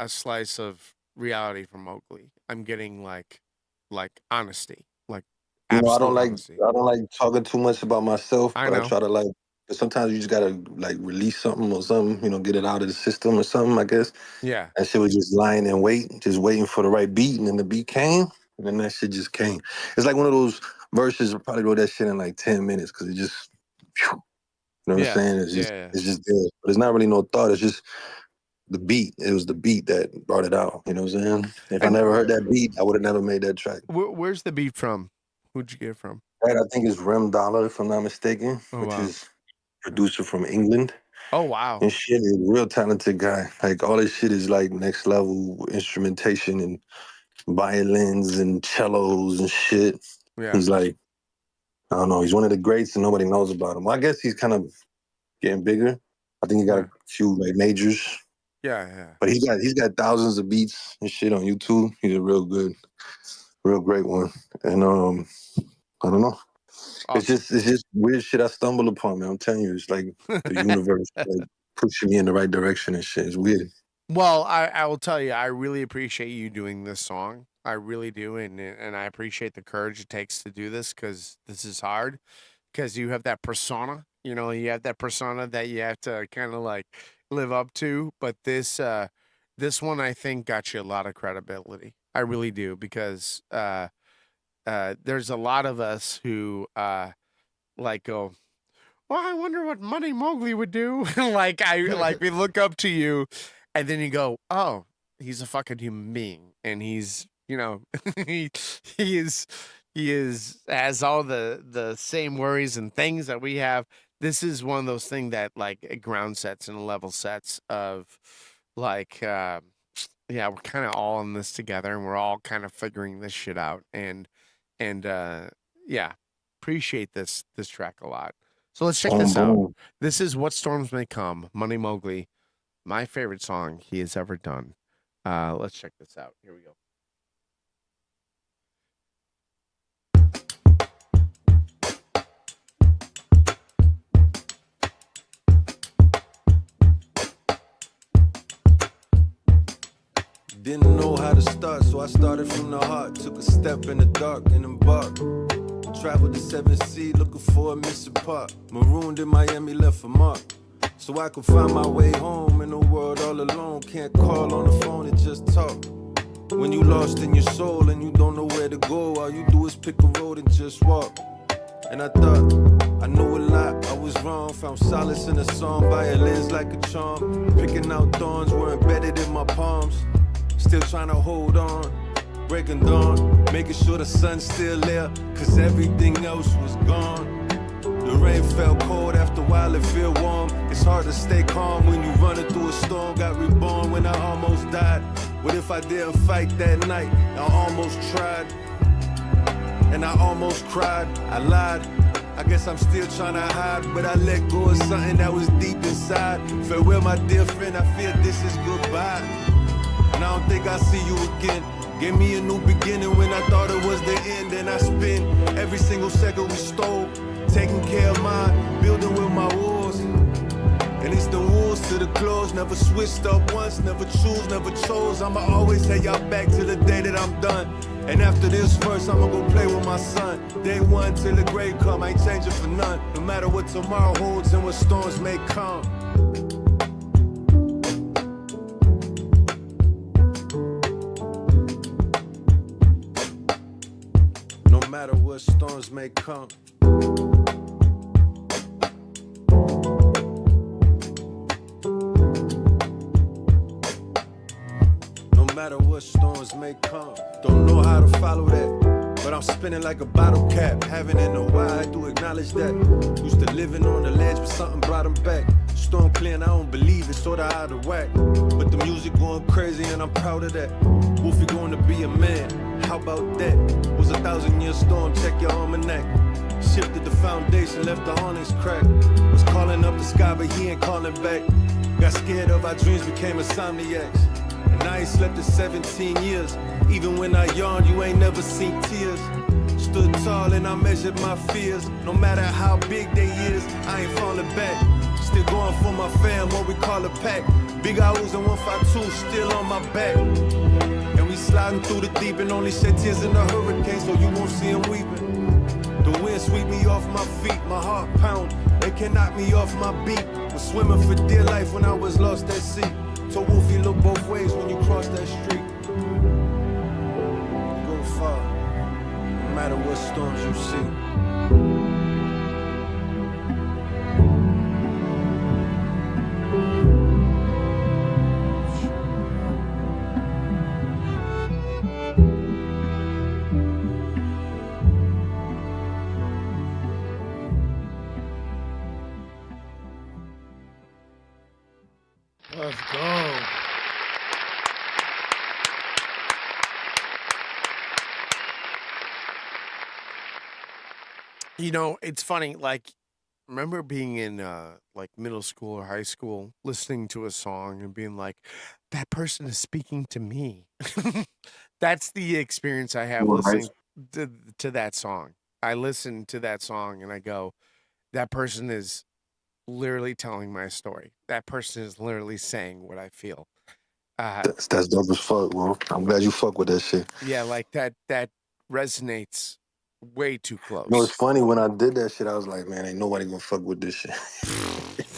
slice of reality from Mowgli. I'm getting like honesty, like I don't absolute like honesty. I don't like talking too much about myself, I but know. I try to like But sometimes you just gotta like release something or something, you know, get it out of the system or something, I guess. Yeah. That shit was just lying in wait, just waiting for the right beat, and then the beat came, and then that shit just came. It's like one of those verses, I probably wrote that shit in like 10 minutes, because it just, you know what I'm saying? It's just there. But it's not really no thought, it's just the beat. It was the beat that brought it out, you know what I'm saying? If I never heard that beat, I would have never made that track. Where's the beat from? Who'd you get it from? Right, I think it's Rem Dollar, if I'm not mistaken, which is producer from England. Oh, wow. And shit, he's a real talented guy. Like, all this shit is like next level instrumentation and violins and cellos and shit. Yeah. He's like, I don't know, he's one of the greats and nobody knows about him. Well, I guess he's kind of getting bigger. I think he got a few like majors. Yeah. But he's got thousands of beats and shit on YouTube. He's a real great one. And I don't know. Awesome. It's just weird shit I stumble upon, man. I'm telling you, it's like the universe like pushing me in the right direction and shit. It's weird. Well, I will tell you, I really appreciate you doing this song. I really do, and I appreciate the courage it takes to do this, because this is hard. Because you have that persona, you know, that you have to kind of like live up to. But this one, I think, got you a lot of credibility. I really do, because there's a lot of us who like go, well, I wonder what Money Mogly would do. we look up to you, and then you go, oh, he's a fucking human being, and he's, you know, he has all the same worries and things that we have. This is one of those things that like ground sets and level sets of like, yeah, we're kind of all in this together, and we're all kind of figuring this shit out. And yeah, appreciate this track a lot. So let's check this out. This is What Storms May Come, Money Mogly, my favorite song he has ever done. Let's check this out. Here we go. Didn't know how to start, so I started from the heart. Took a step in the dark and embarked. Traveled the 7 seas looking for a missing part. Marooned in Miami, left a mark. So I could find my way home in the world all alone. Can't call on the phone and just talk. When you lost in your soul and you don't know where to go, all you do is pick a road and just walk. And I thought I knew a lot, I was wrong. Found solace in a song, violins like a charm. Picking out thorns were embedded in my palms. Still trying to hold on, breaking dawn, making sure the sun's still there, cause everything else was gone. The rain felt cold, after a while it feel warm. It's hard to stay calm when you running through a storm. Got reborn when I almost died. What if I didn't fight that night? I almost tried, and I almost cried. I lied, I guess I'm still trying to hide, but I let go of something that was deep inside. Farewell my dear friend, I fear this is goodbye. And I don't think I'll see you again. Gave me a new beginning when I thought it was the end. And I spent every single second we stole, taking care of mine, building with my walls. And it's the walls to the clothes. Never switched up once, never choose, never chose. I'ma always have y'all back till the day that I'm done. And after this verse, I'ma go play with my son. Day one till the grave come, I ain't changing for none. No matter what tomorrow holds and what storms may come. No matter what storms may come. No matter what storms may come. Don't know how to follow that, but I'm spinning like a bottle cap. Haven't in a while, I do acknowledge that. Used to living on the ledge, but something brought him back. Storm clear and I don't believe it's sorta out of whack. But the music going crazy and I'm proud of that. Wolfie going to be a man, how about that? Was a 1,000-year storm, check your almanac. Shifted the foundation, left the awnings cracked. Was calling up the sky, but he ain't calling back. Got scared of our dreams, became insomniacs. And I ain't slept in 17 years. Even when I yawned, you ain't never seen tears. Stood tall and I measured my fears. No matter how big they is, I ain't falling back. Still going for my fam, what we call a pack. Big owls and 152 still on my back. And we sliding through the deep and only shed tears in the hurricane, so you won't see them weeping. The wind sweep me off my feet, my heart pound. They can't knock me off my beat. Was swimming for dear life when I was lost at sea. Told Wolfie look both ways when you cross that street. You go far, no matter what storms you see. Let's go. You know, it's funny. Like, remember being in like middle school or high school, listening to a song and being like, "That person is speaking to me." That's the experience I have listening to that song. I listen to that song and I go, "That person is literally telling my story. That person is literally saying what I feel." That's dope as fuck, bro. I'm glad you fuck with that shit. Yeah, like that resonates way too close. You know, it's funny when I did that shit, I was like, man, ain't nobody gonna fuck with this shit.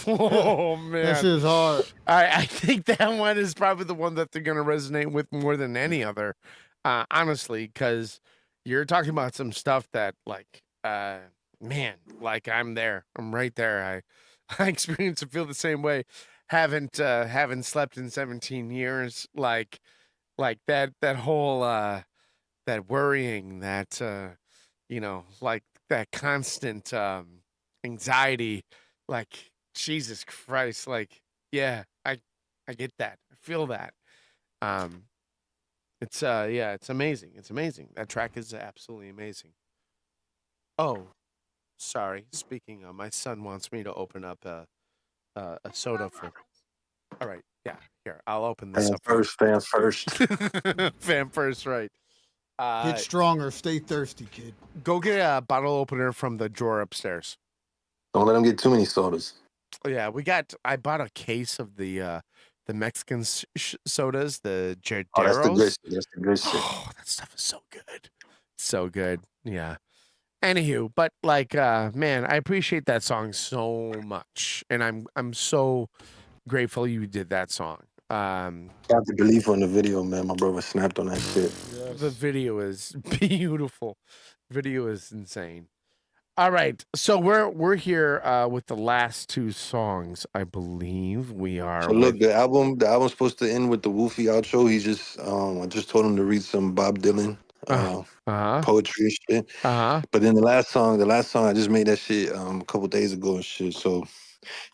Oh man, That shit's hard. I think that one is probably the one that they're gonna resonate with more than any other, honestly, because you're talking about some stuff that, like, man, like I'm there, I'm right there. I experience and feel the same way. Haven't slept in 17 years, like that whole that worrying, that you know, like that constant anxiety, like, Jesus Christ, like, yeah, I get that. I feel that. It's yeah, it's amazing. It's amazing. That track is absolutely amazing. Oh, sorry. Speaking of, my son wants me to open up a soda for. All right, yeah, here, I'll open this Fan up. First. Fan first, right. Get stronger, stay thirsty, kid. Go get a bottle opener from the drawer upstairs. Don't let them get too many sodas. Yeah, I bought a case of the Mexican sodas, the Jarderos. Oh, that's the good shit. That's the good shit. Oh, that stuff is so good. So good. Yeah. Anywho, but like, man, I appreciate that song so much. And I'm so grateful you did that song. Got the belief on the video, man. My brother snapped on that shit. Yes. The video is beautiful. Video is insane. All right, so we're here with the last two songs, I believe. We are. So look, the album's supposed to end with the Wolfie outro. He just I just told him to read some Bob Dylan poetry and shit. But then the last song, I just made that shit a couple days ago and shit. So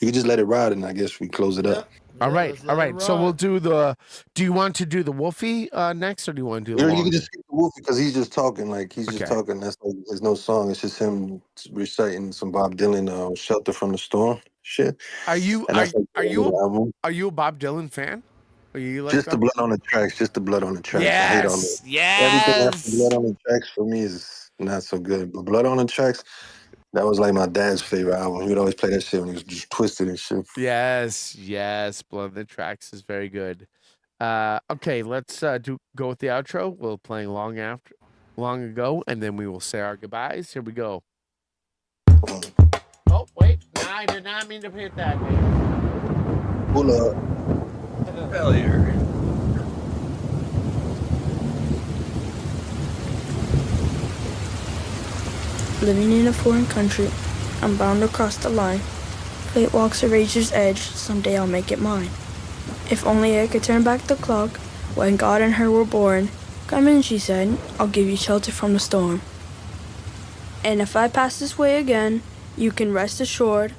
you can just let it ride, and I guess we close it up. All right. So we'll do the. Do you want to do the Wolfie next, or do you want to do? You can just skip the Wolfie because he's just talking. Like he's just talking. That's like, there's no song. It's just him reciting some Bob Dylan, "Shelter from the Storm" shit. Are you a Bob Dylan fan? Are you like just the blood on the tracks? Just the blood on the tracks. Yes. I hate all that. Yes. Everything after blood on the tracks for me is not so good. But blood on the tracks. That was like my dad's favorite album. He would always play that shit when he was just twisted and shit. Yes. Blood on the Tracks is very good. Okay, let's go with the outro. We'll play long ago, and then we will say our goodbyes. Here we go. Oh wait, no, I did not mean to hit that. Pull up. Failure. Living in a foreign country, I'm bound to cross the line. Fate walks a razor's edge, someday I'll make it mine. If only I could turn back the clock, when God and her were born. Come in, she said, I'll give you shelter from the storm. And if I pass this way again, you can rest assured,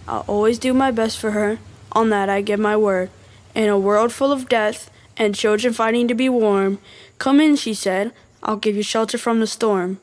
I'll always do my best for her, on that I give my word. In a world full of death, and children fighting to be warm, come in, she said, I'll give you shelter from the storm.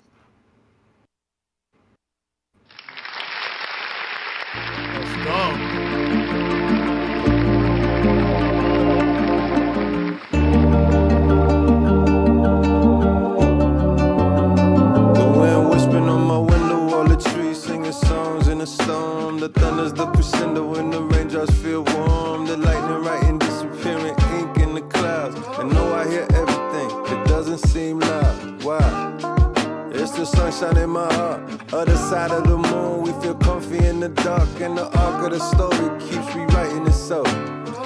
The thunder's the crescendo when the raindrops feel warm. The lightning writing disappearing ink in the clouds. I know I hear everything, it doesn't seem loud. Why? It's feel sunshine in my heart. Other side of the moon, we feel comfy in the dark. And the arc of the story keeps rewriting itself.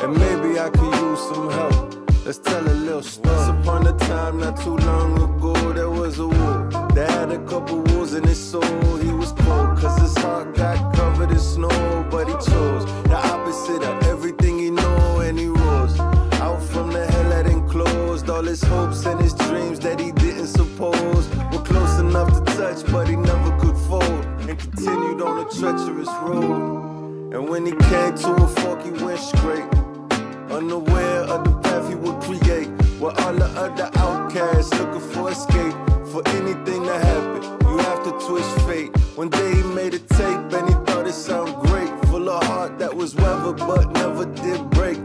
And maybe I could use some help. Let's tell a little story. Once upon a time, not too long ago, there was a wolf that had a couple wolves in his soul. He was cold, cause his heart got covered in snow. But he chose the opposite of everything he know, and he rose out from the hell that enclosed. All his hopes and his dreams that he didn't suppose were close enough to touch, but he never could fold. And continued on a treacherous road. And when he came to a fork, he went straight, unaware of the path he would create. While all the other outcasts looking for escape, for anything to happen, you have to twist fate. One day he made a tape and he thought it sounded great, full of heart that was weathered but never did break.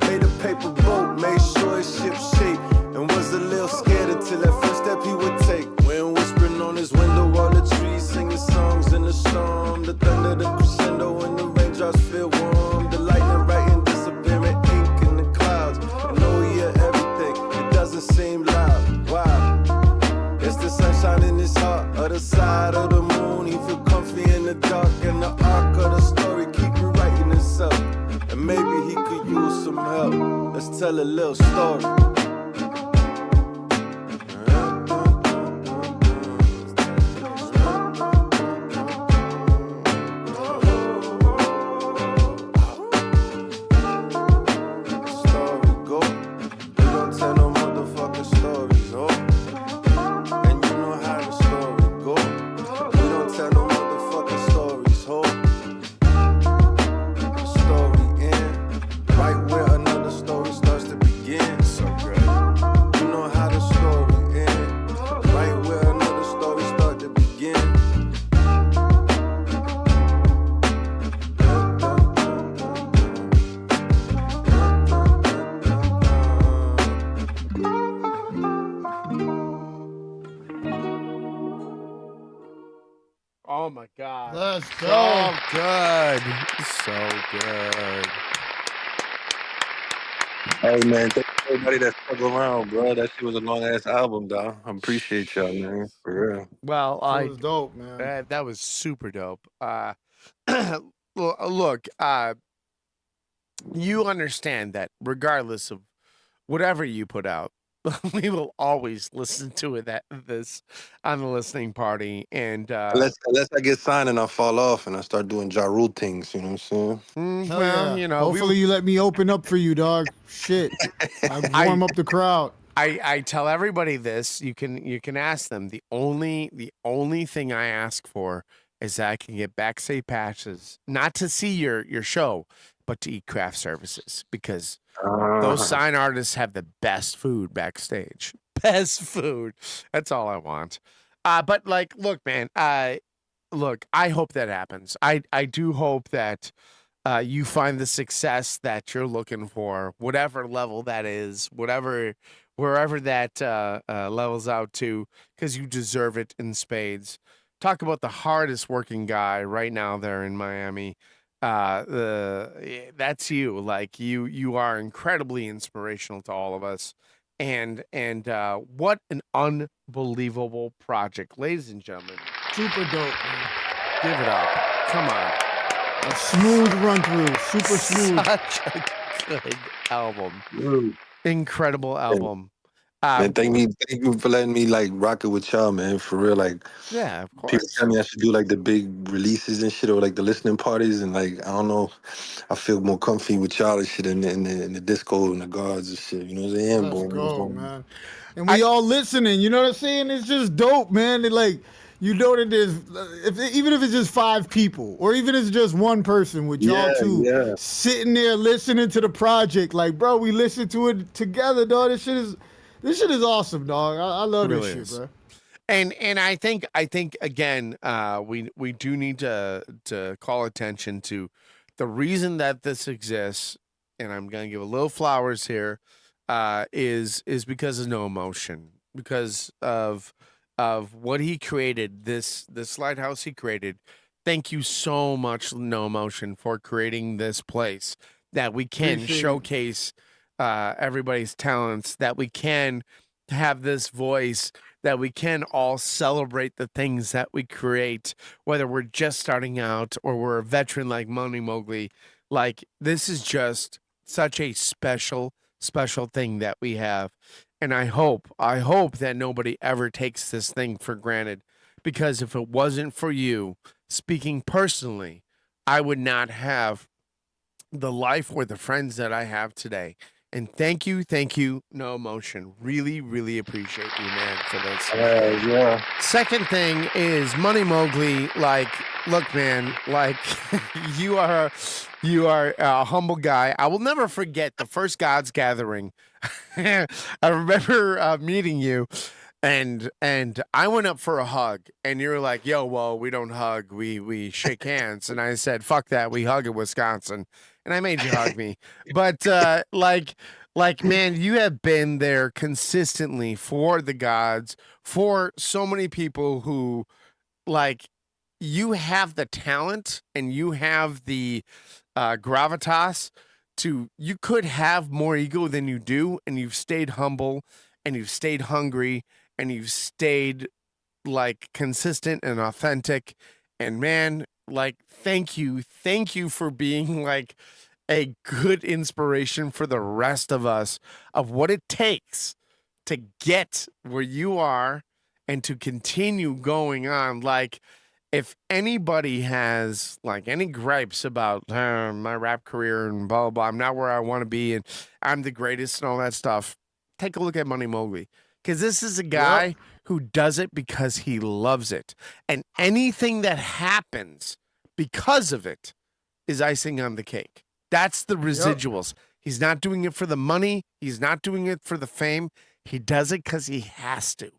Made a paper boat, made sure his ship shape, and was a little scared until that first step he would take. Wind whispering on his window, all the trees singing songs in the storm. The thunder, the crescendo, and the raindrops feel warm. The lightning writing disappearing ink in the clouds. I know he hear everything, it doesn't seem loud. Wow, it's the sunshine in his heart. Other side of the moon, he feel comfy in the dark. And the arc of the story keep rewriting itself. And maybe he could use some help. Let's tell a little story. Oh my God. Let's go. So good. So good. Hey man, thank you everybody that stuck around, bro. That shit was a long ass album, dog. I appreciate y'all, man. For real. Well, It was dope, man. that was super dope. Look, you understand that regardless of whatever you put out, we will always listen to it this on the listening party. And Unless I get signed and I fall off and I start doing Ja Rule things, you know what I'm saying? Hell well, yeah. you know, Hopefully you let me open up for you, dog. Shit. I warm up the crowd. I tell everybody this. You can ask them. The only thing I ask for is that I can get backstage passes, not to see your show, but to eat craft services, because those sign artists have the best food backstage. Best food. That's all I want. But like, look, man. Look, I hope that happens. I do hope that you find the success that you're looking for, whatever level that is, wherever that levels out to, because you deserve it in spades. Talk about the hardest working guy right now there in Miami. That's you. Like you are incredibly inspirational to all of us. And what an unbelievable project, ladies and gentlemen. Super dope, man. Give it up. Come on. A smooth run through. Super smooth. Such a good album. Incredible album. Man, thank you for letting me like rock it with y'all, man. For real, like yeah, of course. People tell me I should do like the big releases and shit, or like the listening parties, and like I don't know, I feel more comfy with y'all and shit in the disco and the Godz and shit. You know what I'm saying? Let's go, man. And we all listening. You know what I'm saying? It's just dope, man. It, like, you know that there's, even if it's just 5 people, or even if it's just one person with y'all two sitting there listening to the project, like, bro, we listened to it together, dog. This shit is awesome, dog. I love this shit, bro. And I think again, we do need to call attention to the reason that this exists, and I'm gonna give a little flowers here, is because of No Emotion, because of what he created, this lighthouse he created. Thank you so much, No Emotion, for creating this place that we can showcase everybody's talents, that we can have this voice that we can all celebrate the things that we create, whether we're just starting out or we're a veteran like Money Mogly. Like, this is just such a special thing that we have. And I hope that nobody ever takes this thing for granted, because if it wasn't for you, speaking personally, I would not have the life or the friends that I have today. And thank you, No Emotion. Really, really appreciate you, man, for this. Yeah. Second thing is Money Mogly. Like, look, man, like you are a humble guy. I will never forget the first God's gathering. I remember meeting you, and I went up for a hug, and you were like, "Yo, well, we don't hug, we shake hands." And I said, "Fuck that, we hug in Wisconsin." And I made you hug me. But like man, you have been there consistently for the Godz, for so many people who, like, you have the talent and you have the gravitas to, you could have more ego than you do, and you've stayed humble and you've stayed hungry and you've stayed like consistent and authentic. And man, like, thank you for being like a good inspiration for the rest of us of what it takes to get where you are and to continue going on. Like, if anybody has like any gripes about my rap career and blah, blah, blah, I'm not where I want to be and I'm the greatest and all that stuff, take a look at Money Mogly. Because this is a guy who does it because he loves it. And anything that happens because of it is icing on the cake. That's the residuals. He's not doing it for the money. He's not doing it for the fame. He does it because he has to.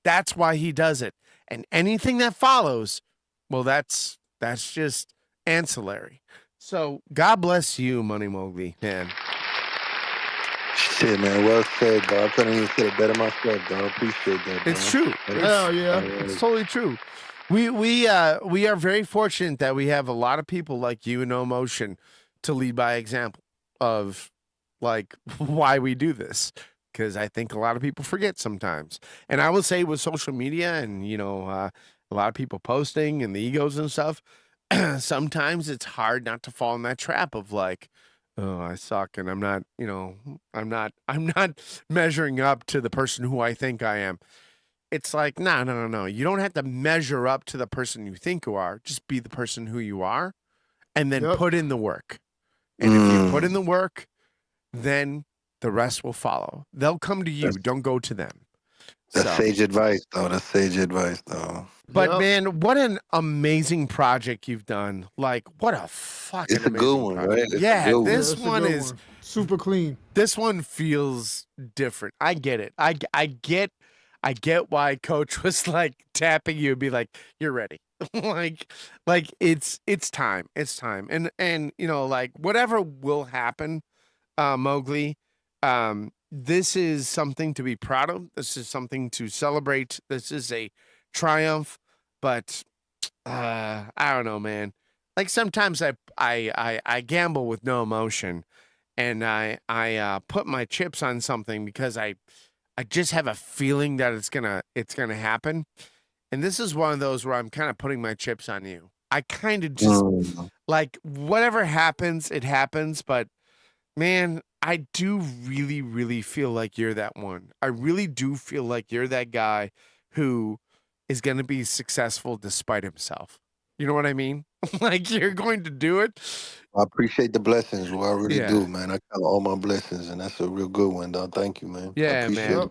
That's why he does it. And anything that follows, well, that's just ancillary. So God bless you, Money Mogly, man. Shit, man. Well said, dog. I couldn't even say it better myself, dog. Appreciate that, bro. It's true. Hell yeah. It's totally true. We are very fortunate that we have a lot of people like you and No Emotion to lead by example of like why we do this. Because I think a lot of people forget sometimes. And I will say with social media and, you know, a lot of people posting and the egos and stuff, sometimes it's hard not to fall in that trap of like, oh, I suck and I'm not, you know, I'm not measuring up to the person who I think I am. It's like, no. You don't have to measure up to the person you think you are. Just be the person who you are and then put in the work. And if you put in the work, then the rest will follow. They'll come to you. Don't go to them. That's sage advice, though. That's sage advice, though. But man, what an amazing project you've done. Like, what a fucking It's a good one, right? It's yeah, a good this one. one is super clean. This one feels different. I get it. I get why Coach was like tapping you and be like, "You're ready." like it's time. It's time. And you know, like whatever will happen, Mowgli, this is something to be proud of. This is something to celebrate. This is a triumph. But I don't know, man. Like sometimes I gamble with no emotion, and I put my chips on something because I just have a feeling that it's gonna happen. And this is one of those where I'm kind of putting my chips on you. I kind of just like whatever happens, it happens. But man, I do really, really feel like you're that one. I really do feel like you're that guy who is going to be successful despite himself. You know what I mean? Like you're going to do it. I appreciate the blessings. Well, I really do, man. I count all my blessings, and that's a real good one, dog. Thank you, man. Yeah, man. It.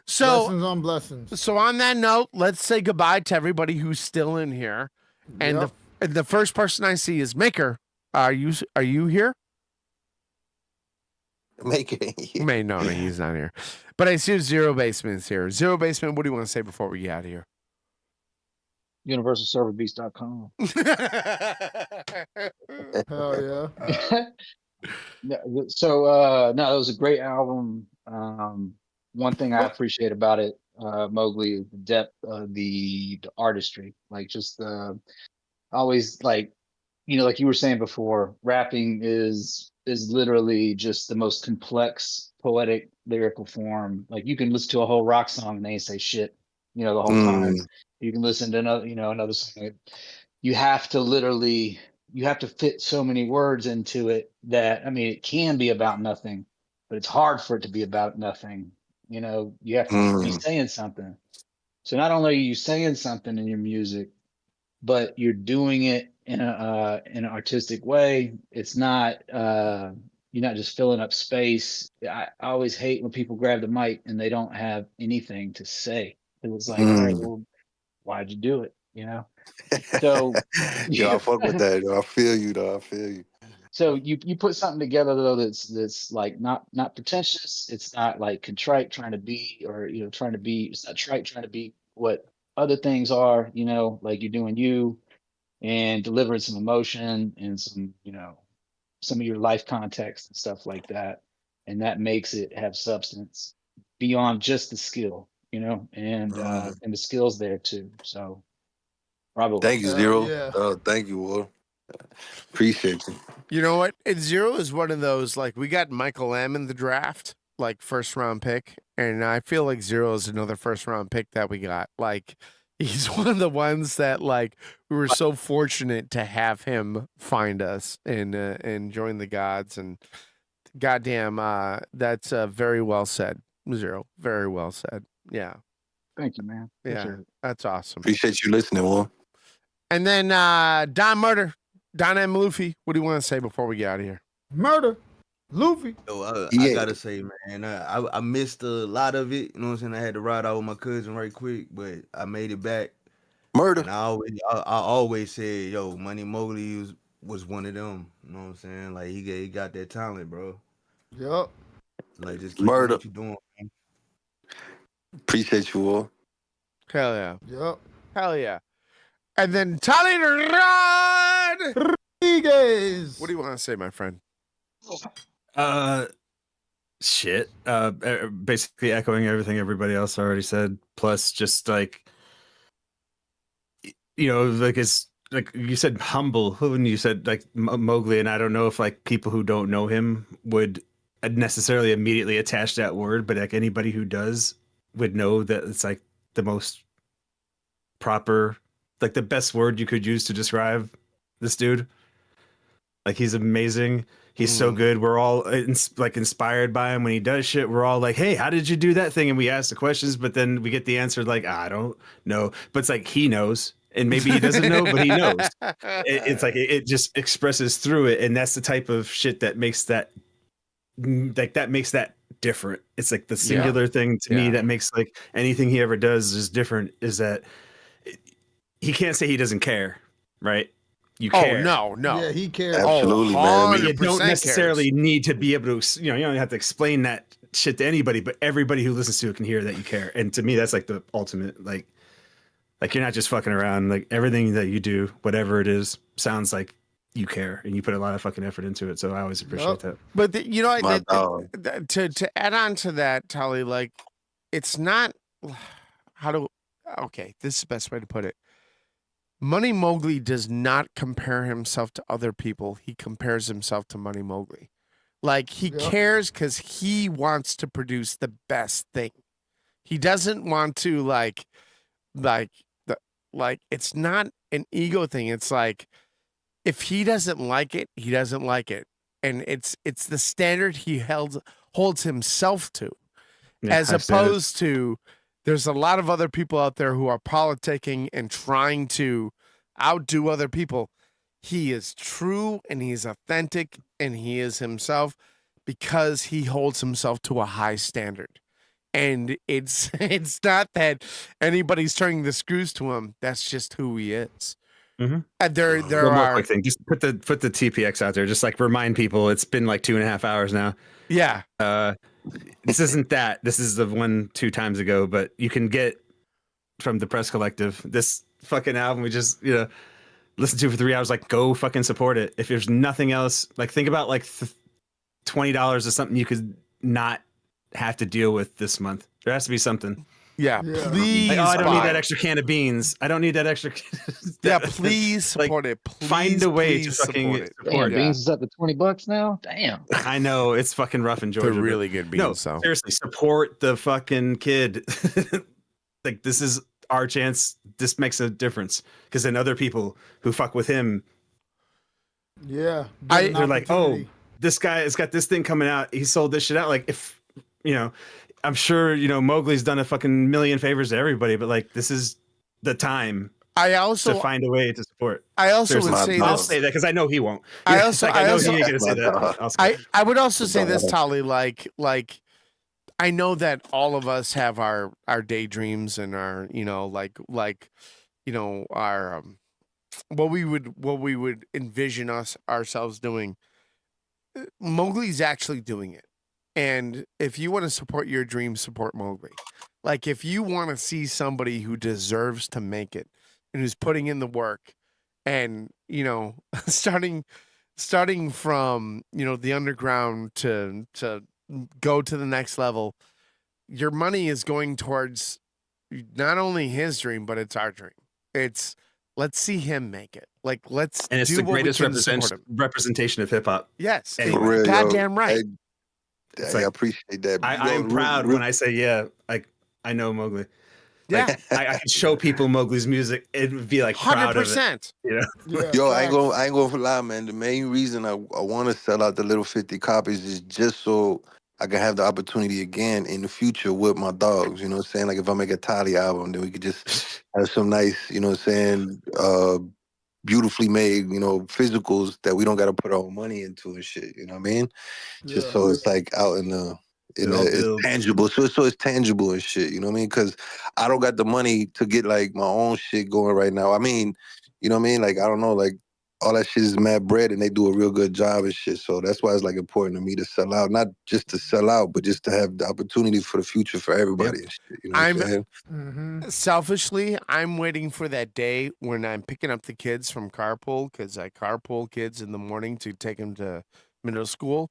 So blessings on blessings. So on that note, let's say goodbye to everybody who's still in here. And the first person I see is Maker. Are you here? Maker. No, he's not here. But I see Zero Basement's here. Zero Basement, what do you want to say before we get out of here? UniversalServerBeast.com. Hell yeah. So no, it was a great album. One thing I appreciate about it, Mowgli, is the depth of the artistry. Like just always like, you know, like you were saying before, rapping is literally just the most complex, poetic, lyrical form. Like you can listen to a whole rock song and they ain't say shit. the whole time. You can listen to another song. You have to fit so many words into it that, I mean, it can be about nothing, but it's hard for it to be about nothing. You have to be saying something. So not only are you saying something in your music, but you're doing it in an artistic way. It's not you're not just filling up space. I always hate when people grab the mic and they don't have anything to say. It was like, all right, well, why'd you do it? So Yo, I fuck with that. Yo, I feel you though. I feel you. So you put something together though that's like not pretentious. It's not like contrite trying to be, or trying to be. It's not trite trying to be what other things are. Like you're doing you and delivering some emotion and some of your life context and stuff like that, and that makes it have substance beyond just the skill. And the skills there too. So bravo. Thank you, Zero. Thank you, Will. Appreciate you. You know what? Zero is one of those, like, we got Michael Lamb in the draft, like first round pick, and I feel like Zero is another first round pick that we got. Like, he's one of the ones that, like, we were so fortunate to have him find us and join the Godz. And goddamn, that's very well said, Zero. Very well said. Yeah. Thank you, man. Yeah, that's awesome. Appreciate you listening, Will. And then Don Murder, Don M. Luffy, what do you want to say before we get out of here? Murder, Luffy. Yo, I gotta say, man, I missed a lot of it. You know what I'm saying? I had to ride out with my cousin right quick, but I made it back. Murder. And I always said, yo, Money Mogly was one of them. You know what I'm saying? Like he got that talent, bro. Yup. Like just keep doing what you're doing, man. Appreciate you all. Hell yeah. Yup. Hell yeah. And then Tali Rodriguez. What do you want to say, my friend? Shit. Basically echoing everything everybody else already said. Plus, just like, like it's like you said, humble. When you said like Mowgli, and I don't know if like people who don't know him would necessarily immediately attach that word, but like anybody who does would know that it's like the most proper, like the best word you could use to describe this dude. Like he's amazing. He's so good. We're all inspired by him when he does shit. We're all like, hey, how did you do that thing? And we ask the questions, but then we get the answer like, I don't know. But it's like he knows, and maybe he doesn't know, but he knows. It's like it just expresses through it, and that's the type of shit that makes that different. It's like the singular thing to me that makes like anything he ever does is different. Is that he can't say he doesn't care, right? You care. Oh, no. Yeah, he cares. Absolutely, man. You don't necessarily need to be able to, you don't have to explain that shit to anybody, but everybody who listens to it can hear that you care. And to me, that's like the ultimate, like you're not just fucking around. Like everything that you do, whatever it is, sounds like you care and you put a lot of fucking effort into it. So I always appreciate that. But to add on to that, Tali, like it's not this is the best way to put it. Money Mogly does not compare himself to other people. He compares himself to Money Mogly. Like he cares because he wants to produce the best thing. He doesn't want to like it's not an ego thing. It's like if he doesn't like it, he doesn't like it. And it's the standard he holds himself to. As opposed to there's a lot of other people out there who are politicking and trying to outdo other people. He is true and he's authentic and he is himself because he holds himself to a high standard. And it's not that anybody's turning the screws to him. That's just who he is. Mm-hmm. And there One more are quick thing. Just put the TPX out there. Just like remind people it's been like 2.5 hours now. Yeah. This isn't that. This is the 1-2 times ago, but you can get from the Press Collective this fucking album we just listen to for 3 hours. Like go fucking support it. If there's nothing else, like think about like $20 or something you could not have to deal with this month. There has to be something. Yeah, please. Like, I don't need that extra can of beans. I don't need that extra. Please support it. Please, find a way to fucking support it. Beans is up to $20 now. Damn. I know it's fucking rough in Georgia. They're really good beans. No, seriously, support the fucking kid. like this is our chance. This makes a difference because then other people who fuck with him, Yeah, they're like, oh, this guy has got this thing coming out. He sold this shit out. Like if I'm sure Mowgli's done a fucking million favors to everybody, but like this is the time. I also to find a way to support. I also would say I'll this. say that because I know he won't. I also I know he ain't gonna say that. I would also say this, Tali, like I know that all of us have our daydreams and our our what we would envision ourselves doing. Mowgli's actually doing it. And if you want to support your dreams, support Mowgli. Like if you want to see somebody who deserves to make it and who's putting in the work and, starting from, the underground to go to the next level, your money is going towards not only his dream, but it's our dream. It's let's see him make it. Like and it's do the what we greatest can support him. representation of hip hop. Yes, Anyway. goddamn right. I appreciate that. I am proud when I say, yeah, like I know Mowgli. Like, I can show people Mowgli's music. It would be like 100%. Yo, I ain't gonna lie, man. The main reason I want to sell out the little 50 copies is just so I can have the opportunity again in the future with my dogs. You know what I'm saying? Like if I make a Tali album, then we could just have some nice, beautifully made, physicals that we don't got to put our own money into and shit. You know what I mean? Just so it's like out in the. It's tangible, so it's tangible and shit. You know what I mean? Because I don't got the money to get like my own shit going right now. I mean, you know what I mean? Like I don't know, like all that shit is mad bread, and they do a real good job and shit. So that's why it's like important to me to sell out, not just to sell out, but just to have the opportunity for the future for everybody and shit. You know what I'm saying? Selfishly, I'm waiting for that day when I'm picking up the kids from carpool because I carpool kids in the morning to take them to middle school,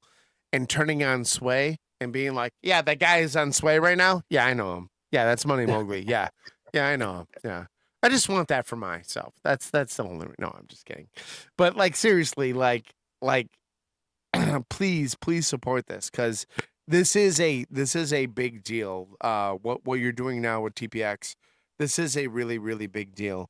and turning on Sway. And being like, yeah, that guy is on Sway right now. Yeah, I know him. Yeah, that's Money Mogly. Yeah, I know him. Yeah, I just want that for myself. That's the only. No, I'm just kidding. But like seriously, like, please support this because this is a big deal. What you're doing now with TPX, this is a really really big deal.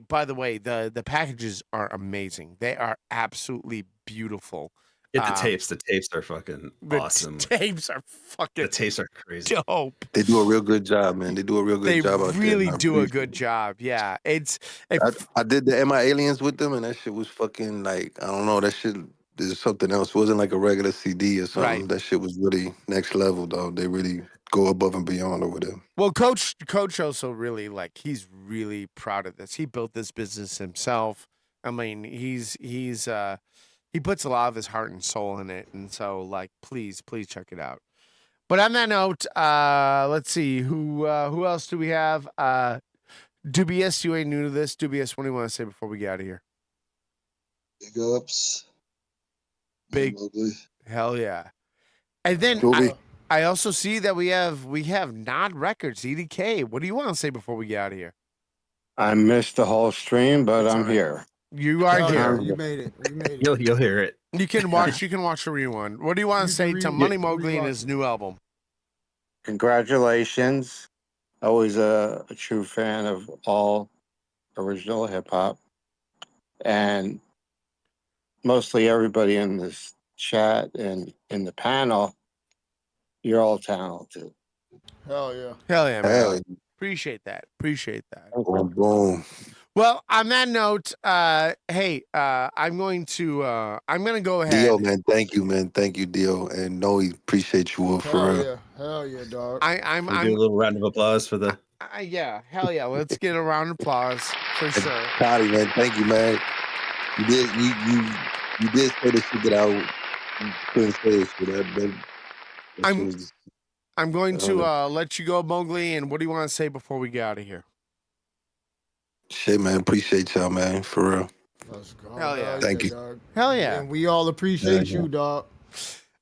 By the way, the packages are amazing. They are absolutely beautiful. Get the tapes. The tapes are fucking awesome. The tapes are fucking. The tapes are crazy. Dope. They do a real good job, man. They do a real good job. They really do a good job. Yeah, I did the Am I Aliens with them, and that shit was fucking like I don't know. That shit is something else. It wasn't like a regular CD or something. Right. That shit was really next level, though. They really go above and beyond over there. Well, Coach also really he's really proud of this. He built this business himself. I mean, he puts a lot of his heart and soul in it, and so please check it out. But on that note, let's see who else do we have? Dubious, you ain't new to this. Dubious, what do you want to say before we get out of here? Big ups. Big hell yeah. And then I also see that we have Nod Records, EDK. What do you want to say before we get out of here? I missed the whole stream, but I'm here. You are here. You made it. You'll hear it. You can watch the rewind. What do you want to say to Money Mogly and his new album? Congratulations. Always a true fan of all original hip hop. And mostly everybody in this chat and in the panel, you're all talented. Hell yeah. Hell yeah, man. Hell. Appreciate that. Boom. Well, on that note, hey, I'm going to go ahead. Dio, man, thank you, man. Thank you, Dio. And no, we appreciate you for real. Hell yeah, dog. I'm do a little round of applause for the. Yeah, hell yeah. Let's get a round of applause for sure. Toddy, man, thank you, man. You did say the shit that I couldn't say. So I'm going to let you go, Mowgli. And what do you want to say before we get out of here? Shit, man. Appreciate y'all, man. For real. Let's go. Hell yeah. Thank you. Dog. Hell yeah. And we all appreciate you, dog.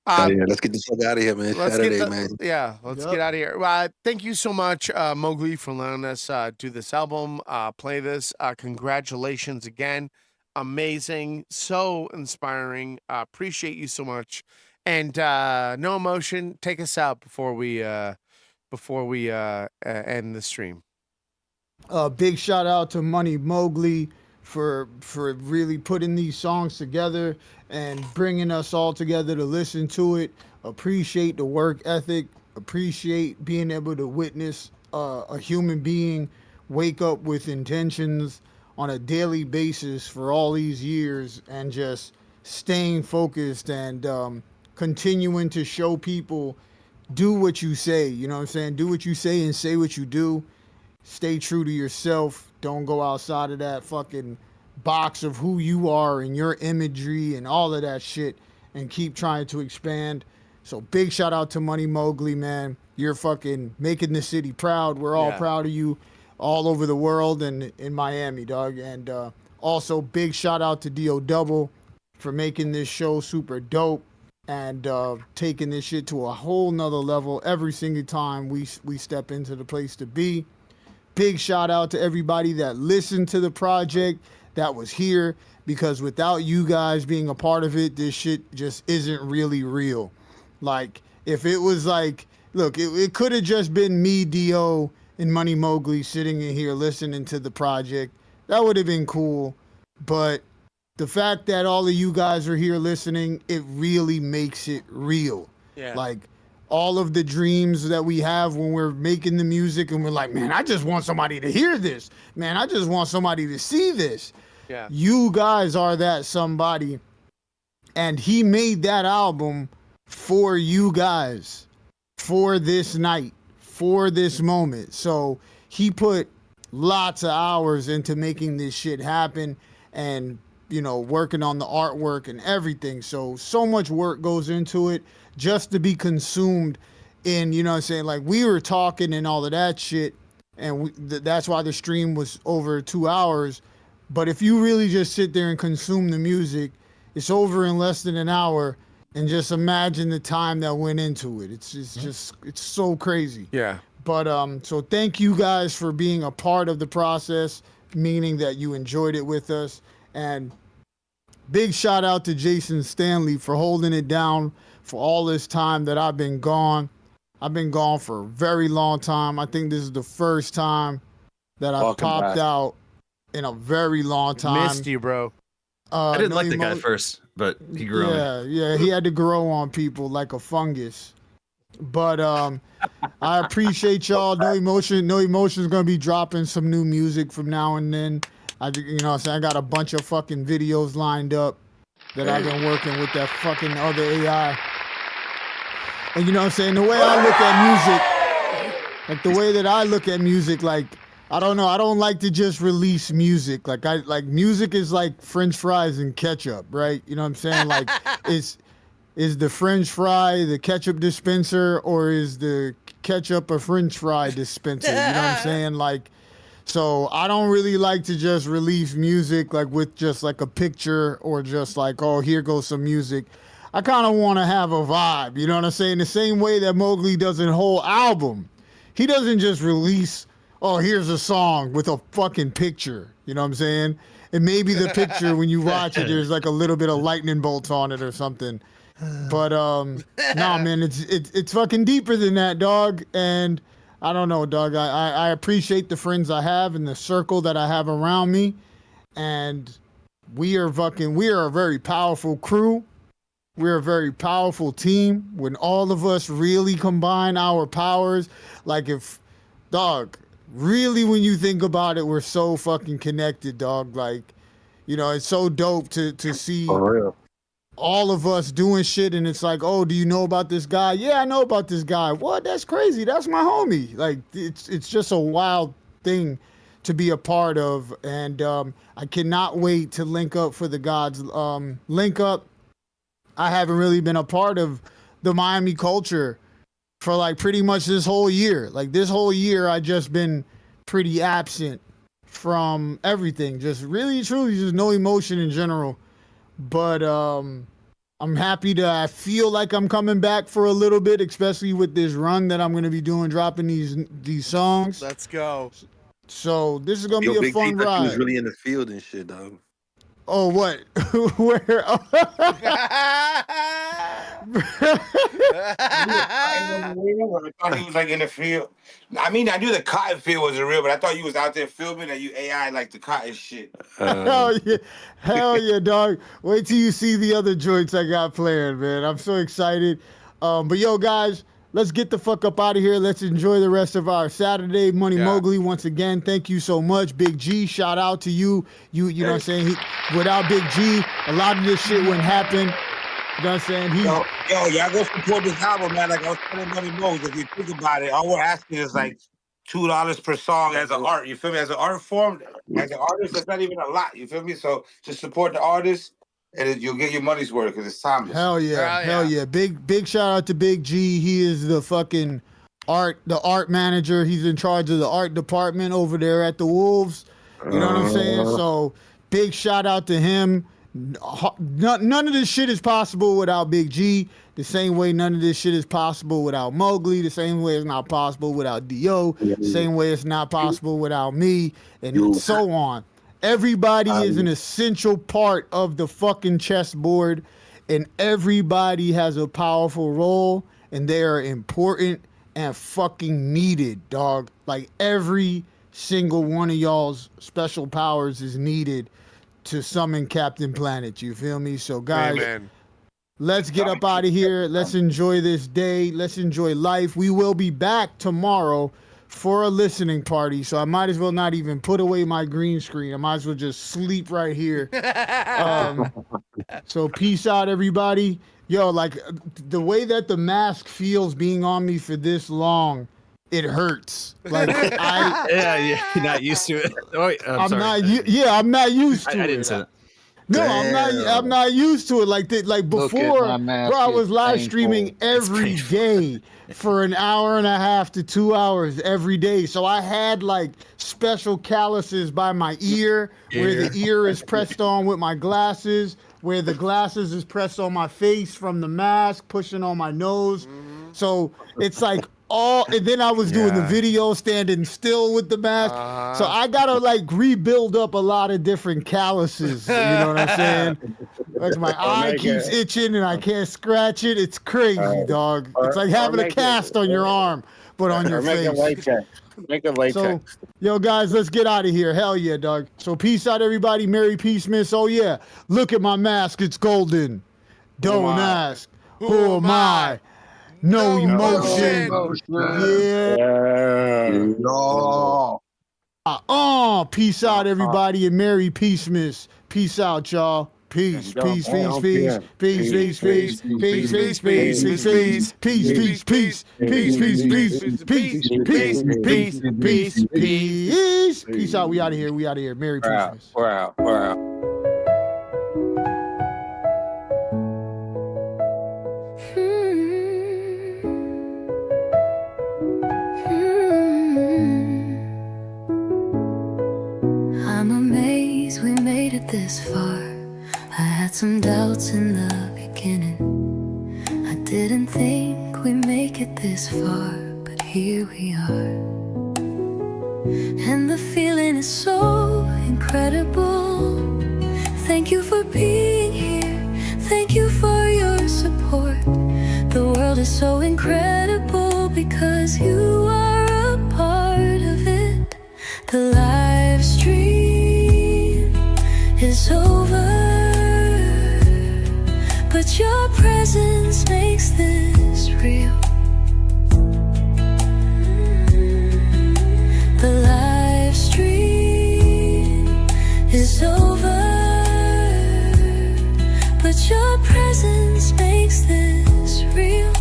Let's get the fuck out of here, man. Saturday, man. Yeah, let's get out of here. Thank you so much, Mowgli, for letting us do this album, play this. Congratulations again. Amazing. So inspiring. Appreciate you so much. And no emotion. Take us out before we end the stream. Big shout out to Money Mogly for really putting these songs together and bringing us all together to listen to it. Appreciate the work ethic. Appreciate being able to witness a human being wake up with intentions on a daily basis for all these years and just staying focused and continuing to show people do what you say. You know what I'm saying? Do what you say and say what you do. Stay true to yourself. Don't go outside of that fucking box of who you are and your imagery and all of that shit and keep trying to expand. So big shout out to Money Mogly, man. You're fucking making the city proud. We're all proud of you all over the world and in Miami, dog. And also big shout out to DOdouble for making this show super dope and taking this shit to a whole nother level every single time we step into the place to be. Big shout out to everybody that listened to the project, that was here, because without you guys being a part of it, this shit just isn't really real. Like, if it was like, look, it could have just been me, Dio, and Money Mogly sitting in here listening to the project. That would have been cool. But the fact that all of you guys are here listening, it really makes it real. Yeah. Like, all of the dreams that we have when we're making the music and we're like, man, I just want somebody to hear this. Man, I just want somebody to see this. Yeah. You guys are that somebody. And he made that album for you guys, for this night, for this moment. So he put lots of hours into making this shit happen and, you know, working on the artwork and everything. So much work goes into it just to be consumed in, you know what I'm saying? Like, we were talking and all of that shit, and that's why the stream was over 2 hours. But if you really just sit there and consume the music, it's over in less than an hour, and just imagine the time that went into it. It's just it's so crazy. Yeah. But so thank you guys for being a part of the process, meaning that you enjoyed it with us. And big shout out to Jason Stanley for holding it down for all this time that I've been gone. I've been gone for a very long time. I think this is the first time that I've popped out in a very long time. Missed you, bro. I didn't like the guy at first, but he grew on me. Yeah, he had to grow on people like a fungus. But I appreciate y'all. No Emotion is gonna be dropping some new music from now and then. I got a bunch of fucking videos lined up that I've been working with that fucking other AI. And you know what I'm saying? The way I look at music, like the way that I look at music, like, I don't know, I don't like to just release music. Like music is like French fries and ketchup, right? You know what I'm saying? Like, is the French fry the ketchup dispenser, or is the ketchup a French fry dispenser? You know what I'm saying? Like, so I don't really like to just release music like with just like a picture or just like, oh, here goes some music. I kind of want to have a vibe, you know what I'm saying? The same way that Mowgli does a whole album. He doesn't just release, oh, here's a song with a fucking picture, you know what I'm saying? And maybe the picture, when you watch it, there's like a little bit of lightning bolts on it or something. But nah, man, it's fucking deeper than that, dog. And I don't know, dog. I appreciate the friends I have and the circle that I have around me. And we are a very powerful crew. We're a very powerful team. When all of us really combine our powers, like if, dog, really when you think about it, we're so fucking connected, dog. Like, you know, it's so dope to see all of us doing shit, and it's like, oh, do you know about this guy? Yeah, I know about this guy. What? That's crazy. That's my homie. Like, it's just a wild thing to be a part of, and I cannot wait to link up for the Godz link up. I haven't really been a part of the Miami culture for like pretty much this whole year. Like this whole year, I just been pretty absent from everything. Just really, truly, just no emotion in general. But I'm happy I feel like I'm coming back for a little bit, especially with this run that I'm going to be doing, dropping these songs. Let's go. So this is going to be a fun ride. He was really in the field and shit, dog. Oh, what? Where? I thought he was like in the field. I mean, I knew the cotton field wasn't real, but I thought you was out there filming and you AI like the cotton shit. Hell yeah, dog. Wait till you see the other joints I got planned, man. I'm so excited. But yo, guys, let's get the fuck up out of here. Let's enjoy the rest of our Saturday. Money Mogly, once again, thank you so much. Big G, shout out to you. You know what I'm saying? Without Big G, a lot of this shit wouldn't happen. You know what I'm saying? Yo, y'all go support this album, man. Like I was telling Money Mogly, if you think about it, all we're asking is like $2 per song as an art. You feel me? As an art form, as an artist, that's not even a lot. You feel me? So just support the artist, and you'll get your money's worth because it's timeless. Hell yeah. Big shout out to Big G. He is the fucking art manager. He's in charge of the art department over there at the Wolves. You know what I'm saying? So big shout out to him. None of this shit is possible without Big G. The same way none of this shit is possible without Mowgli. The same way it's not possible without D.O. The same way it's not possible without me, and so on. Everybody is an essential part of the fucking chessboard, and everybody has a powerful role, and they are important and fucking needed, dog. Like every single one of y'all's special powers is needed to summon Captain Planet. You feel me? So guys, Amen. Let's get up out of here. Let's enjoy this day. Let's enjoy life. We will be back tomorrow for a listening party. So I might as well not even put away my green screen. I might as well just sleep right here. So peace out, everybody. Yo, like the way that the mask feels being on me for this long, it hurts. Like you're not used to it. Oh, wait, I'm not used to it. I didn't say that. No, I'm not used to it like that. Like before, bro, I was live streaming every day for an hour and a half to 2 hours every day. So I had like special calluses by my ear, where the ear is pressed on with my glasses, where the glasses is pressed on my face from the mask, pushing on my nose. So it's like and then I was doing the video standing still with the mask. So I gotta like rebuild up a lot of different calluses. You know what I'm saying? Like my eye keeps itching and I can't scratch it. It's crazy, dog. It's like having a cast on your arm, but on your face. Make a latex. So, yo, guys, let's get out of here. Hell yeah, dog. So peace out, everybody. Merry Peacemas. Oh yeah, look at my mask. It's golden. Don't ask. Who am I? No emotion. Peace out, everybody, and Merry Peacemas. Peace out, y'all. Peace, peace, peace, peace, peace, peace, peace, peace, peace, peace, peace, peace, peace, peace, peace, peace, peace, peace, peace, peace. Peace out. We out of here. We out of here. Merry Peacemas. We're out. We're out. I'm amazed we made it this far. I had some doubts in the beginning. I didn't think we'd make it this far, but here we are. And the feeling is so incredible. Thank you for being here. Thank you for your support. The world is so incredible because you are a part of it. The live stream is over, but your presence makes this real. The live stream is over, but your presence makes this real.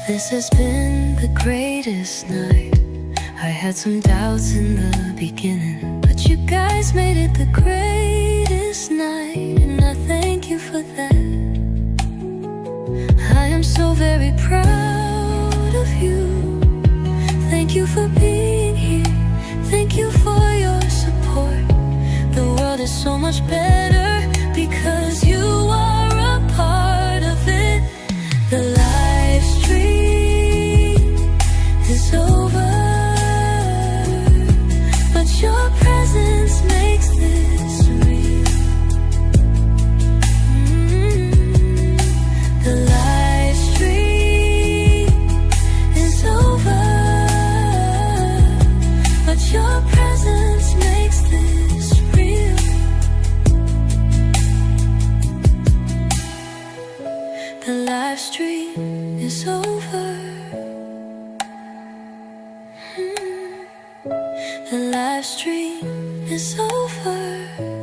This has been the greatest night. I had some doubts in the beginning, but you guys made it the greatest night, and I thank you for that. I am so very proud of you. Thank you for being here. Thank you for your support. The world is so much better because you are a part of it. The live stream is over, but your presence makes this real. Your presence makes this real. The live stream is over. The live stream is over.